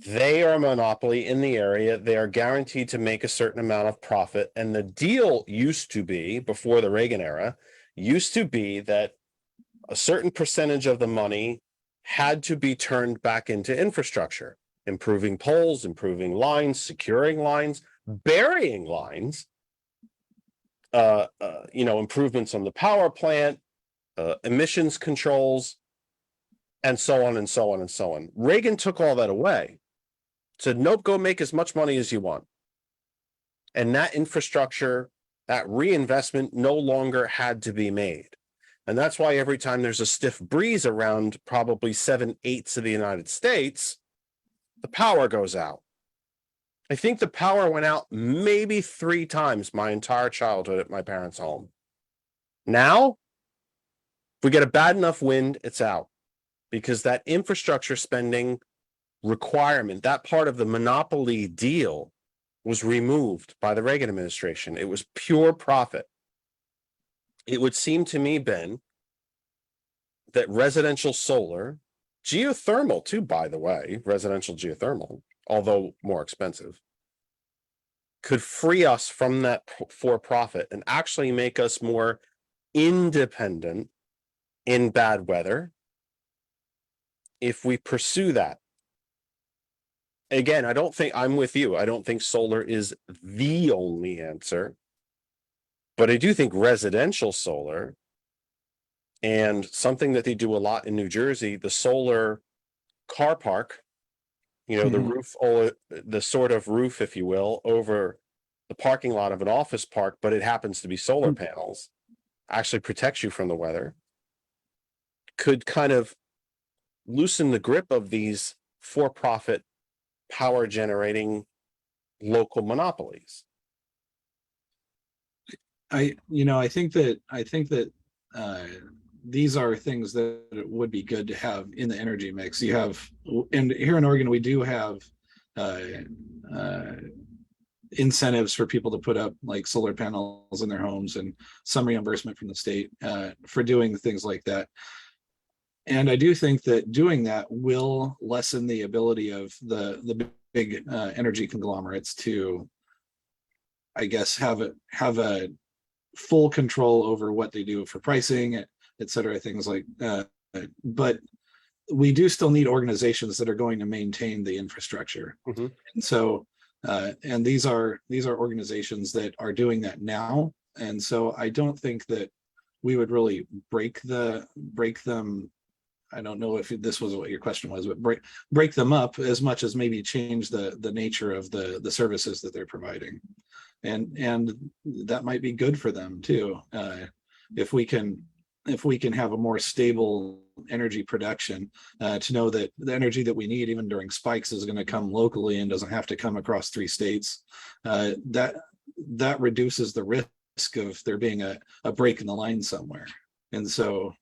They are a monopoly in the area. They are guaranteed to make a certain amount of profit. And the deal used to be, before the Reagan era, used to be that a certain percentage of the money had to be turned back into infrastructure, improving poles, improving lines, securing lines, burying lines, improvements on the power plant, emissions controls, and so on and so on and so on. Reagan took all that away. Said, nope, go make as much money as you want. And that infrastructure, that reinvestment no longer had to be made. And that's why every time there's a stiff breeze around probably 7/8 of the United States, the power goes out. I think the power went out maybe 3 times my entire childhood at my parents' home. Now, if we get a bad enough wind, it's out, because that infrastructure spending requirement, that part of the monopoly deal, was removed by the Reagan administration. It was pure profit. It would seem to me, Ben, that residential solar, geothermal too, by the way, residential geothermal, although more expensive, could free us from that for profit and actually make us more independent in bad weather if we pursue that. Again, I'm with you. I don't think solar is the only answer, but I do think residential solar, and something that they do a lot in New Jersey, the solar car park, the roof, the sort of roof, if you will, over the parking lot of an office park, but it happens to be solar panels, actually protects you from the weather, could kind of loosen the grip of these for-profit power generating local monopolies. I think that these are things that would be good to have in the energy mix. And here in Oregon, we do have incentives for people to put up like solar panels in their homes, and some reimbursement from the state for doing things like that. And I do think that doing that will lessen the ability of the big energy conglomerates to, I guess, have a full control over what they do for pricing, et cetera, things like that. But we do still need organizations that are going to maintain the infrastructure. Mm-hmm. And so, and these are organizations that are doing that now. And so I don't think that we would really break them. I don't know if this was what your question was, but break them up as much as maybe change the nature of the services that they're providing. And that might be good for them too. If we can have a more stable energy production, to know that the energy that we need, even during spikes, is going to come locally and doesn't have to come across 3 states, that reduces the risk of there being a break in the line somewhere. And so,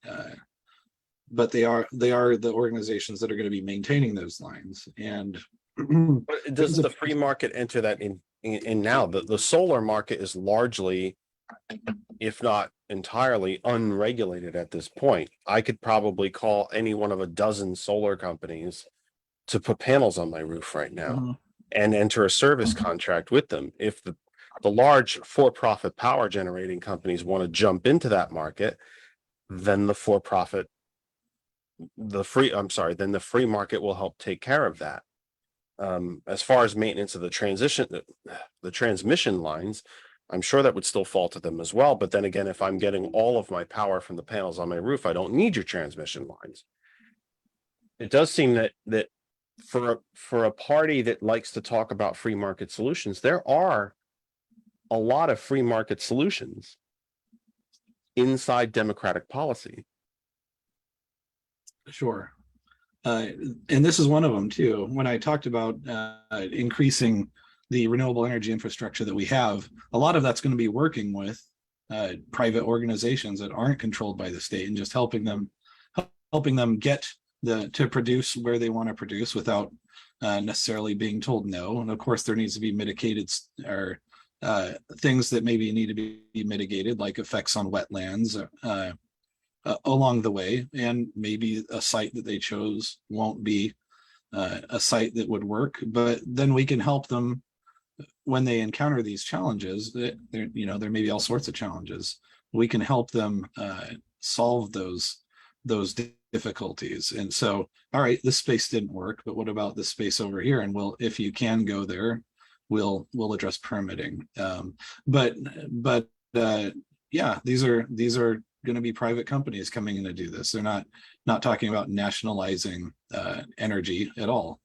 but they are the organizations that are going to be maintaining those lines. And but doesn't the free market enter that in now? The solar market is largely, if not entirely, unregulated at this point. I could probably call any one of a dozen solar companies to put panels on my roof right now and enter a service contract with them. If the large for-profit power generating companies want to jump into that market, then the free market will help take care of that. As far as maintenance of the transmission lines, I'm sure that would still fall to them as well. But then again, if I'm getting all of my power from the panels on my roof, I don't need your transmission lines. It does seem that for a party that likes to talk about free market solutions, there are a lot of free market solutions inside democratic policy. Sure. and this is one of them too. When I talked about increasing the renewable energy infrastructure that we have, a lot of that's going to be working with private organizations that aren't controlled by the state and just helping them get to produce where they want to produce without necessarily being told no. And of course, there needs to be mitigated or things that maybe need to be mitigated, like effects on wetlands along the way. And maybe a site that they chose won't be a site that would work, but then we can help them when they encounter these challenges. There may be all sorts of challenges. We can help them solve those difficulties. And so, all right, this space didn't work, but what about this space over here? And if you can go there, we'll address permitting. But yeah, these are going to be private companies coming in to do this. They're not talking about nationalizing energy at all.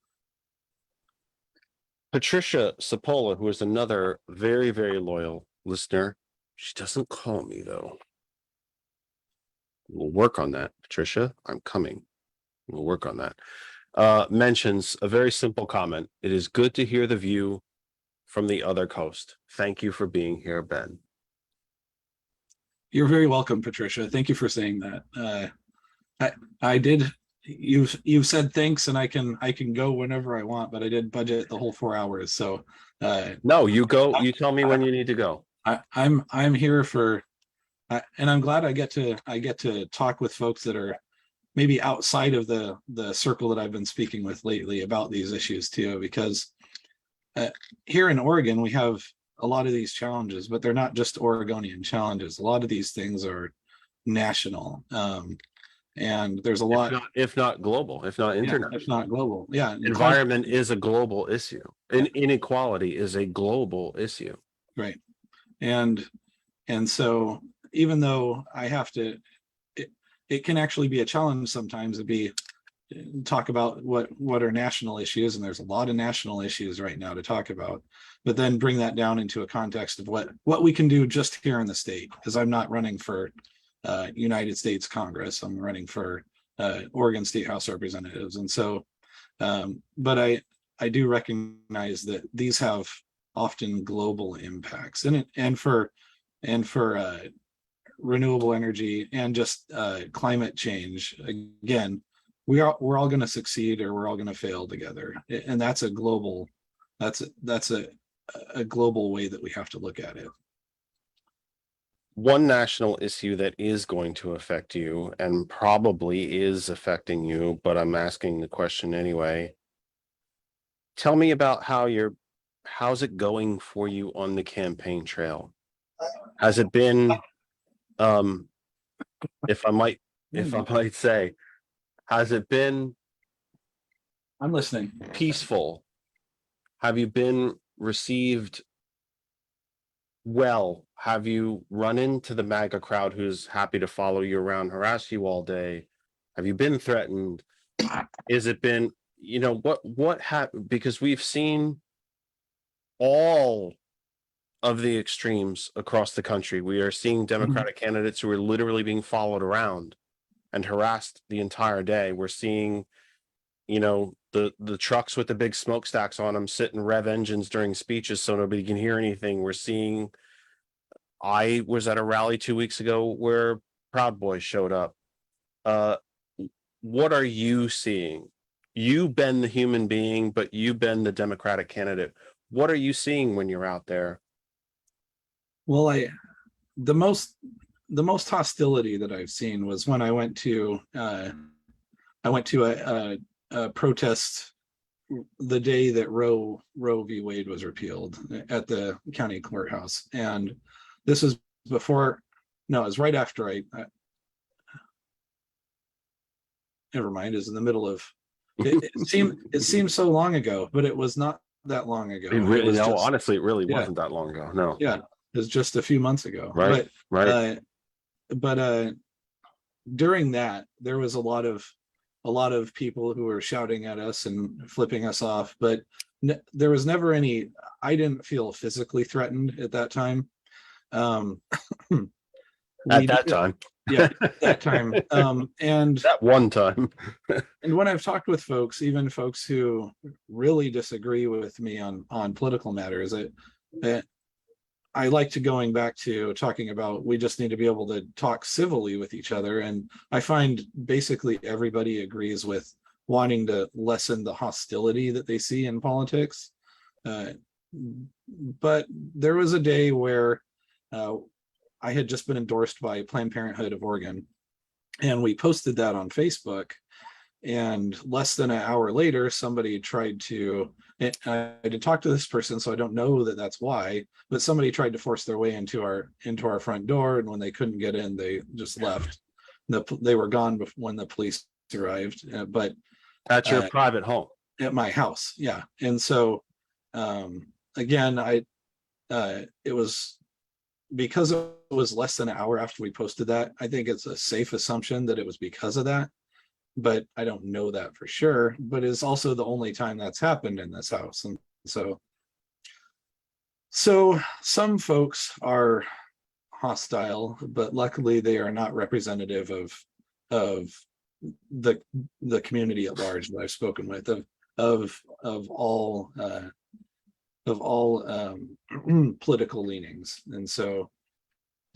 Patricia Sapola, who is another very, very loyal listener. She doesn't call me though. We'll work on that, Patricia. I'm coming. We'll work on that. Mentions a very simple comment. It is good to hear the view from the other coast. Thank you for being here, Ben. You're very welcome, Patricia. Thank you for saying that. I did. You've said thanks, and I can go whenever I want, but I did budget the whole 4 hours. So no, you go. You tell me when you need to go. I'm here for, and I'm glad I get to talk with folks that are maybe outside of the circle that I've been speaking with lately about these issues too, because here in Oregon we have a lot of these challenges, but they're not just Oregonian challenges. A lot of these things are national. And there's a lot, if not global, if not international, if not global. Yeah. Environment is a global issue. And inequality is a global issue. Right. And so even though I have to, it can actually be a challenge sometimes to talk about what are national issues. And there's a lot of national issues right now to talk about, but then bring that down into a context of what we can do just here in the state, because I'm not running for United States Congress. I'm running for Oregon State House Representatives. And so, but I do recognize that these have often global impacts, and for renewable energy and just climate change. Again, we're all going to succeed or we're all going to fail together, and that's a global way that we have to look at it. One national issue that is going to affect you and probably is affecting you, but I'm asking the question anyway. Tell me about how's it going for you on the campaign trail? Has it been, if I might say, has it been I'm listening. Peaceful? Have you been received well? Have you run into the MAGA crowd who's happy to follow you around, harass you all day? Have you been threatened? Is it been, what happened? Because we've seen all of the extremes across the country. We are seeing Democratic candidates who are literally being followed around and harassed the entire day. We're seeing, the trucks with the big smokestacks on them sit in rev engines during speeches so nobody can hear anything. We're seeing, I was at a rally 2 weeks ago where Proud Boys showed up. What are you seeing? You've been the human being, but you've been the Democratic candidate. What are you seeing when you're out there? Well, the most hostility that I've seen was when I went to a protest the day that Roe v. Wade was repealed at the county courthouse, and this was before. No, it was right after never mind. Is in the middle of. It seemed so long ago, but it was not that long ago. Honestly, it really wasn't that long ago. No. Yeah, it was just a few months ago. Right. But during that, there was a lot of people who were shouting at us and flipping us off, but there was never any. I didn't feel physically threatened at that time. At We that did- time, yeah, that time. And that one time. when I've talked with folks, even folks who really disagree with me on political matters, I like to going back to talking about we just need to be able to talk civilly with each other. And I find basically everybody agrees with wanting to lessen the hostility that they see in politics. But there was a day where I had just been endorsed by Planned Parenthood of Oregon, and we posted that on Facebook. And less than an hour later, somebody tried to, and I did talk to this person, so I don't know that that's why, but somebody tried to force their way into our front door, and when they couldn't get in, they just left. They were gone when the police arrived, but At your private home. at my house, yeah. And so again, it was because it was less than an hour after we posted that. I think it's a safe assumption that it was because of that, but I don't know that for sure. But it's also the only time that's happened in this house. And so some folks are hostile, but luckily they are not representative of the community at large that I've spoken with, of all political leanings. And so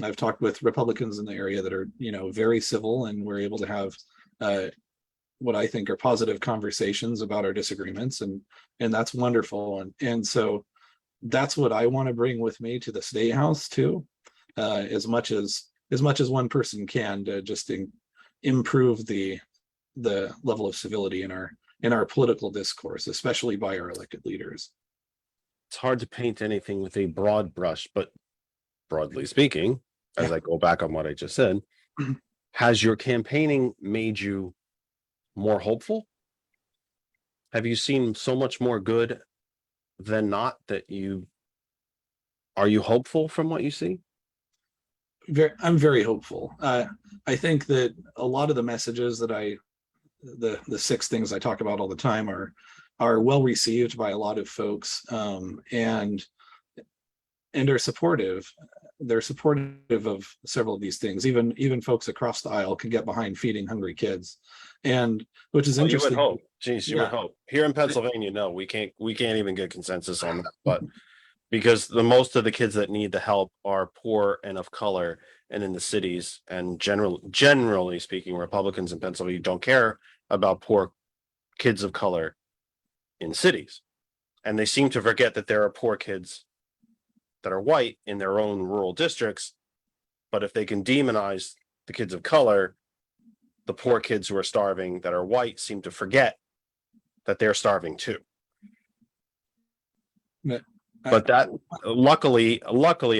I've talked with Republicans in the area that are, very civil, and we're able to have what I think are positive conversations about our disagreements, and that's wonderful. And so that's what I want to bring with me to the state house too, as much as one person can, to just improve the level of civility in our political discourse, especially by our elected leaders. It's hard to paint anything with a broad brush, but broadly speaking, as Yeah. I go back on what I just said, has your campaigning made you more hopeful? Have you seen so much more good than not that are you hopeful from what you see? I'm very hopeful. I think that a lot of the messages that the 6 things I talk about all the time are well received by a lot of folks, and are supportive. They're supportive of several of these things. Even folks across the aisle can get behind feeding hungry kids, and which is Well, you would interesting. hope. Geez, you would Yeah. hope. Here in Pennsylvania, no, we can't even get consensus on that. But because the most of the kids that need the help are poor and of color and in the cities, and generally speaking, Republicans in Pennsylvania don't care about poor kids of color in cities. And they seem to forget that there are poor kids that are white in their own rural districts. But if they can demonize the kids of color, the poor kids who are starving that are white seem to forget that they're starving too. But that luckily,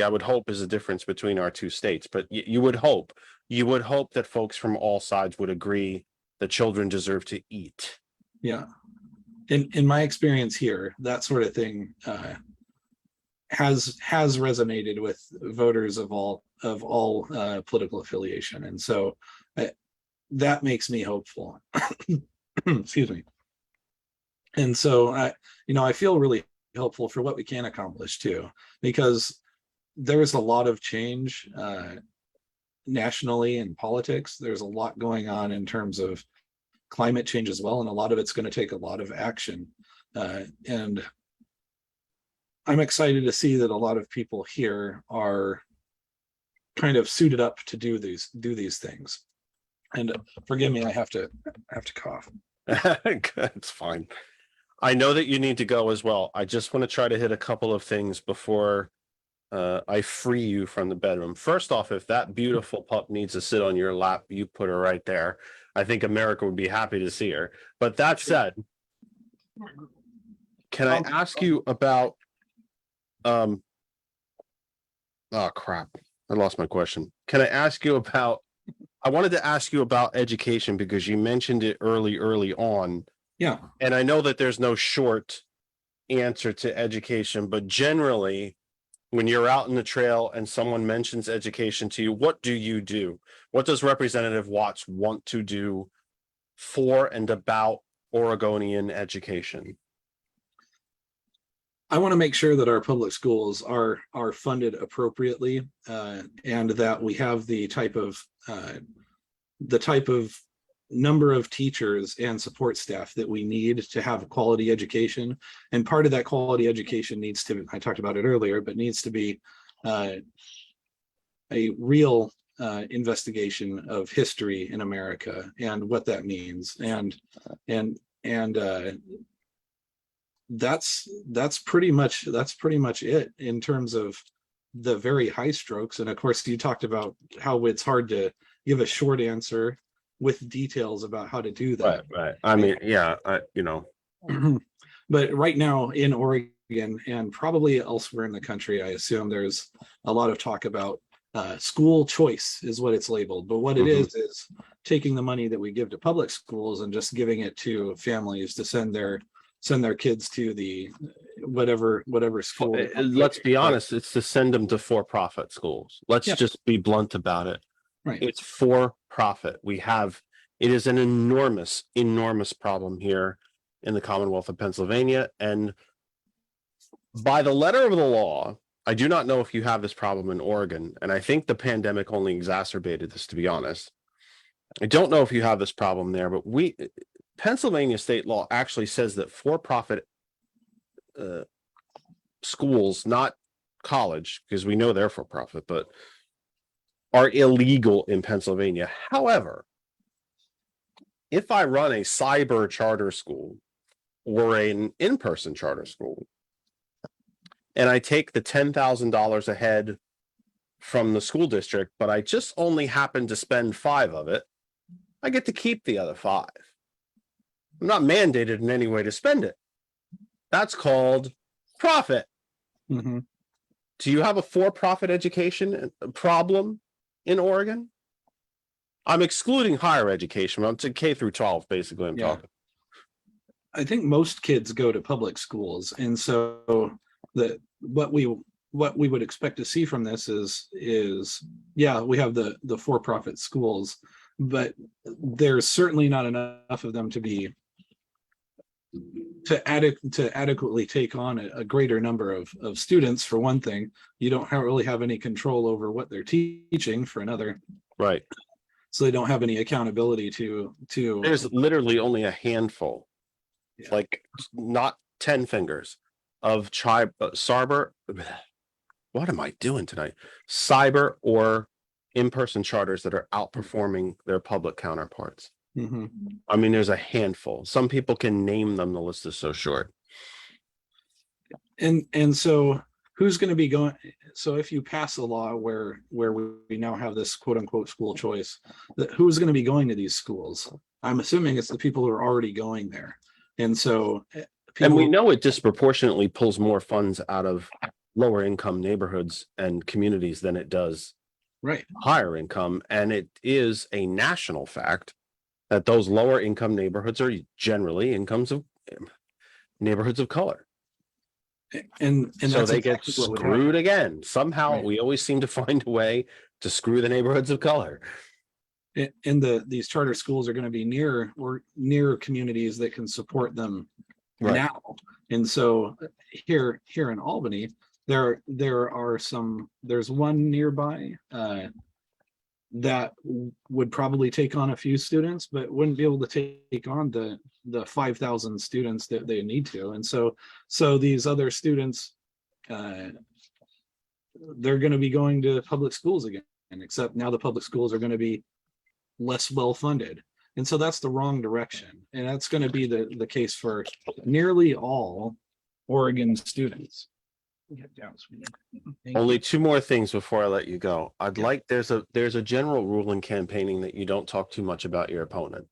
I would hope is a difference between our two states. But you would hope that folks from all sides would agree that children deserve to eat. Yeah. In my experience here, that sort of thing has resonated with voters of all political affiliation, and so that makes me hopeful. Excuse me. And so I feel really hopeful for what we can accomplish too, because there's a lot of change nationally in politics. There's a lot going on in terms of climate change as well, and a lot of it's going to take a lot of action, and I'm excited to see that a lot of people here are kind of suited up to do these things. And forgive me, I have to cough. It's fine. I know that you need to go as well. I just want to try to hit a couple of things before I free you from the bedroom. First off, if that beautiful pup needs to sit on your lap, you put her right there. I think America would be happy to see her. But that said, can I ask you about oh crap, I lost my question. Can I ask you about I wanted to ask you about education, because you mentioned it early on. Yeah. And I know that there's no short answer to education, but generally, when you're out in the trail and someone mentions education to you, what do you do? What does Representative Watts want to do for and about Oregonian education? I want to make sure that our public schools are funded appropriately, and that we have the type of number of teachers and support staff that we need to have quality education. And part of that quality education needs to, I talked about it earlier, but needs to be a real investigation of history in America and what that means. And that's pretty much it in terms of the very high strokes. And of course, you talked about how it's hard to give a short answer with details about how to do that. Right. I mean, yeah, But right now in Oregon and probably elsewhere in the country, I assume there's a lot of talk about school choice is what it's labeled. But what it is taking the money that we give to public schools and just giving it to families to send their kids to the whatever school. let's be honest, it's to send them to for-profit schools. Let's just be blunt about it. Right. It's for profit. It is an enormous problem here in the Commonwealth of Pennsylvania. And by the letter of the law, I do not know if you have this problem in Oregon. And I think the pandemic only exacerbated this, to be honest. I don't know if you have this problem there, but Pennsylvania state law actually says that for-profit schools, not college, because we know they're for profit, but are illegal in Pennsylvania. However, if I run a cyber charter school or an in-person charter school, and I take the $10,000 a head from the school district, but I just only happen to spend 5 of it, I get to keep the other 5. I'm not mandated in any way to spend it. That's called profit. Mm-hmm. Do you have a for-profit education problem in Oregon? I'm excluding higher education. I'm to K through 12, basically. I'm talking. I think most kids go to public schools, and so what we would expect to see from this is we have the for-profit schools, but there's certainly not enough of them to adequately take on a greater number of students. For one thing, you don't really have any control over what they're teaching. For another, Right. So they don't have any accountability to. There's literally only a handful, like not 10 fingers of cyber. What am I doing tonight? Cyber or in-person charters that are outperforming their public counterparts. Mm-hmm. I mean, there's a handful. Some people can name them. The list is so short. And so who's going to be going? So if you pass a law where we now have this quote unquote school choice, who's going to be going to these schools? I'm assuming it's the people who are already going there. And so and we know it disproportionately pulls more funds out of lower income neighborhoods and communities than it does higher income. And it is a national fact that those lower income neighborhoods are generally neighborhoods of color. And so they get screwed again. Somehow we always seem to find a way to screw the neighborhoods of color. And these charter schools are going to be near communities that can support them now. And so here in Albany, there's one nearby that would probably take on a few students, but wouldn't be able to take on the 5,000 students that they need to. And so these other students, they're going to be going to public schools again, except now the public schools are going to be less well funded. And so that's the wrong direction. And that's going to be the case for nearly all Oregon students. Only 2 more things before I let you go. There's a general rule in campaigning that you don't talk too much about your opponent.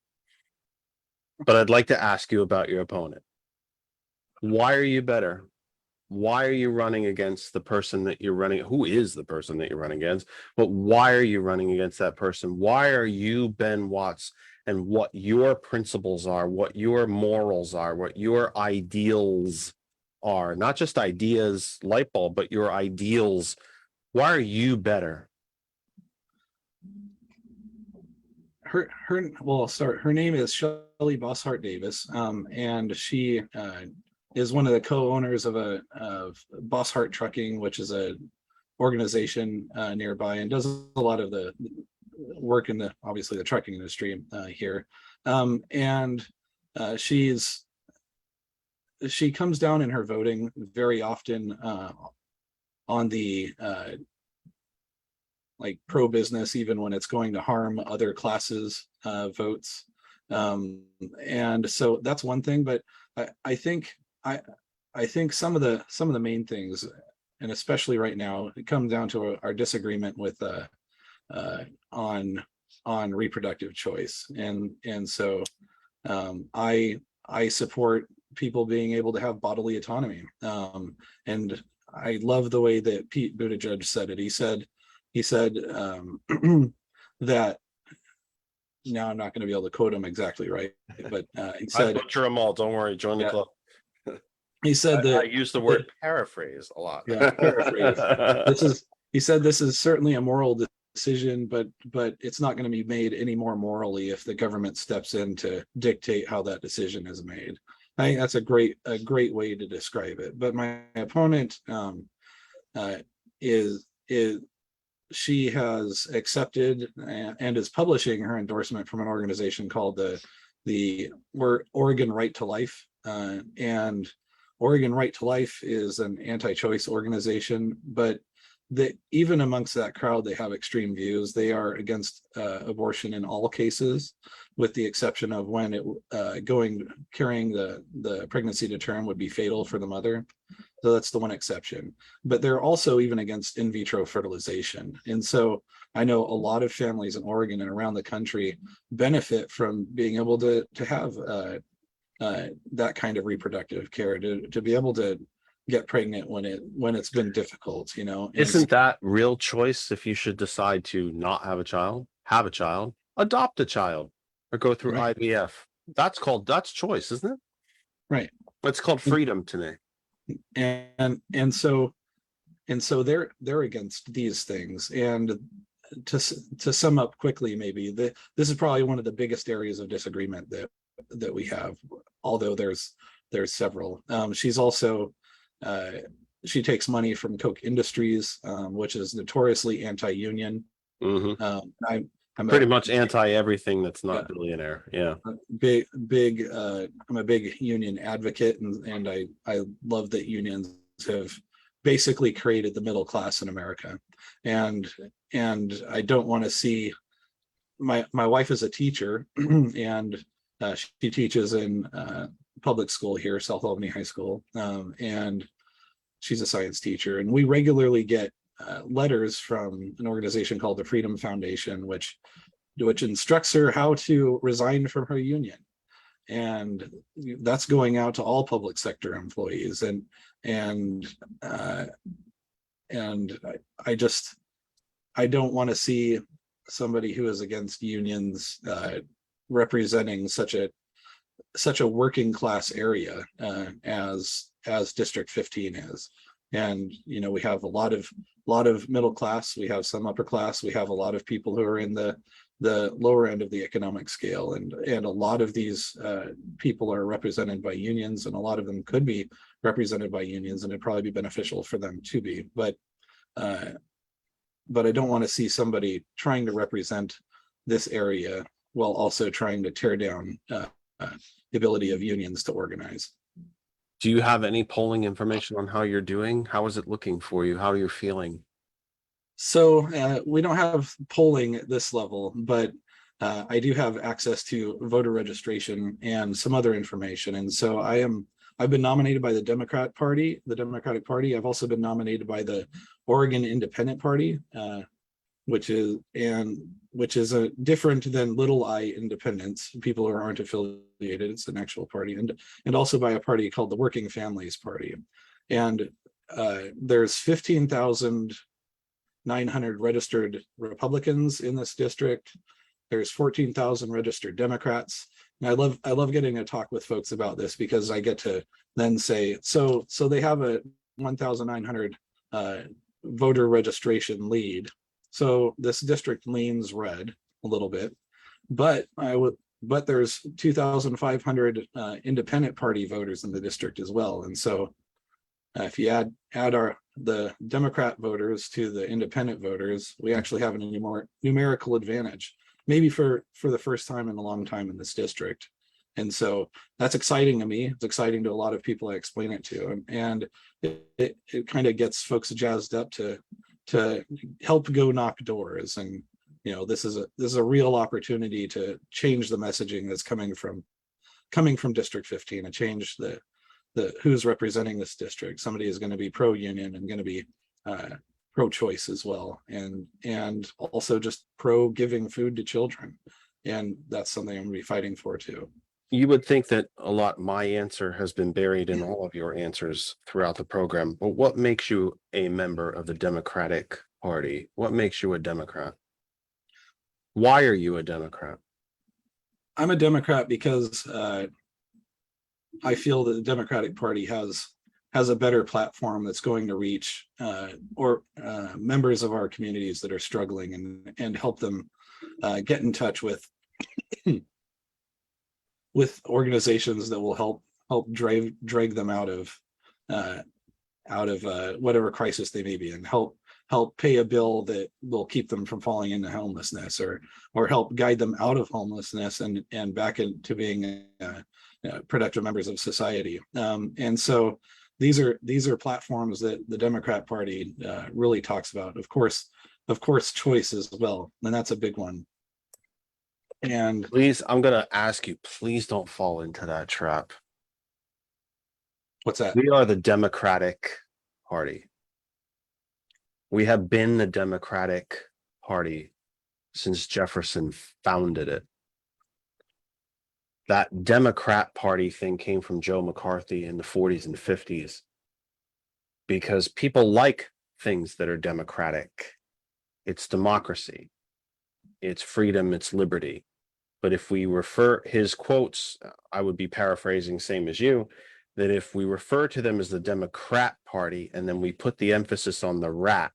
But I'd like to ask you about your opponent. Why are you better? Why are you running against the person that you're running? Who is the person that you're running against? But why are you running against that person? Why are you Ben Watts, and what your principles are, what your morals are, what your ideals are, not just ideas, light bulb, but your ideals. Why are you better? I'll start. Her name is Shelley Bosshart Davis, and she is one of the co-owners of Boss Hart Trucking, which is a organization nearby, and does a lot of the work in the obviously the trucking industry here. And she comes down in her voting very often on the like pro-business, even when it's going to harm other classes votes. And so that's one thing, but I think some of the main things, and especially right now, it comes down to our disagreement with on reproductive choice, and so I support people being able to have bodily autonomy, and I love the way that Pete Buttigieg said it. He said that, now I'm not going to be able to quote him exactly right, but he I said, butcher them all. Don't worry. Join the Yeah. club. he said I that use the word paraphrase a lot. Yeah, paraphrase. He said this is certainly a moral decision, but it's not going to be made any more morally if the government steps in to dictate how that decision is made. I think that's a great way to describe it. But my opponent is she has accepted and is publishing her endorsement from an organization called the Oregon Right to Life, and Oregon Right to Life is an anti-choice organization, but even amongst that crowd, they have extreme views. They are against abortion in all cases, with the exception of when carrying the pregnancy to term would be fatal for the mother. So that's the one exception. But they're also even against in vitro fertilization. And so I know a lot of families in Oregon and around the country benefit from being able to have that kind of reproductive care, to be able to get pregnant when it's been difficult, Isn't that real choice? If you should decide to not have a child, adopt a child, or go through Right. IVF. That's choice, isn't it? Right. It's called freedom today. And so they're against these things. And to sum up quickly, maybe this is probably one of the biggest areas of disagreement that we have, although there's several. She's also she takes money from Koch Industries, which is notoriously anti-union. Mm-hmm. I'm pretty much anti everything that's not billionaire. Yeah. I'm a big union advocate, and I love that unions have basically created the middle class in America. And I don't want to see my wife is a teacher, and she teaches in public school here, South Albany High School, and she's a science teacher, and we regularly get letters from an organization called the Freedom Foundation, which instructs her how to resign from her union. And that's going out to all public sector employees. And I don't want to see somebody who is against unions representing such a working class area as District 15 is. And we have a lot of middle class, we have some upper class, we have a lot of people who are in the lower end of the economic scale, and a lot of these people are represented by unions, and a lot of them could be represented by unions, and it'd probably be beneficial for them to be. But I don't want to see somebody trying to represent this area while also trying to tear down the ability of unions to organize. Do you have any polling information on how you're doing? How is it looking for you? How are you feeling? So we don't have polling at this level, but I do have access to voter registration and some other information. And so I've been nominated by the Democratic Party. I've also been nominated by the Oregon Independent Party, which is a different than Little I Independents, people who aren't affiliated. It's an actual party, and also by a party called the Working Families Party. And there's 15,900 registered Republicans in this district. There's 14,000 registered Democrats. And I love getting to talk with folks about this, because I get to then say, so they have a 1,900 voter registration lead. So this district leans red a little bit, but but there's 2,500 independent party voters in the district as well. And so if you add the Democrat voters to the independent voters, we actually have a more numerical advantage, maybe for the first time in a long time in this district. And so that's exciting to me. It's exciting to a lot of people I explain it to, and it kind of gets folks jazzed up to help go knock doors. And this is a real opportunity to change the messaging that's coming from District 15, and change the who's representing this district. Somebody is going to be pro-union and going to be pro-choice as well, and also just pro giving food to children. And that's something I'm going to be fighting for too. You would think that my answer has been buried in all of your answers throughout the program, but what makes you a member of the Democratic Party? What makes you a Democrat? Why are you a Democrat? I'm a Democrat because I feel that the Democratic Party has a better platform that's going to reach members of our communities that are struggling, and help them get in touch with organizations that will help drag them out of whatever crisis they may be in, help pay a bill that will keep them from falling into homelessness, or help guide them out of homelessness and back into being productive members of society. And so these are platforms that the Democrat Party really talks about. Of course, choice as well, and that's a big one. And Please, I'm going to ask you, please don't fall into that trap. what's that? We are the Democratic Party. We have been the Democratic Party since Jefferson founded it. That Democrat Party thing came from Joe McCarthy in the 40s and 50s, because people like things that are democratic. It's democracy. It's freedom, it's liberty. But if we refer his quotes, I would be paraphrasing same as you, that if we refer to them as the Democrat Party and then we put the emphasis on the rat,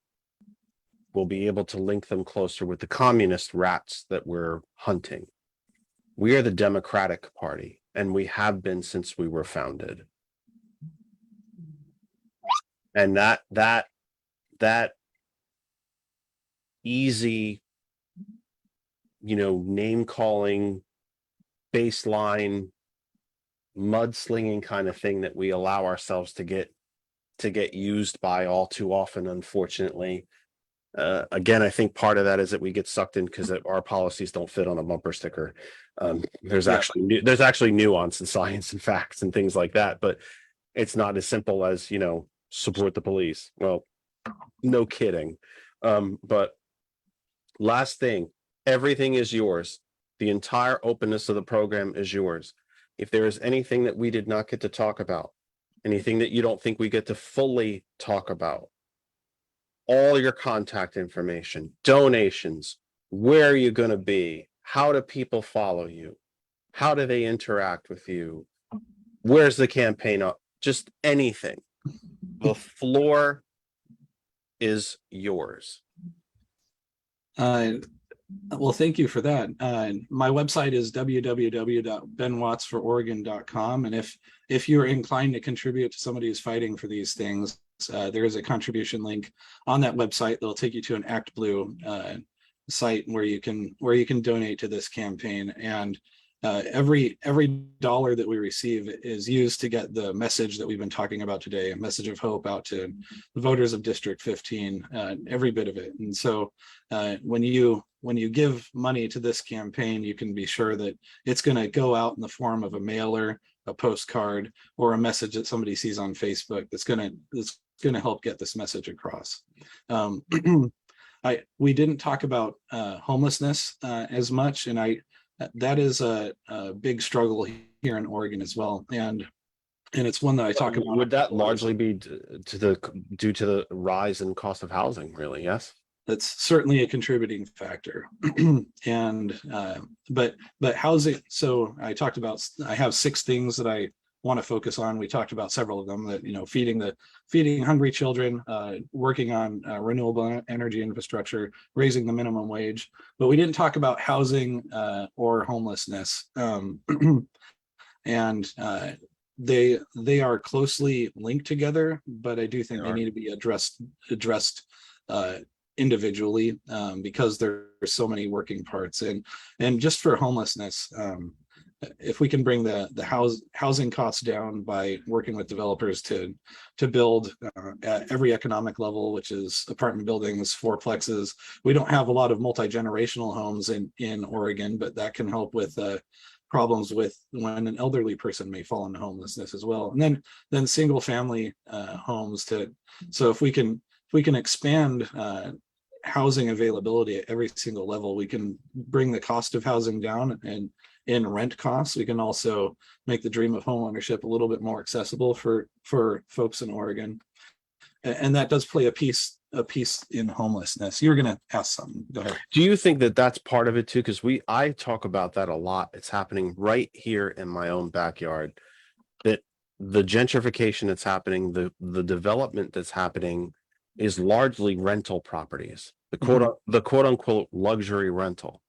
we'll be able to link them closer with the communist rats that we're hunting. We are the Democratic Party, and we have been since we were founded. And that easy, name calling, baseline, mudslinging kind of thing that we allow ourselves to get used by all too often, unfortunately. Again, I think part of that is that we get sucked in because our policies don't fit on a bumper sticker. There's actually nuance and science and facts and things like that, but it's not as simple as support the police. Well, no kidding. But last thing, everything is yours. The entire openness of the program is yours. If there is anything that we did not get to talk about, anything that you don't think we get to fully talk about, all your contact information, donations, where are you going to be? How do people follow you? How do they interact with you? Where's the campaign up? Just anything. The floor is yours. Well, thank you for that. My website is www.benwattsfororegon.com. And if you're inclined to contribute to somebody who's fighting for these things, there is a contribution link on that website that'll take you to an ActBlue site where you can donate to this campaign. And every dollar that we receive is used to get the message that we've been talking about today, a message of hope out to the voters of District 15, every bit of it. And so when you give money to this campaign, you can be sure that it's going to go out in the form of a mailer, a postcard, or a message that somebody sees on Facebook that's going to help get this message across. We didn't talk about homelessness as much, and that is a big struggle here in Oregon as well, and it's one that I talk about. Would that largely be due to the rise in cost of housing? Really, yes. That's certainly a contributing factor. And but housing. So I talked about. I have 6 things that want to focus on. We talked about several of them, that, feeding hungry children, working on renewable energy infrastructure, raising the minimum wage, but we didn't talk about housing or homelessness. And they are closely linked together, but I do think they need to be addressed individually, because there's so many working parts. And just for homelessness, if we can bring the housing costs down by working with developers to build at every economic level, which is apartment buildings, fourplexes. We don't have a lot of multi-generational homes in Oregon, but that can help with problems with when an elderly person may fall into homelessness as well. And then single family homes so if we can expand housing availability at every single level, we can bring the cost of housing down, and in rent costs, we can also make the dream of home ownership a little bit more accessible for folks in Oregon. And that does play a piece in homelessness. You're going to ask something. Go ahead. Do you think that that's part of it too? Because I talk about that a lot. It's happening right here in my own backyard. That the gentrification that's happening, the development that's happening, is largely rental properties. The quote unquote luxury rental,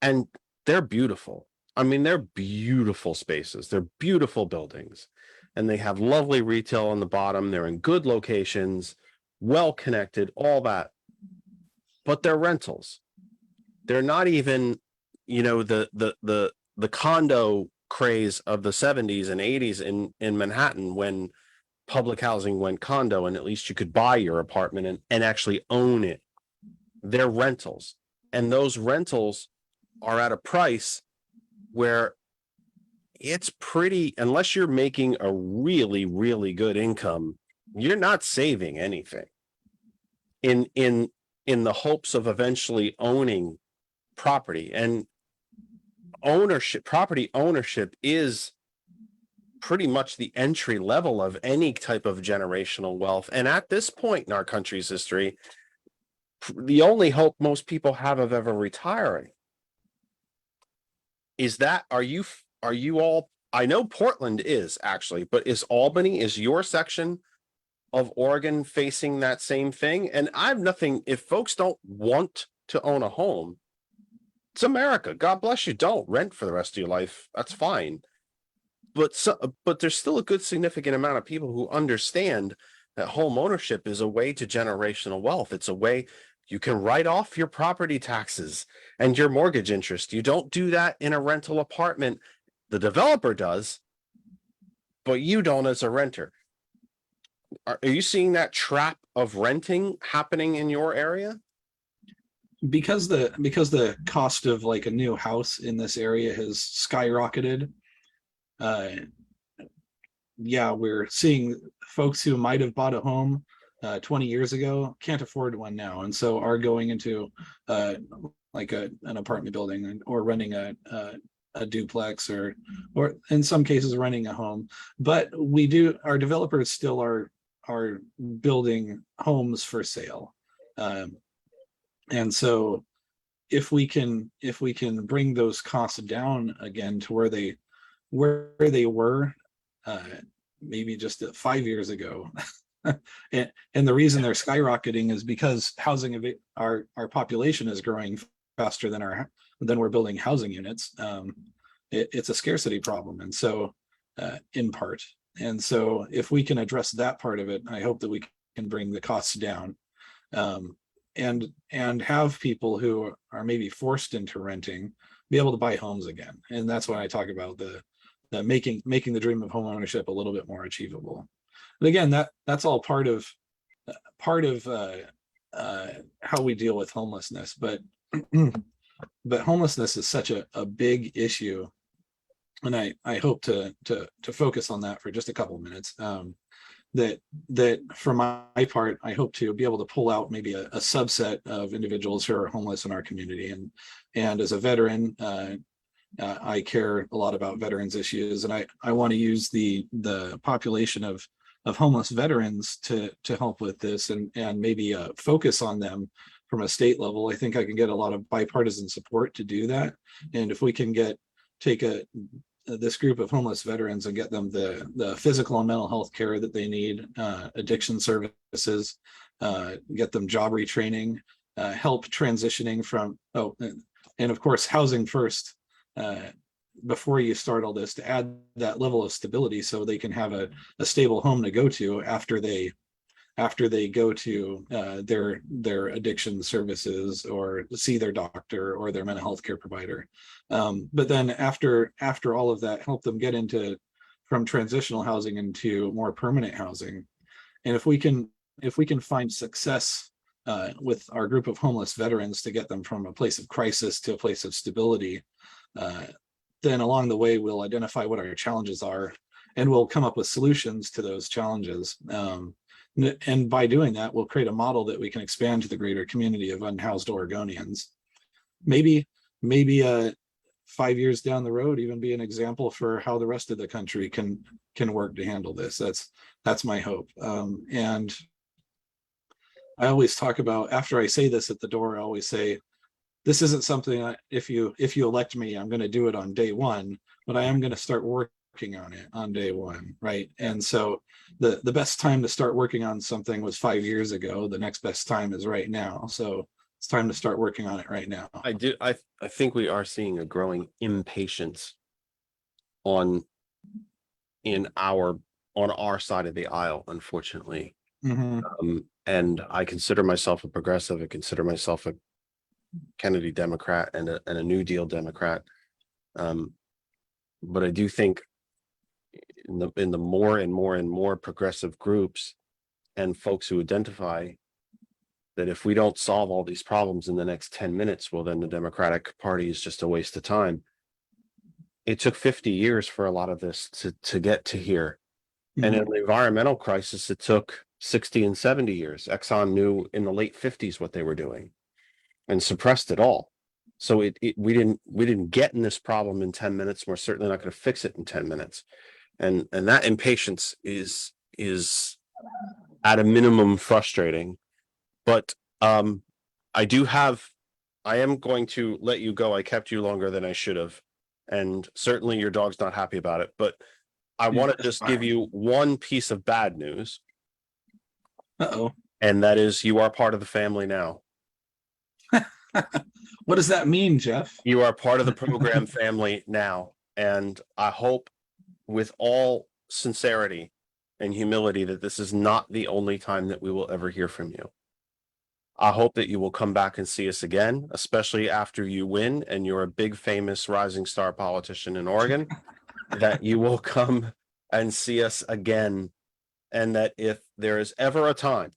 and they're beautiful. I mean, they're beautiful spaces. They're beautiful buildings, and they have lovely retail on the bottom. They're in good locations, well connected, all that. But they're rentals. They're not even, the condo craze of the 70s and 80s in Manhattan, when public housing went condo, and at least you could buy your apartment and actually own it. They're rentals, and those rentals are at a price where it's pretty, unless you're making a really, really good income, you're not saving anything in the hopes of eventually owning property. And property ownership is pretty much the entry level of any type of generational wealth. And at this point in our country's history, the only hope most people have of ever retiring is that, are you all, I know Portland is actually, but is your section of Oregon facing that same thing? And I've nothing, if folks don't want to own a home, it's America. God bless you. Don't rent for the rest of your life. That's fine. But there's still a good significant amount of people who understand that home ownership is a way to generational wealth. It's a way you can write off your property taxes and your mortgage interest. You don't do that in a rental apartment. The developer does, but you don't as a renter. Are you seeing that trap of renting happening in your area? Because the cost of like a new house in this area has skyrocketed. We're seeing folks who might have bought a home 20 years ago can't afford one now, and so are going into like an apartment building or renting a duplex or in some cases renting a home. But our developers still are building homes for sale, and so if we can bring those costs down again to where they were maybe just 5 years ago. And the reason they're skyrocketing is because our population is growing faster than we're building housing units. It's a scarcity problem, and so in part. And so if we can address that part of it, I hope that we can bring the costs down, and have people who are maybe forced into renting be able to buy homes again. And that's when I talk about the making the dream of home ownership a little bit more achievable. But again, that's all part of how we deal with homelessness. But homelessness is such a big issue, and I hope to focus on that for just a couple of minutes. That for my part, I hope to be able to pull out maybe a subset of individuals who are homeless in our community. And as a veteran, I care a lot about veterans issues, and I want to use the population of homeless veterans to help with this, and maybe focus on them from a state level. I think I can get a lot of bipartisan support to do that. And if we can take this group of homeless veterans and get them the physical and mental health care that they need, addiction services, get them job retraining, help transitioning from, and of course, housing first, before you start all this, to add that level of stability so they can have a stable home to go to after they go to their addiction services or see their doctor or their mental health care provider. But then after all of that, help them get from transitional housing into more permanent housing. And if we can find success with our group of homeless veterans to get them from a place of crisis to a place of stability, then along the way, we'll identify what our challenges are and we'll come up with solutions to those challenges. And by doing that, we'll create a model that we can expand to the greater community of unhoused Oregonians. Maybe 5 years down the road, even be an example for how the rest of the country can work to handle this. That's my hope. And I always talk about, after I say this at the door, I always say, this isn't something if you elect me, I'm going to do it on day one, but I am going to start working on it on day one, right? And so the best time to start working on something was 5 years ago. The next best time is right now. So it's time to start working on it right now. I think we are seeing a growing impatience on our side of the aisle, unfortunately. Mm-hmm. And I consider myself a progressive. I consider myself a Kennedy Democrat and a New Deal Democrat. But I do think in the more and more progressive groups and folks who identify that if we don't solve all these problems in the next 10 minutes, well, then the Democratic Party is just a waste of time. It took 50 years for a lot of this to get to here. Mm-hmm. And in the environmental crisis, it took 60 and 70 years. Exxon knew in the late 50s what they were doing and suppressed it all. So we didn't get in this problem in 10 minutes. We're certainly not going to fix it in 10 minutes. And that impatience is at a minimum frustrating. But I am going to let you go. I kept you longer than I should have. And certainly your dog's not happy about it. But I want to just give you one piece of bad news. Uh-oh. And that is you are part of the family now. What does that mean, Jeff? You are part of the program family now. And I hope with all sincerity and humility that this is not the only time that we will ever hear from you. I hope that you will come back and see us again, especially after you win and you're a big, famous rising star politician in Oregon, that you will come and see us again. And that if there is ever a time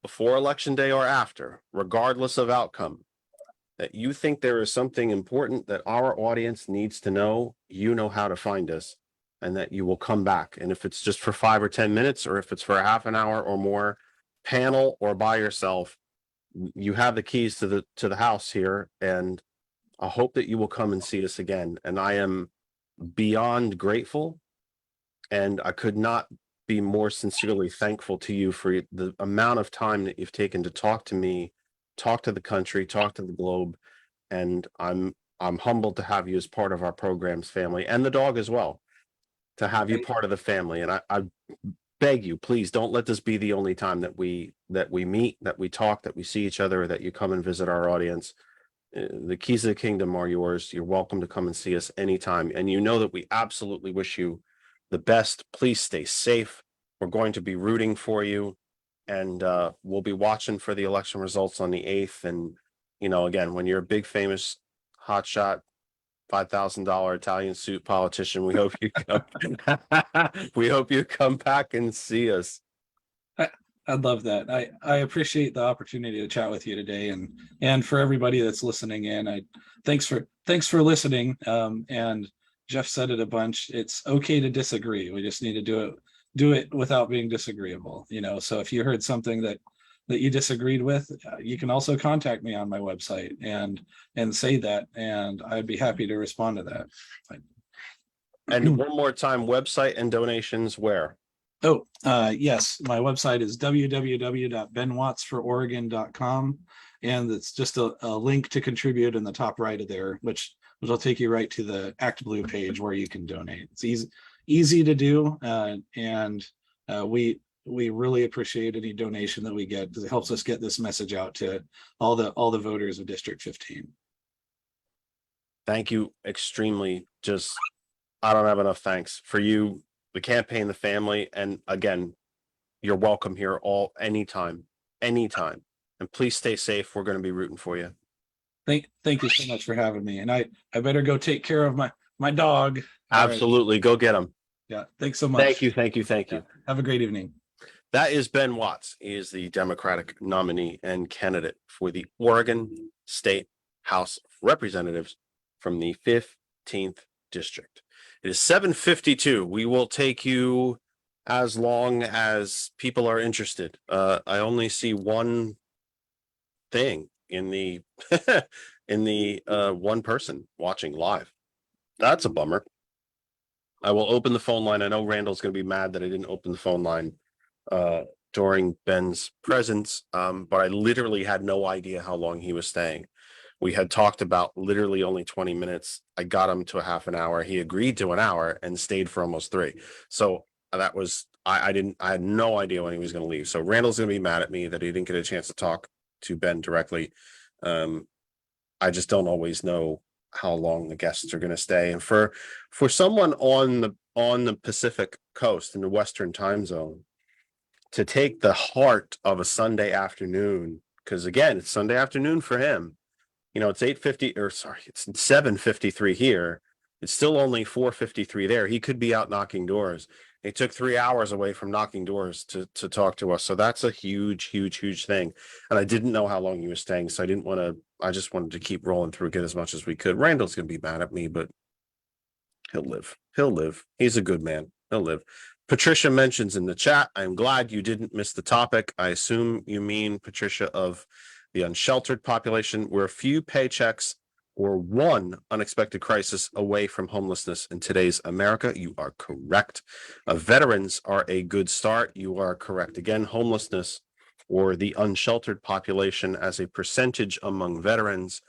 before Election Day or after, regardless of outcome, that you think there is something important that our audience needs to know, you know how to find us, and that you will come back. And if it's just for 5 or 10 minutes, or if it's for a half an hour or more, panel or by yourself, you have the keys to the house here. And I hope that you will come and see us again. And I am beyond grateful. And I could not be more sincerely thankful to you for the amount of time that you've taken to talk to me, talk to the country, talk to the globe. And I'm humbled to have you as part of our program's family, and the dog as well, to have you part of the family. And I beg you, please don't let this be the only time that we meet, that we talk, that we see each other, that you come and visit our audience. The keys of the kingdom are yours. You're welcome to come and see us anytime. And you know that we absolutely wish you the best. Please stay safe. We're going to be rooting for you, and we'll be watching for the election results on the 8th. And, you know, again, when you're a big, famous, hotshot, $5,000 Italian suit politician, we hope you come. We hope you come back and see us. I love that. I appreciate the opportunity to chat with you today, and for everybody that's listening in. Thanks for listening. And Jeff said it a bunch. It's okay to disagree. We just need to do it without being disagreeable. You know, so if you heard something that you disagreed with, you can also contact me on my website and say that, and I'd be happy to respond to that. And one more time, website and donations where? Oh, yes, my website is www.benwattsfororegon.com, and it's just a link to contribute in the top right of there, which which will take you right to the ActBlue page where you can donate. It's easy to do, and we really appreciate any donation that we get because it helps us get this message out to all the voters of District 15. Thank you extremely. Just, I don't have enough thanks for you, the campaign, the family, and again, you're welcome here anytime. And please stay safe. We're going to be rooting for you. Thank you so much for having me. And I better go take care of my dog. All right. Absolutely. Go get them. Yeah. Thanks so much. Thank you. Yeah. Have a great evening. That is Ben Watts. He is the Democratic nominee and candidate for the Oregon State House of Representatives from the 15th District. It is 7:52. We will take you as long as people are interested. I only see one thing in the one person watching live. That's a bummer. I will open the phone line. I know Randall's going to be mad that I didn't open the phone line during Ben's presence, but I literally had no idea how long he was staying. We had talked about literally only 20 minutes. I got him to a half an hour. He agreed to an hour and stayed for almost 3. So that was, I had no idea when he was going to leave. So Randall's going to be mad at me that he didn't get a chance to talk to Ben directly. I just don't always know how long the guests are going to stay. And for someone on the Pacific coast in the Western time zone to take the heart of a Sunday afternoon, because again, it's Sunday afternoon for him. You know, it's 7:53 here. It's still only 4:53 there. He could be out knocking doors. It took 3 hours away from knocking doors to talk to us. So that's a huge thing. And I didn't know how long he was staying. So I just wanted to keep rolling through, get as much as we could. Randall's going to be mad at me, but he'll live. He's a good man. He'll live. Patricia mentions in the chat, I'm glad you didn't miss the topic. I assume you mean, Patricia, of the unsheltered population. We're a few paychecks or one unexpected crisis away from homelessness in today's America. You are correct. Veterans are a good start. You are correct. Again, homelessness or the unsheltered population as a percentage among veterans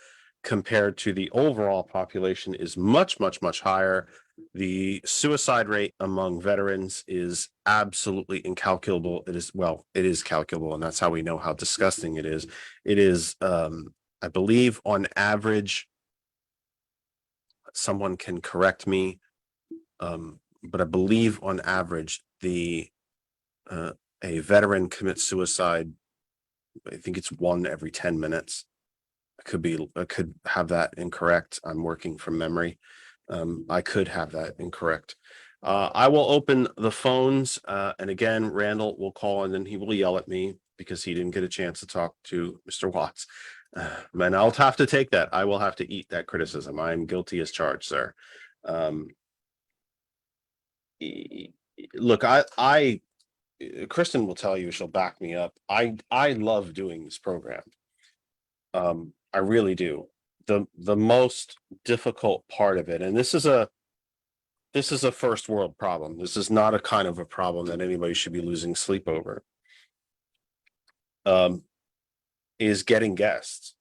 compared to the overall population is much higher. The suicide rate among veterans is absolutely incalculable. It is calculable, and that's how we know how disgusting it is. It is, I believe, on average, someone can correct me, but I believe on average, a veteran commits suicide, I think it's 1 every 10 minutes. I could have that incorrect. I'm working from memory. I could have that incorrect. I will open the phones, and again, Randall will call and then he will yell at me because he didn't get a chance to talk to Mr. Watts. And I'll have to take that. I will have to eat that criticism. I'm guilty as charged, sir. Look, Kristen will tell you, she'll back me up. I love doing this program. I really do. The most difficult part of it, and this is a first world problem. This is not a kind of a problem that anybody should be losing sleep over. Is getting guests.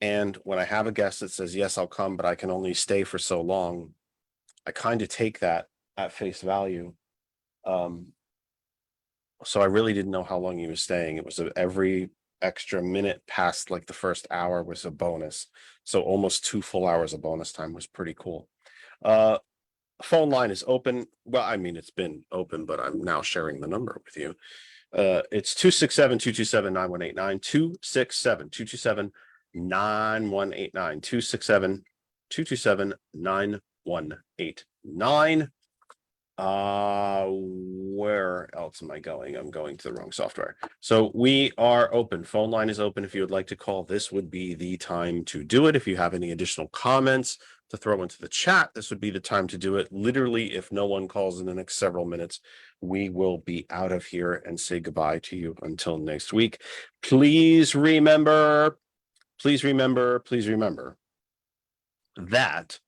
And when I have a guest that says, yes, I'll come, but I can only stay for so long, I kind of take that at face value. So I really didn't know how long he was staying. It was every extra minute past like the first hour was a bonus. So almost 2 full hours of bonus time was pretty cool. Phone line is open. Well, I mean, it's been open, but I'm now sharing the number with you. It's 267-227-9189, 267-227-9189, 267-227-9189. Where else am I going? I'm going to the wrong software. So we are open. Phone line is open. If you would like to call, this would be the time to do it. If you have any additional comments to throw into the chat, this would be the time to do it. Literally, if no one calls in the next several minutes, we will be out of here and say goodbye to you until next week. Please remember that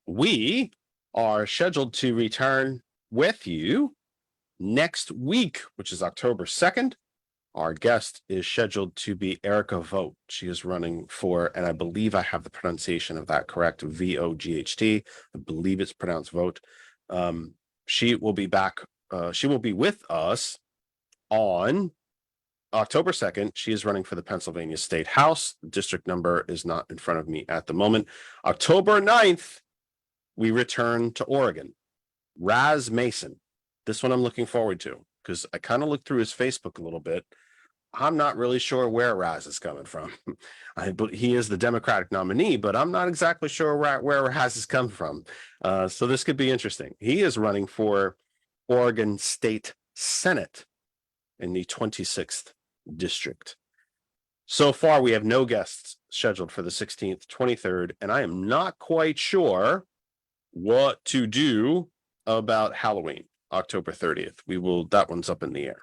we are scheduled to return with you next week, which is October 2nd, Our guest is scheduled to be Erica Vogt. She is running for, and I believe I have the pronunciation of that correct, VOGHT. I believe it's pronounced Vote. She will be back. She will be with us on October 2nd. She is running for the Pennsylvania State House. The district number is not in front of me at the moment. October 9th, we return to Oregon. Raz Mason. This one I'm looking forward to because I kind of looked through his Facebook a little bit. I'm not really sure where Raz is coming from. He is the Democratic nominee, but I'm not exactly sure where Raz is coming from. So this could be interesting. He is running for Oregon State Senate in the 26th district. So far, we have no guests scheduled for the 16th, 23rd, and I am not quite sure what to do about Halloween, October 30th. That one's up in the air.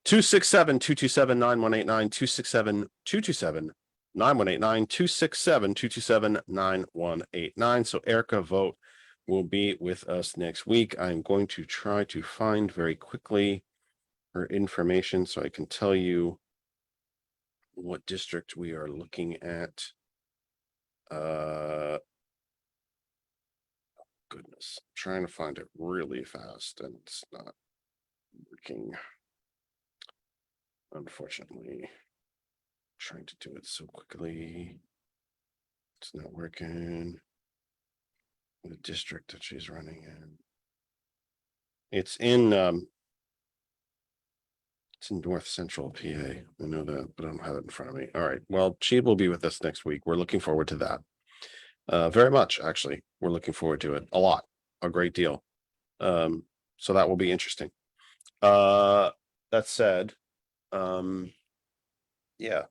267-227-9189, 267-227-9189, 267-227-9189. So Erica Vogt will be with us next week. I'm going to try to find very quickly her information so I can tell you what district we are looking at. Goodness, I'm trying to find it really fast and it's not working. Unfortunately, trying to do it so quickly. It's not working. The district that she's running in. It's in North Central PA. I know that, but I don't have it in front of me. All right. Well, she will be with us next week. We're looking forward to that. Very much, actually. We're looking forward to it a lot, a great deal. So that will be interesting. That said, yeah,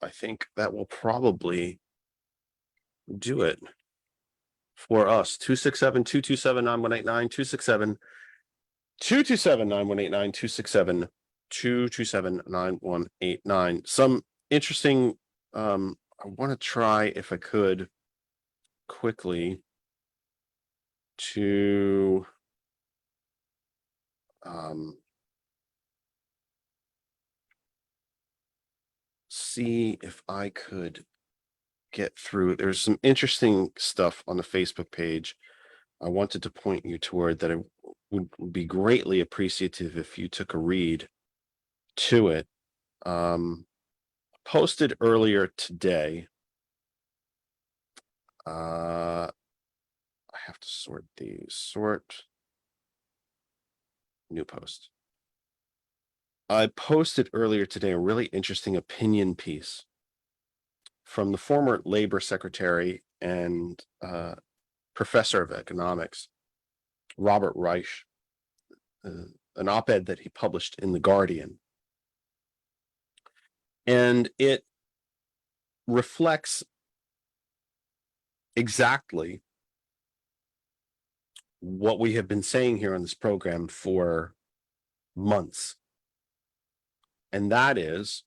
I think that will probably do it for us. 267-227-9189, 267-227-9189, 267-227-9189. Some interesting, I want to try, if I could, quickly to see if I could get through. There's some interesting stuff on the Facebook page I wanted to point you toward that I would be greatly appreciative if you took a read to it. Posted earlier today. I have to sort these. New post. I posted earlier today a really interesting opinion piece from the former labor secretary and professor of economics, Robert Reich, an op-ed that he published in The Guardian. And it reflects exactly what we have been saying here on this program for months. And that is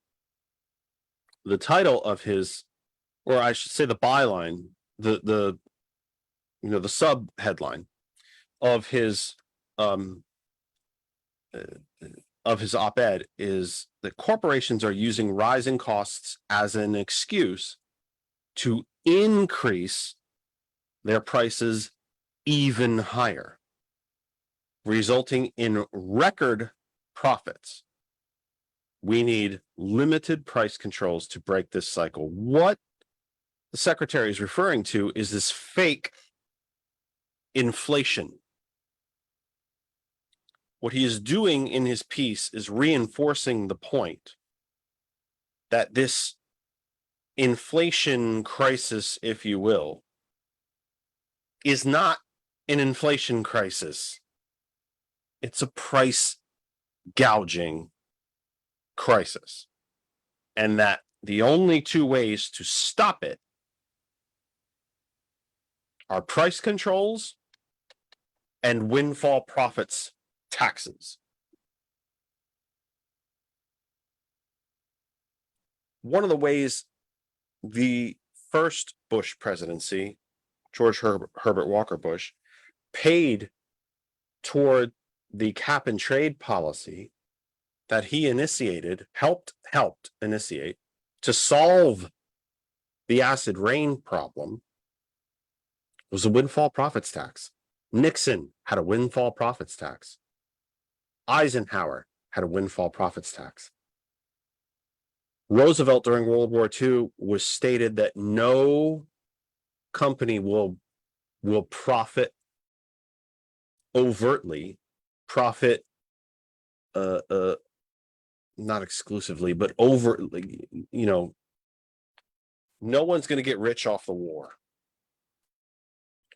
the title of his, or I should say the byline, the sub headline of his op-ed is that corporations are using rising costs as an excuse to increase their prices even higher, resulting in record profits. We need limited price controls to break this cycle. What the secretary is referring to is this fake inflation. What he is doing in his piece is reinforcing the point that this inflation crisis, if you will, is not an inflation crisis. It's a price gouging crisis. And that the only two ways to stop it are price controls and windfall profits taxes. One of the ways the first Bush presidency, George Herbert Walker Bush, paid toward the cap and trade policy that he helped initiate to solve the acid rain problem was a windfall profits tax. Nixon had a windfall profits tax. Eisenhower had a windfall profits tax. Roosevelt during World War II was stated that no company will profit overtly, profit not exclusively, but overtly, no one's going to get rich off the war.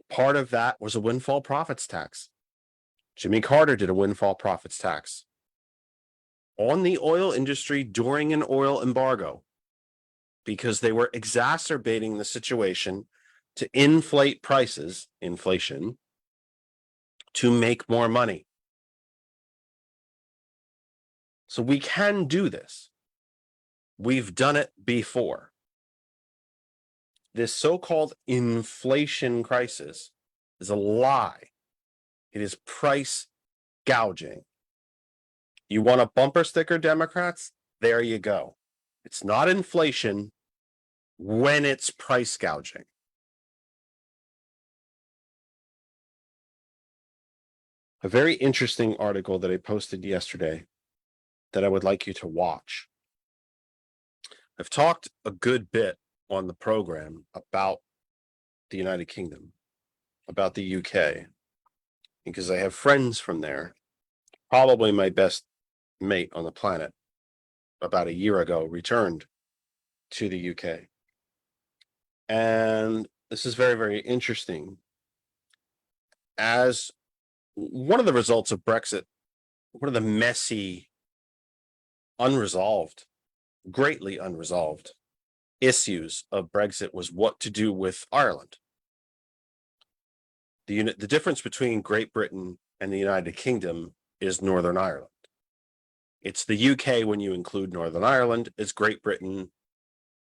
Part of that was a windfall profits tax. Jimmy Carter did a windfall profits tax on the oil industry during an oil embargo because they were exacerbating the situation to inflate prices, inflation, to make more money. So we can do this. We've done it before. This so-called inflation crisis is a lie. It is price gouging. You want a bumper sticker, Democrats? There you go. It's not inflation when it's price gouging. A very interesting article that I posted yesterday that I would like you to watch. I've talked a good bit on the program about the United Kingdom, about the UK, because I have friends from there. Probably my best mate on the planet about a year ago returned to the UK. And this is very, very interesting. As one of the results of Brexit, one of the messy, unresolved, greatly unresolved issues of Brexit was what to do with Ireland. The difference between Great Britain and the United Kingdom is Northern Ireland. It's the UK when you include Northern Ireland. It's Great Britain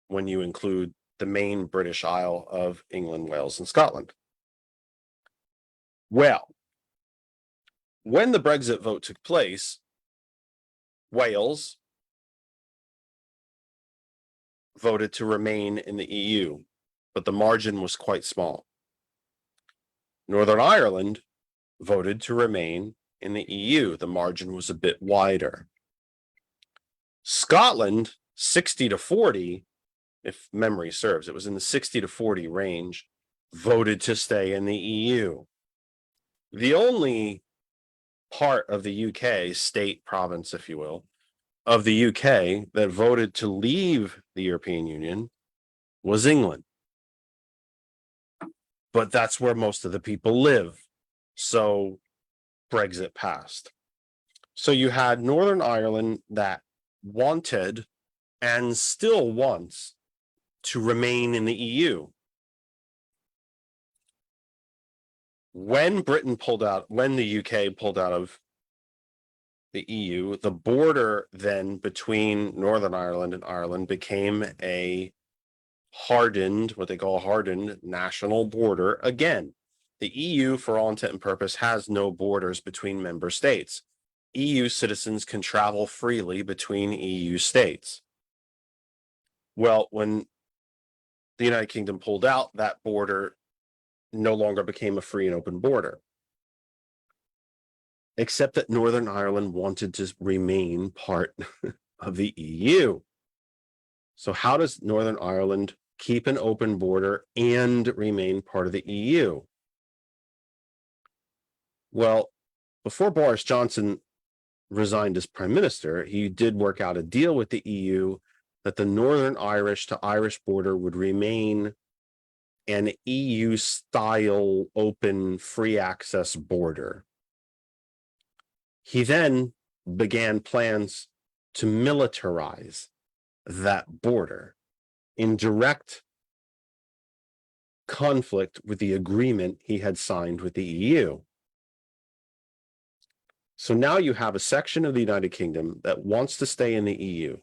when you include the main British Isle of England, Wales, and Scotland. Well, when the Brexit vote took place, Wales voted to remain in the EU, but the margin was quite small. Northern Ireland voted to remain in the EU. The margin was a bit wider. Scotland, 60-40, if memory serves, it was in the 60-40 range, voted to stay in the EU. The only part of the UK, state, province, if you will, of the UK that voted to leave the European Union was England. But that's where most of the people live. So Brexit passed. So you had Northern Ireland that wanted and still wants to remain in the EU. When Britain pulled out, when the UK pulled out of the EU, the border then between Northern Ireland and Ireland became a hardened, what they call a hardened national border again. The EU, for all intent and purpose, has no borders between member states. EU citizens can travel freely between EU states. Well, when the United Kingdom pulled out, that border no longer became a free and open border. Except that Northern Ireland wanted to remain part of the EU. So how does Northern Ireland keep an open border and remain part of the EU? Well, before Boris Johnson resigned as prime minister, he did work out a deal with the EU that the Northern Irish to Irish border would remain an EU-style open free access border. He then began plans to militarize that border in direct conflict with the agreement he had signed with the EU. So now you have a section of the United Kingdom that wants to stay in the EU.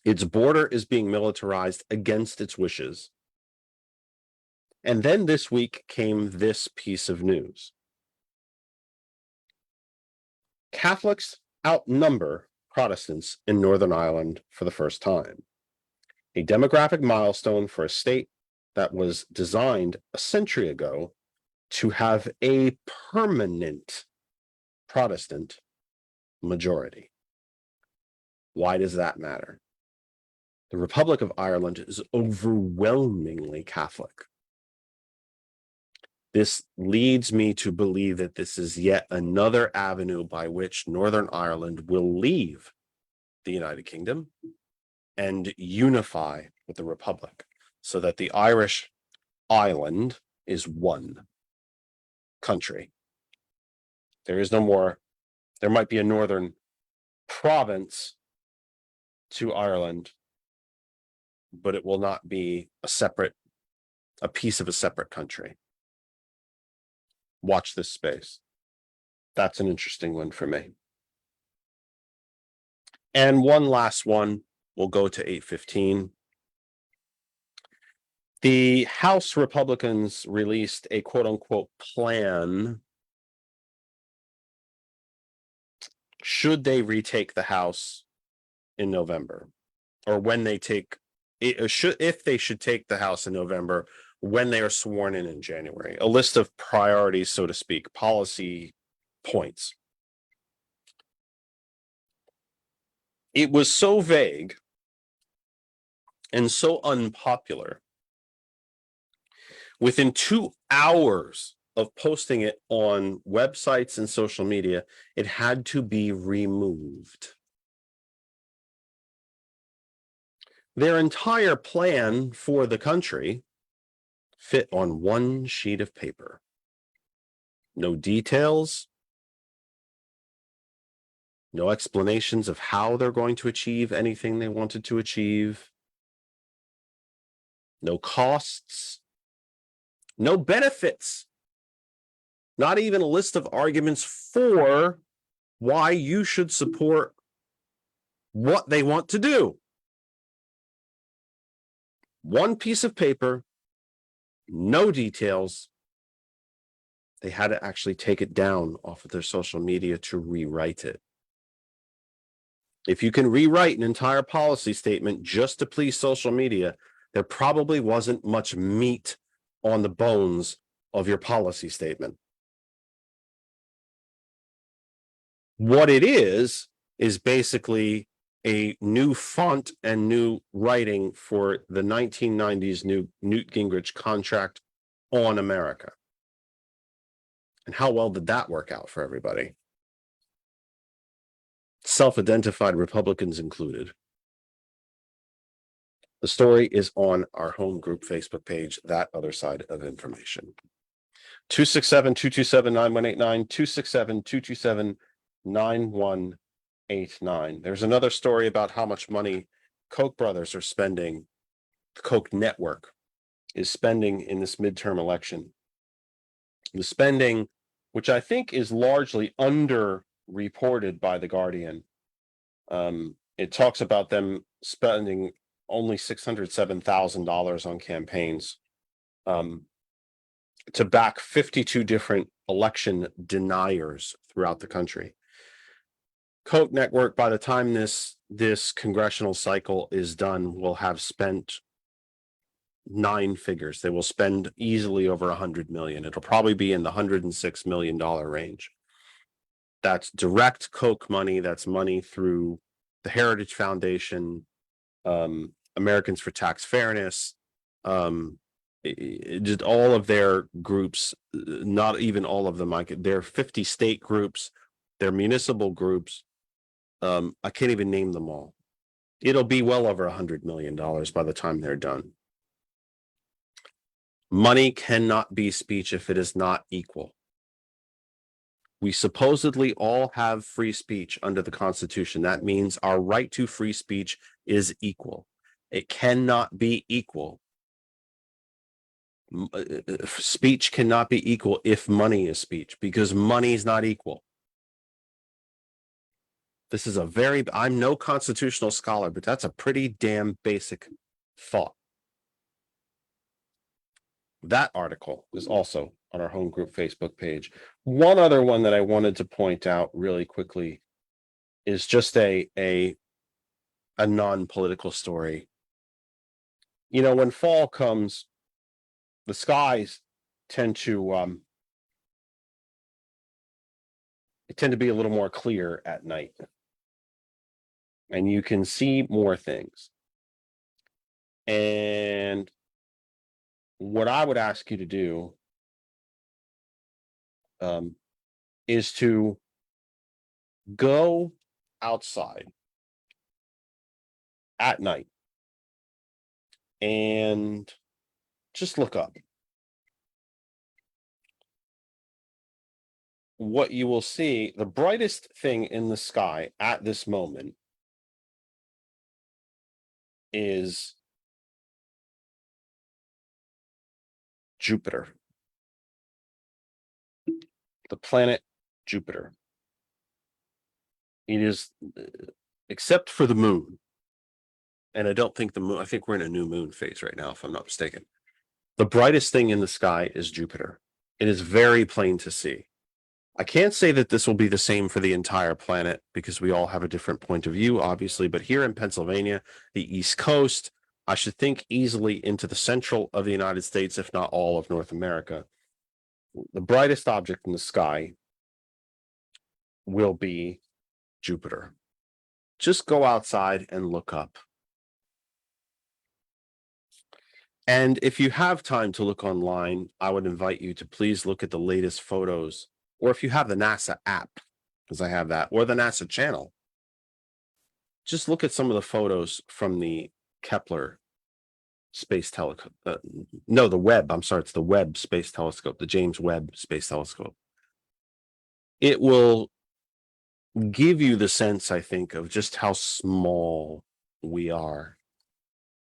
Its border is being militarized against its wishes. And then this week came this piece of news. Catholics outnumber Protestants in Northern Ireland for the first time. A demographic milestone for a state that was designed a century ago to have a permanent Protestant majority. Why does that matter? The Republic of Ireland is overwhelmingly Catholic. This leads me to believe that this is yet another avenue by which Northern Ireland will leave the United Kingdom and unify with the Republic, so that the Irish island is one country. There is no more, there might be a northern province to Ireland, but it will not be a piece of a separate country. Watch this space. That's an interesting one for me. And one last one, we'll go to 8:15. The House Republicans released a quote unquote plan. Should they retake the House in November, or when they take it, if they should take the House in November, when they are sworn in January, a list of priorities, so to speak, policy points. It was so vague and so unpopular. Within 2 hours of posting it on websites and social media, it had to be removed. Their entire plan for the country fit on one sheet of paper. No details, no explanations of how they're going to achieve anything they wanted to achieve, no costs, no benefits, not even a list of arguments for why you should support what they want to do. One piece of paper, no details. They had to actually take it down off of their social media to rewrite it. If you can rewrite an entire policy statement just to please social media, there probably wasn't much meat on the bones of your policy statement. What it is basically a new font and new writing for the 1990s new Newt Gingrich contract on America. And how well did that work out for everybody? Self-identified Republicans included. The story is on our home group Facebook page, That Other Side of Information. 267-227-9189, 267-227-9189. There's another story about how much money Koch brothers are spending, the Koch network is spending in this midterm election. The spending, which I think is largely underreported by The Guardian. It talks about them spending only $607,000 on campaigns to back 52 different election deniers throughout the country. Koch network, by the time this congressional cycle is done, will have spent 9 figures. They will spend easily over $100 million. It'll probably be in the $106 million range. That's direct Koch money. That's money through the Heritage Foundation, Americans for Tax Fairness, just all of their groups, not even all of them. They're 50 state groups, they're municipal groups. I can't even name them all. It'll be well over $100 million by the time they're done. Money cannot be speech if it is not equal. We supposedly all have free speech under the Constitution. That means our right to free speech is equal. It cannot be equal. Speech cannot be equal if money is speech, because money is not equal. This is I'm no constitutional scholar, but that's a pretty damn basic thought. That article is also on our home group Facebook page. One other one that I wanted to point out really quickly is just a non-political story. You know, when fall comes, the skies tend to be a little more clear at night, and you can see more things. And what I would ask you to do is to go outside at night and just look up. What you will see, the brightest thing in the sky at this moment is Jupiter, the planet Jupiter. It is, except for the moon, and I don't think the moon, I think we're in a new moon phase right now, if I'm not mistaken. The brightest thing in the sky is Jupiter. It is very plain to see. I can't say that this will be the same for the entire planet because we all have a different point of view, obviously. But here in Pennsylvania, the East Coast, I should think easily into the central of the United States, if not all of North America, the brightest object in the sky will be Jupiter. Just go outside and look up. And if you have time to look online, I would invite you to please look at the latest photos, or if you have the NASA app, because I have that, or the NASA channel, just look at some of the photos from the Kepler space telescope. No, the Webb. I'm sorry, it's the Webb space telescope, the James Webb space telescope. It will give you the sense, I think, of just how small we are.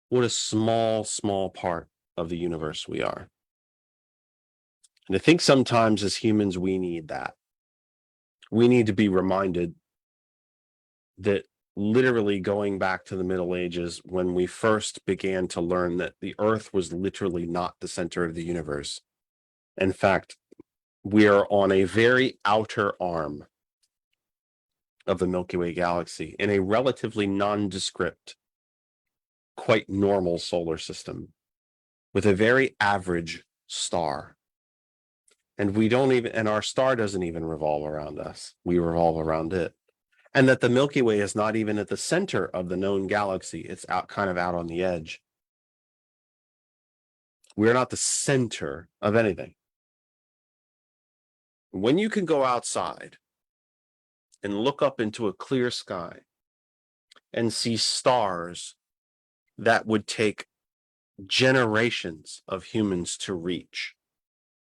What a small, small part of the universe we are. And I think sometimes as humans, we need that. We need to be reminded that literally going back to the Middle Ages, when we first began to learn that the Earth was literally not the center of the universe. In fact, we are on a very outer arm of the Milky Way galaxy in a relatively nondescript, quite normal solar system with a very average star. And we don't even, and our star doesn't even revolve around us. We revolve around it. And that the Milky Way is not even at the center of the known galaxy. It's out, kind of out on the edge. We're not the center of anything. When you can go outside and look up into a clear sky and see stars that would take generations of humans to reach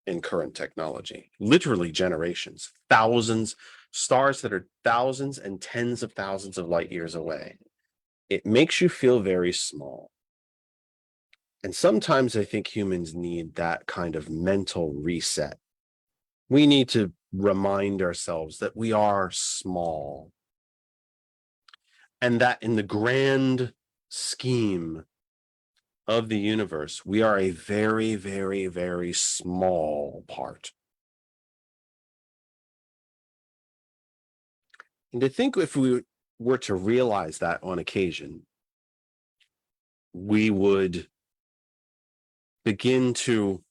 in current technology, literally generations, thousands, stars that are thousands and tens of thousands of light years away, it makes you feel very small. And sometimes I think humans need that kind of mental reset. We need to remind ourselves that we are small and that in the grand scheme of the universe, we are a very, very, very small part. And to think if we were to realize that on occasion, we would begin to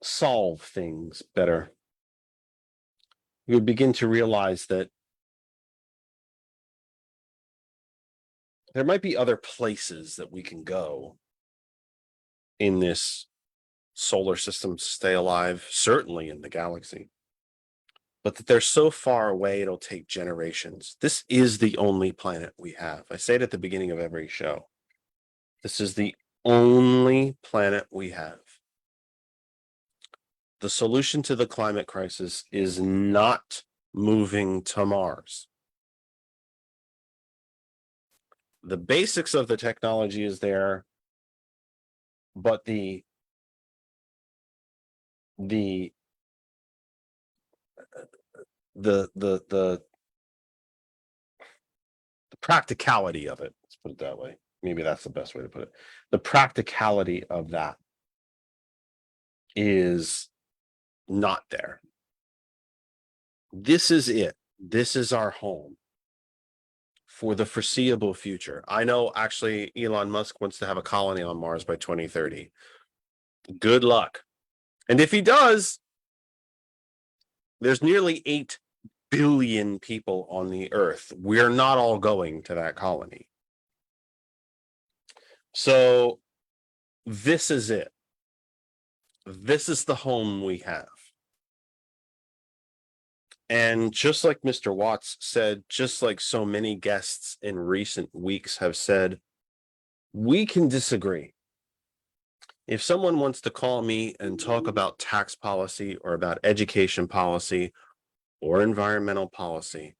solve things better. We would begin to realize that there might be other places that we can go in this solar system to stay alive, certainly in the galaxy, but that they're so far away it'll take generations. This is the only planet we have. I say it at the beginning of every show. This is the only planet we have. The solution to the climate crisis is not moving to Mars. The basics of the technology is there, but the practicality of it, let's put it that way. Maybe that's the best way to put it. The practicality of that is not there. This is it. This is our home for the foreseeable future. I know actually Elon Musk wants to have a colony on Mars by 2030. Good luck. And if he does, there's nearly 8 billion people on the earth. We're not all going to that colony. So this is it. This is the home we have. And just like Mr. Watts said, just like so many guests in recent weeks have said, we can disagree. If someone wants to call me and talk about tax policy or about education policy or environmental policy,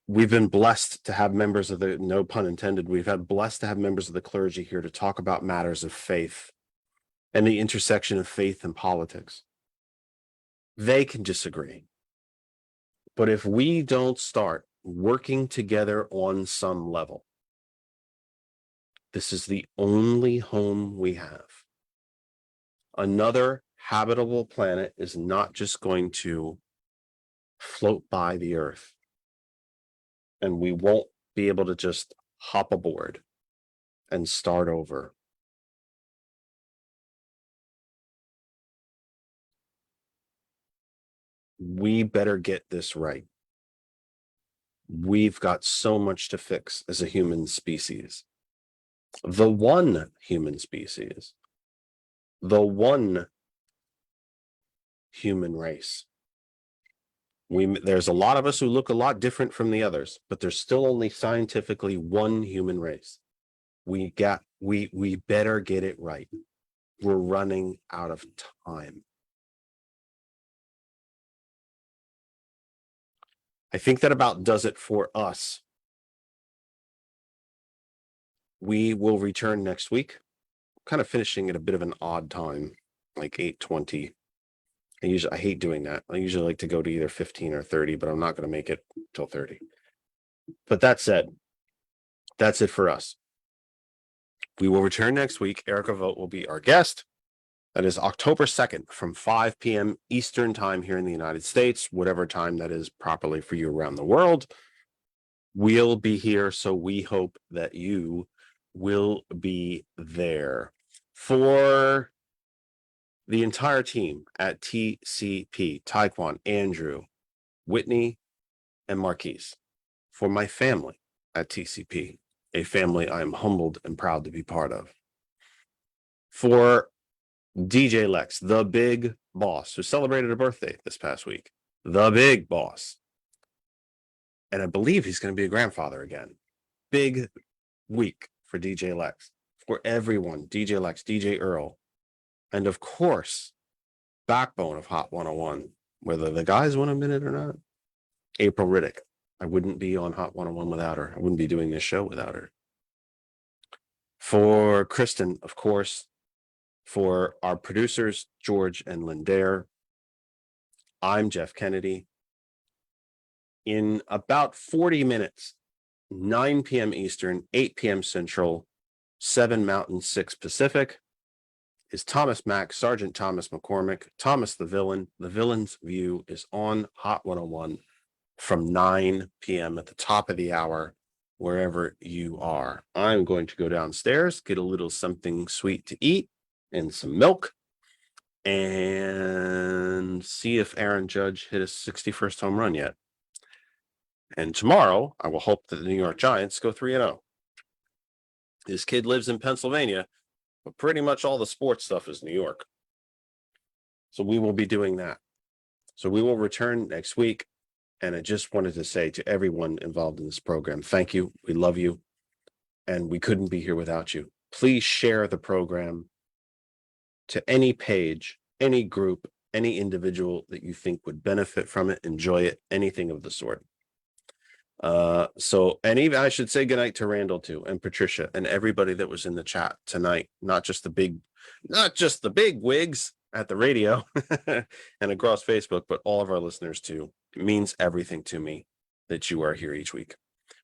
we've been blessed to have members of the, no pun intended, we've had blessed to have members of the clergy here to talk about matters of faith and the intersection of faith and politics. They can disagree. But if we don't start working together on some level, this is the only home we have. Another habitable planet is not just going to float by the earth, and we won't be able to just hop aboard and start over. We better get this right. We've got so much to fix as a human species. The one human species, the one human race. There's a lot of us who look a lot different from the others, but there's still only scientifically one human race. We better get it right. We're running out of time. I think that about does it for us. We will return next week, kind of finishing at a bit of an odd time, like 8:20. I hate doing that. I usually like to go to either 15 or 30, but I'm not going to make it till 30. But that said, that's it for us. We will return next week. Erica Vogt will be our guest. That is October 2nd from 5 p.m. Eastern time here in the United States, whatever time that is properly for you around the world. We'll be here, so we hope that you will be there. For the entire team at TCP, Taekwon, Andrew, Whitney, and Marquise. For my family at TCP, a family I am humbled and proud to be part of. For DJ Lex, the big boss, who celebrated a birthday this past week, the big boss. And I believe he's going to be a grandfather again. Big week for DJ Lex. For everyone, DJ Lex, DJ Earl, and of course, backbone of Hot 101, whether the guys want a minute or not, April Riddick. I wouldn't be on Hot 101 without her. I wouldn't be doing this show without her. For Kristen, of course, for our producers, George and Lindair, I'm Jeff Kennedy. In about 40 minutes, 9 p.m. Eastern, 8 p.m. Central, 7 Mountain, 6 Pacific, is Thomas Mack, Sergeant Thomas McCormick, Thomas the Villain. The Villain's View is on Hot 101 from 9 p.m. at the top of the hour, wherever you are. I'm going to go downstairs, get a little something sweet to eat and some milk, and see if Aaron Judge hit his 61st home run yet. And tomorrow, I will hope that the New York Giants go 3-0. This kid lives in Pennsylvania, but pretty much all the sports stuff is New York. So we will be doing that. So we will return next week. And I just wanted to say to everyone involved in this program, thank you. We love you. And we couldn't be here without you. Please share the program to any page, any group, any individual that you think would benefit from it, enjoy it, anything of the sort. And even I should say goodnight to Randall too, and Patricia, and everybody that was in the chat tonight, not just the big wigs at the radio and across Facebook, but all of our listeners too. It means everything to me that you are here each week.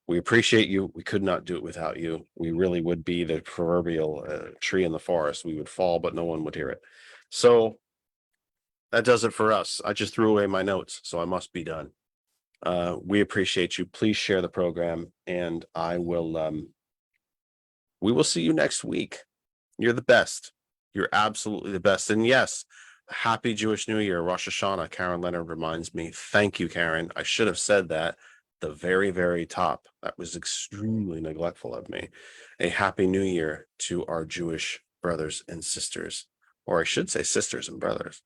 We appreciate you. We could not do it without you. We really would be the proverbial tree in the forest. We would fall, but no one would hear it. So that does it for us. I just threw away my notes, so I must be done. We appreciate you. Please share the program, and we will see you next week. You're the best. You're absolutely the best. And yes, happy Jewish New Year, Rosh Hashanah. Karen Leonard reminds me. Thank you, Karen. I should have said that the very, very top. That was extremely neglectful of me. A happy New Year to our Jewish brothers and sisters, or I should say sisters and brothers.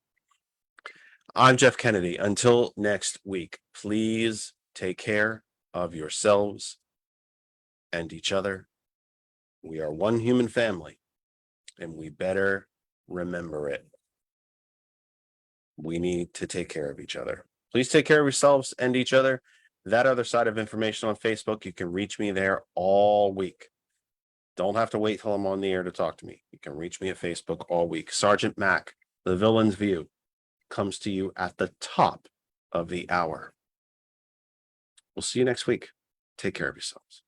I'm Jeff Kennedy. Until next week, please take care of yourselves and each other. We are one human family, and we better remember it. We need to take care of each other. Please take care of yourselves and each other. That other side of information on Facebook, you can reach me there all week. Don't have to wait till I'm on the air to talk to me. You can reach me at Facebook all week. Sergeant Mac, The Villain's View, comes to you at the top of the hour. We'll see you next week. Take care of yourselves.